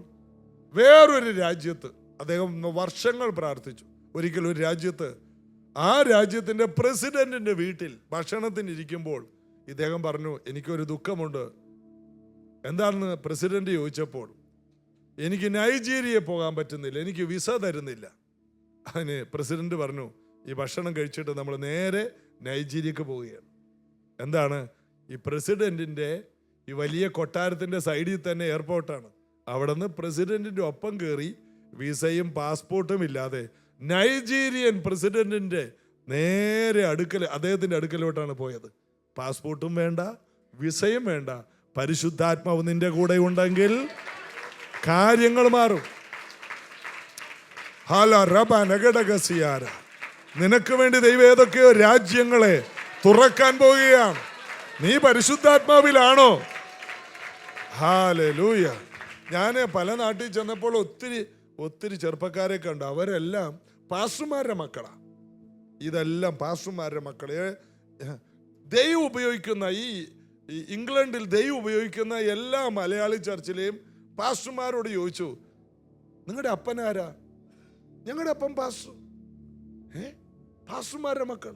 വേറൊരു രാജ്യത്ത് അദ്ദേഹം വർഷങ്ങൾ പ്രാർത്ഥിച്ചു. ഒരിക്കലും ഒരു രാജ്യത്ത്, ആ രാജ്യത്തിൻ്റെ പ്രസിഡന്റിൻ്റെ വീട്ടിൽ ഭക്ഷണത്തിന് ഇരിക്കുമ്പോൾ ഇദ്ദേഹം പറഞ്ഞു, എനിക്കൊരു ദുഃഖമുണ്ട്. എന്താണെന്ന് പ്രസിഡന്റ് ചോദിച്ചപ്പോൾ, എനിക്ക് നൈജീരിയ പോകാൻ പറ്റുന്നില്ല, എനിക്ക് വിസ തരുന്നില്ല. അതിന് പ്രസിഡന്റ് പറഞ്ഞു, ഈ ഭക്ഷണം കഴിച്ചിട്ട് നമ്മൾ നേരെ നൈജീരിയക്ക് പോവുകയാണ്. എന്താണ്? ഈ പ്രസിഡന്റിൻ്റെ ഈ വലിയ കൊട്ടാരത്തിൻ്റെ സൈഡിൽ തന്നെ എയർപോർട്ടാണ്. അവിടെ നിന്ന് പ്രസിഡന്റിൻ്റെ ഒപ്പം കയറി വിസയും പാസ്പോർട്ടും ഇല്ലാതെ നൈജീരിയൻ പ്രസിഡന്റിൻ്റെ നേരെ അദ്ദേഹത്തിൻ്റെ അടുക്കലോട്ടാണ് പോയത്. പാസ്പോർട്ടും വേണ്ട, വിസയും വേണ്ട. പരിശുദ്ധാത്മാവ് നിന്റെ കൂടെ ഉണ്ടെങ്കിൽ കാര്യങ്ങൾ മാറും. നിനക്ക് വേണ്ടി ദൈവം ഏതൊക്കെയോ രാജ്യങ്ങളെ തുറക്കാൻ പോവുകയാണ്. നീ പരിശുദ്ധാത്മാവിലാണോ? ഹല്ലേലൂയ! ഞാൻ പല നാട്ടിൽ ചെന്നപ്പോൾ ഒത്തിരി ചെറുപ്പക്കാരെ കണ്ടു. അവരെല്ലാം പാസ്റ്റർമാരുടെ മക്കളാണ്. ഇതെല്ലാം പാസ്റ്റർമാരുടെ മക്കളെ ദൈവം ഉപയോഗിക്കുന്ന ഈ ഇംഗ്ലണ്ടിൽ ദൈവം ഉപയോഗിക്കുന്ന എല്ലാ മലയാളി ചർച്ചിലെയും പാസ്റ്റർമാരോട് ചോദിച്ചു, നിങ്ങളുടെ അപ്പൻ ആരാ? ഞങ്ങളുടെ അപ്പൻ പാസ്റ്റർ. പാസ്റ്റർമാരുടെ മക്കൾ.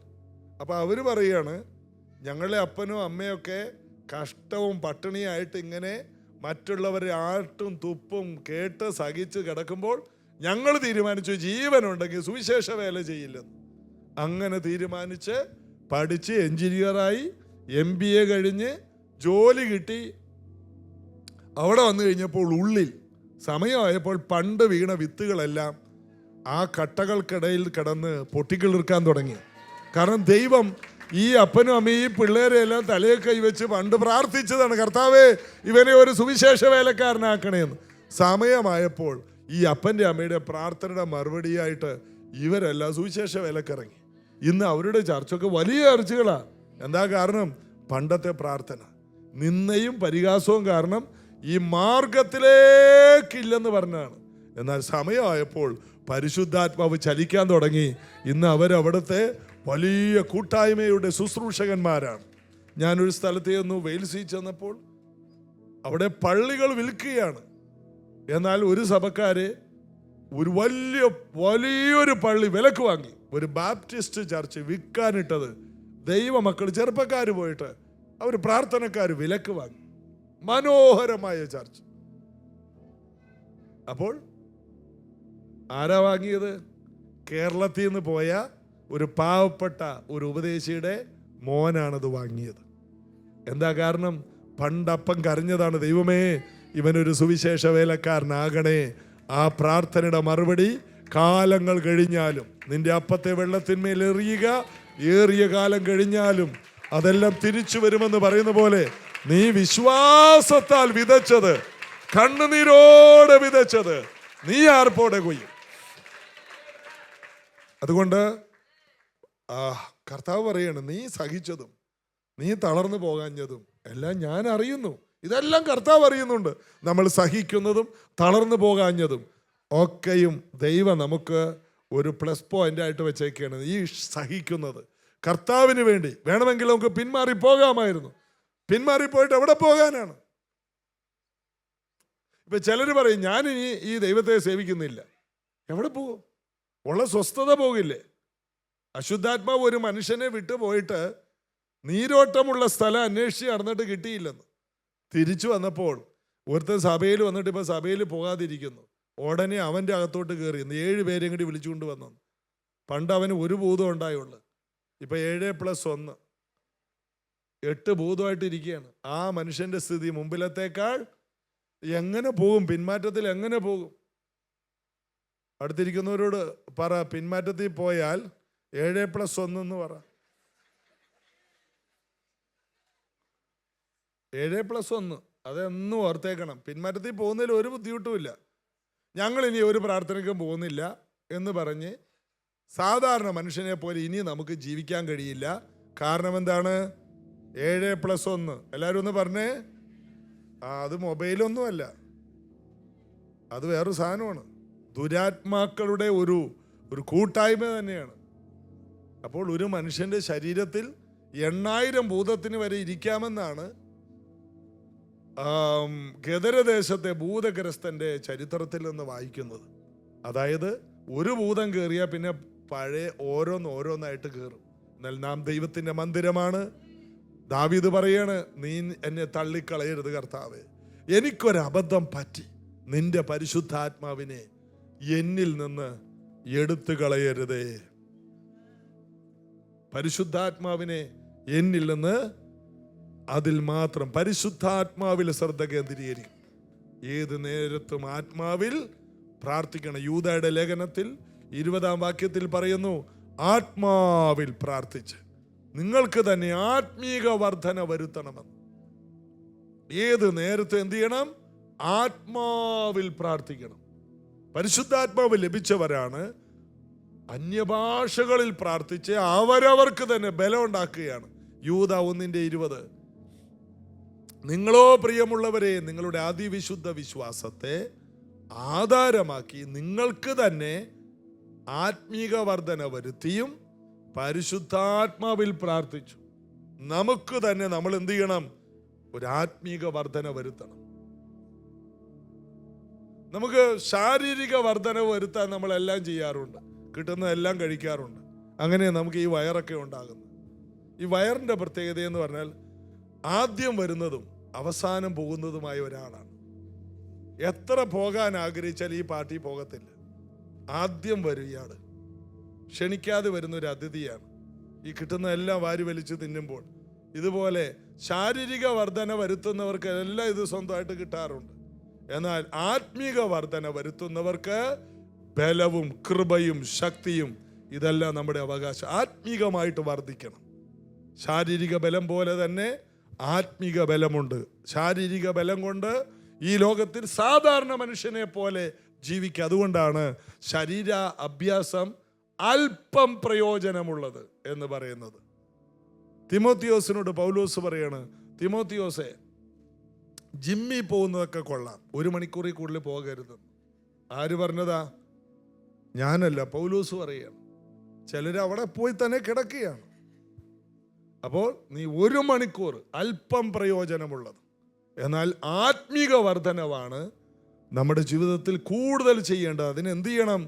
അപ്പൊ അവര് പറയാണ്, ഞങ്ങളെ അപ്പനും അമ്മയൊക്കെ കഷ്ടവും പട്ടിണിയായിട്ട് ഇങ്ങനെ മറ്റുള്ളവരെ ആട്ടും തുപ്പും കേട്ട് സഹിച്ച് കിടക്കുമ്പോൾ ഞങ്ങൾ തീരുമാനിച്ചു ജീവനുണ്ടെങ്കിൽ സുവിശേഷ വേല ചെയ്യില്ലെന്ന്. അങ്ങനെ തീരുമാനിച്ച് പഠിച്ച് എഞ്ചിനീയറായി MBA കഴിഞ്ഞ് ജോലി കിട്ടി. അവിടെ വന്നു കഴിഞ്ഞപ്പോൾ ഉള്ളിൽ സമയമായപ്പോൾ പണ്ട് വീണ വിത്തുകളെല്ലാം ആ കട്ടകൾക്കിടയിൽ കിടന്ന് പൊട്ടിക്കിളിർക്കാൻ തുടങ്ങി. കാരണം ദൈവം ഈ അപ്പനും അമ്മയും ഈ പിള്ളേരെല്ലാം തലയെ കൈവച്ച് പണ്ട് പ്രാർത്ഥിച്ചതാണ്, കർത്താവേ ഇവനെ ഒരു സുവിശേഷ വേലക്കാരനാക്കണേന്ന്. സമയമായപ്പോൾ ഈ അപ്പൻ്റെ അമ്മയുടെ പ്രാർത്ഥനയുടെ മറുപടിയായിട്ട് ഇവരെല്ലാം സുവിശേഷ വേലക്കിറങ്ങി. ഇന്ന് അവരുടെ ചർച്ചൊക്കെ വലിയ ചർച്ചകളാണ്. എന്താ കാരണം? പണ്ടത്തെ പ്രാർത്ഥന. നിന്നയും പരിഹാസവും കാരണം ഈ മാർഗത്തിലേക്കില്ലെന്ന് പറഞ്ഞാണ്. എന്നാൽ സമയമായപ്പോൾ പരിശുദ്ധാത്മാവ് ചലിക്കാൻ തുടങ്ങി. ഇന്ന് അവരവിടുത്തെ വലിയ കൂട്ടായ്മയുടെ ശുശ്രൂഷകന്മാരാണ്. ഞാനൊരു സ്ഥലത്ത് ചെന്നു, വെയിൽസിൽ ചെന്നപ്പോൾ അവിടെ പള്ളികൾ വിൽക്കുകയാണ്. എന്നാൽ ഒരു സഭക്കാര് ഒരു വലിയൊരു പള്ളി വിലക്ക് വാങ്ങി. ഒരു ബാപ്റ്റിസ്റ്റ് ചർച്ച് വിൽക്കാനിട്ടത് ദൈവമക്കൾ ചെറുപ്പക്കാർ പോയിട്ട് അവർ പ്രാർത്ഥനക്കാർ വിലക്ക് വാങ്ങി. മനോഹരമായ ചർച്ച്. അപ്പോൾ ആരാ വാങ്ങിയത്? കേരളത്തിൽ നിന്ന് പോയ ഒരു പാവപ്പെട്ട ഒരു ഉപദേശിയുടെ മോനാണത് വാങ്ങിയത്. എന്താ കാരണം? പണ്ടപ്പം കരഞ്ഞതാണ്, ദൈവമേ ഇവനൊരു സുവിശേഷ വേലക്കാരനാകണേ. ആ പ്രാർത്ഥനയുടെ മറുപടി കാലങ്ങൾ കഴിഞ്ഞാലും നിന്റെ അപ്പത്തെ വെള്ളത്തിന്മേൽ എറിയുക, ഏറിയ കാലം കഴിഞ്ഞാലും അതെല്ലാം തിരിച്ചു വരുമെന്ന് പറയുന്ന പോലെ നീ വിശ്വാസത്താൽ വിതച്ചത്, കണ്ണുനീരോടെ വിതച്ചത് നീ ആർപ്പോടെ കൊയ്യും. അതുകൊണ്ട് കർത്താവ് പറയാണ്, നീ സഹിച്ചതും നീ തളർന്നു പോകാഞ്ഞതും എല്ലാം ഞാൻ അറിയുന്നു. ഇതെല്ലാം കർത്താവ് അറിയുന്നുണ്ട്. നമ്മൾ സഹിക്കുന്നതും തളർന്നു പോകാഞ്ഞതും ഒക്കെയും ദൈവം നമുക്ക് ഒരു പ്ലസ് പോയിന്റ് ആയിട്ട് വെച്ചേക്കാണ്. ഈ സഹിക്കുന്നത് കർത്താവിന് വേണ്ടി. വേണമെങ്കിൽ നമുക്ക് പിന്മാറി പോകാമായിരുന്നു. പിന്മാറിപ്പോയിട്ട് എവിടെ പോകാനാണ്? ഇപ്പൊ ചിലർ പറയും, ഞാനിനി ഈ ദൈവത്തെ സേവിക്കുന്നില്ല. എവിടെ പോകും? ഉള്ള സ്വസ്ഥത പോകില്ലേ? അശുദ്ധാത്മാവ് ഒരു മനുഷ്യനെ വിട്ടുപോയിട്ട് നീരോട്ടമുള്ള സ്ഥലം അന്വേഷിച്ച് നടന്നിട്ട് കിട്ടിയില്ലെന്ന്. തിരിച്ചു വന്നപ്പോൾ ഒരുത്തൻ സഭയിൽ വന്നിട്ട് ഇപ്പൊ സഭയിൽ പോകാതിരിക്കുന്നു. ഉടനെ അവൻ്റെ അകത്തോട്ട് കയറി 7 പേരെയും കൂടി വിളിച്ചുകൊണ്ട് വന്നു. പണ്ട് അവന് ഒരു ഭൂതം ഉണ്ടായുള്ളു, ഇപ്പൊ 7+1 8 ഭൂതമായിട്ട് ഇരിക്കുകയാണ്. ആ മനുഷ്യന്റെ സ്ഥിതി മുമ്പിലത്തേക്കാൾ എങ്ങനെ പോകും? പിന്മാറ്റത്തിൽ എങ്ങനെ പോകും? അടുത്തിരിക്കുന്നവരോട് പറ, പിന്മാറ്റത്തിൽ പോയാൽ 7+1 എന്ന് പറ. 7+1 അതൊന്നും ഓർത്തേക്കണം. പിന്മാറ്റത്തിൽ പോകുന്നതിൽ ഒരു ബുദ്ധിമുട്ടുമില്ല. ഞങ്ങൾ ഇനി ഒരു പ്രാർത്ഥനയ്ക്കും പോകുന്നില്ല എന്ന് പറഞ്ഞ് സാധാരണ മനുഷ്യനെ പോലെ ഇനി നമുക്ക് ജീവിക്കാൻ കഴിയില്ല. കാരണം എന്താണ്? 7+1. എല്ലാവരും ഒന്ന് പറഞ്ഞേ. അത് മൊബൈലൊന്നുമല്ല, അത് വേറൊരു സാധനമാണ്. ദുരാത്മാക്കളുടെ ഒരു കൂട്ടായ്മ തന്നെയാണ്. അപ്പോൾ ഒരു മനുഷ്യന്റെ ശരീരത്തിൽ 8000 ഭൂതത്തിന് വരെ ഇരിക്കാമെന്നാണ് ഗദരദേശത്തെ ഭൂതഗ്രസ്തന്റെ ചരിത്രത്തിൽ നിന്ന് വായിക്കുന്നത്. അതായത് ഒരു ഭൂതം കയറിയാൽ പിന്നെ പഴയ ഓരോന്നായിട്ട് കയറും. എന്നാൽ നാം ദൈവത്തിന്റെ മന്ദിരമാണ്. ദാവീദ് പറയാണ്, നീ എന്നെ തള്ളിക്കളയരുത് കർത്താവേ, എനിക്കൊരബദ്ധം പറ്റി, നിന്റെ പരിശുദ്ധാത്മാവിനെ എന്നിൽ നിന്ന് എടുത്തു കളയരുതേ. പരിശുദ്ധാത്മാവിനെ എന്നിൽ നിന്ന്, അതിൽ മാത്രം പരിശുദ്ധാത്മാവിൽ ശ്രദ്ധ കേന്ദ്രീകരിക്കും. ഏത് നേരത്തും ആത്മാവിൽ പ്രാർത്ഥിക്കണം. യൂദയുടെ ലേഖനത്തിൽ 20-ാം വാക്യത്തിൽ പറയുന്നു, ആത്മാവിൽ പ്രാർത്ഥിച്ച് നിങ്ങൾക്ക് തന്നെ ആത്മീക വർധന വരുത്തണമെന്ന്. ഏത് നേരത്തും എന്ത് ചെയ്യണം? ആത്മാവിൽ പ്രാർത്ഥിക്കണം. പരിശുദ്ധാത്മാവ് ലഭിച്ചവരാണ് അന്യഭാഷകളിൽ പ്രാർത്ഥിച്ച് അവരവർക്ക് തന്നെ ബലം ഉണ്ടാക്കുകയാണ്. യൂദ 1:20. നിങ്ങളോ പ്രിയമുള്ളവരെ, നിങ്ങളുടെ അതിവിശുദ്ധ വിശ്വാസത്തെ ആധാരമാക്കി നിങ്ങൾക്ക് തന്നെ ആത്മീക വർധന വരുത്തിയും പരിശുദ്ധാത്മാവിൽ പ്രാർത്ഥിച്ചു. നമുക്ക് തന്നെ നമ്മൾ എന്ത് ചെയ്യണം? ഒരു ആത്മീക വർധന വരുത്തണം. നമുക്ക് ശാരീരിക വർധന വരുത്താൻ നമ്മളെല്ലാം ചെയ്യാറുണ്ട്, കിട്ടുന്നതെല്ലാം കഴിക്കാറുണ്ട്. അങ്ങനെ നമുക്ക് ഈ വയറൊക്കെ ഉണ്ടാകുന്നത്. ഈ വയറിൻ്റെ പ്രത്യേകത എന്ന് പറഞ്ഞാൽ ആദ്യം വരുന്നതും അവസാനം പോകുന്നതുമായ ഒരാളാണ്. എത്ര പോകാൻ ആഗ്രഹിച്ചാൽ ഈ പാർട്ടി പോകത്തില്ല. ആദ്യം വരും ഇയാൾ, ക്ഷണിക്കാതെ വരുന്ന ഒരു അതിഥിയാണ്. ഈ കിട്ടുന്ന എല്ലാം വാരി വലിച്ച് തിന്നുമ്പോൾ ഇതുപോലെ ശാരീരിക വർധന വരുത്തുന്നവർക്ക് എല്ലാം ഇത് സ്വന്തമായിട്ട് കിട്ടാറുണ്ട്. എന്നാൽ ആത്മീക വർധന വരുത്തുന്നവർക്ക് ബലവും കൃപയും ശക്തിയും ഇതെല്ലാം നമ്മുടെ അവകാശം. ആത്മീകമായിട്ട് വർദ്ധിക്കണം. ശാരീരിക ബലം പോലെ തന്നെ ആത്മീക ബലമുണ്ട്. ശാരീരിക ബലം കൊണ്ട് ഈ ലോകത്തിൽ സാധാരണ മനുഷ്യനെ പോലെ ജീവിക്കുക. അതുകൊണ്ടാണ് ശരീര അഭ്യാസം അല്പം പ്രയോജനമുള്ളത് എന്ന് പറയുന്നത്. തിമോത്തിയോസിനോട് പൗലോസ് പറയാണ്, തിമോത്തിയോസെ, ജിമ്മിൽ പോകുന്നതൊക്കെ കൊള്ളാം, 1 മണിക്കൂറിൽ കൂടുതൽ പോകരുത്. ആര് പറഞ്ഞതാ? ഞാനല്ല, പൗലോസ് പറയുകയാണ്. ചിലർ അവിടെ പോയി തന്നെ കിടക്കുകയാണ്. അപ്പോൾ നീ 1 മണിക്കൂർ അല്പം പ്രയോജനമുള്ളത്. എന്നാൽ ആത്മീക വർധനവാണ് നമ്മുടെ ജീവിതത്തിൽ കൂടുതൽ ചെയ്യേണ്ടത്. അതിന് എന്ത് ചെയ്യണം?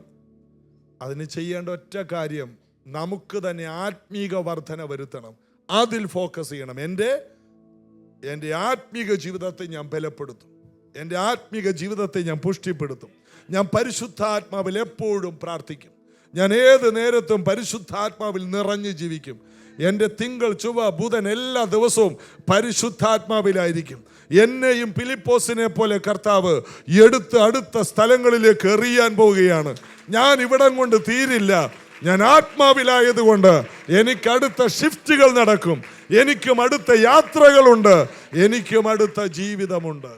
അതിന് ചെയ്യേണ്ട ഒറ്റ കാര്യം, നമുക്ക് തന്നെ ആത്മീക വർധന വരുത്തണം. അതിൽ ഫോക്കസ് ചെയ്യണം. എൻ്റെ ആത്മീക ജീവിതത്തെ ഞാൻ ബലപ്പെടുത്തും. എൻ്റെ ആത്മീക ജീവിതത്തെ ഞാൻ പുഷ്ടിപ്പെടുത്തും. ഞാൻ പരിശുദ്ധാത്മാവിൽ എപ്പോഴും പ്രാർത്ഥിക്കും. ഞാൻ ഏത് നേരത്തും പരിശുദ്ധാത്മാവിൽ നിറഞ്ഞു ജീവിക്കും. എൻ്റെ തിങ്കൾ, ചൊവ്വ, ബുധൻ എല്ലാ ദിവസവും പരിശുദ്ധാത്മാവിലായിരിക്കും. എന്നെയും ഫിലിപ്പോസിനെ പോലെ കർത്താവ് എടുത്ത് അടുത്ത സ്ഥലങ്ങളിലേക്ക് എറിയാൻ പോവുകയാണ്. ഞാൻ ഇവിടം കൊണ്ട് തീരില്ല. ഞാൻ ആത്മാവിലായതുകൊണ്ട് എനിക്ക് അടുത്ത ഷിഫ്റ്റുകൾ നടക്കും. എനിക്കും അടുത്ത യാത്രകളുണ്ട്. എനിക്കും അടുത്ത ജീവിതമുണ്ട്.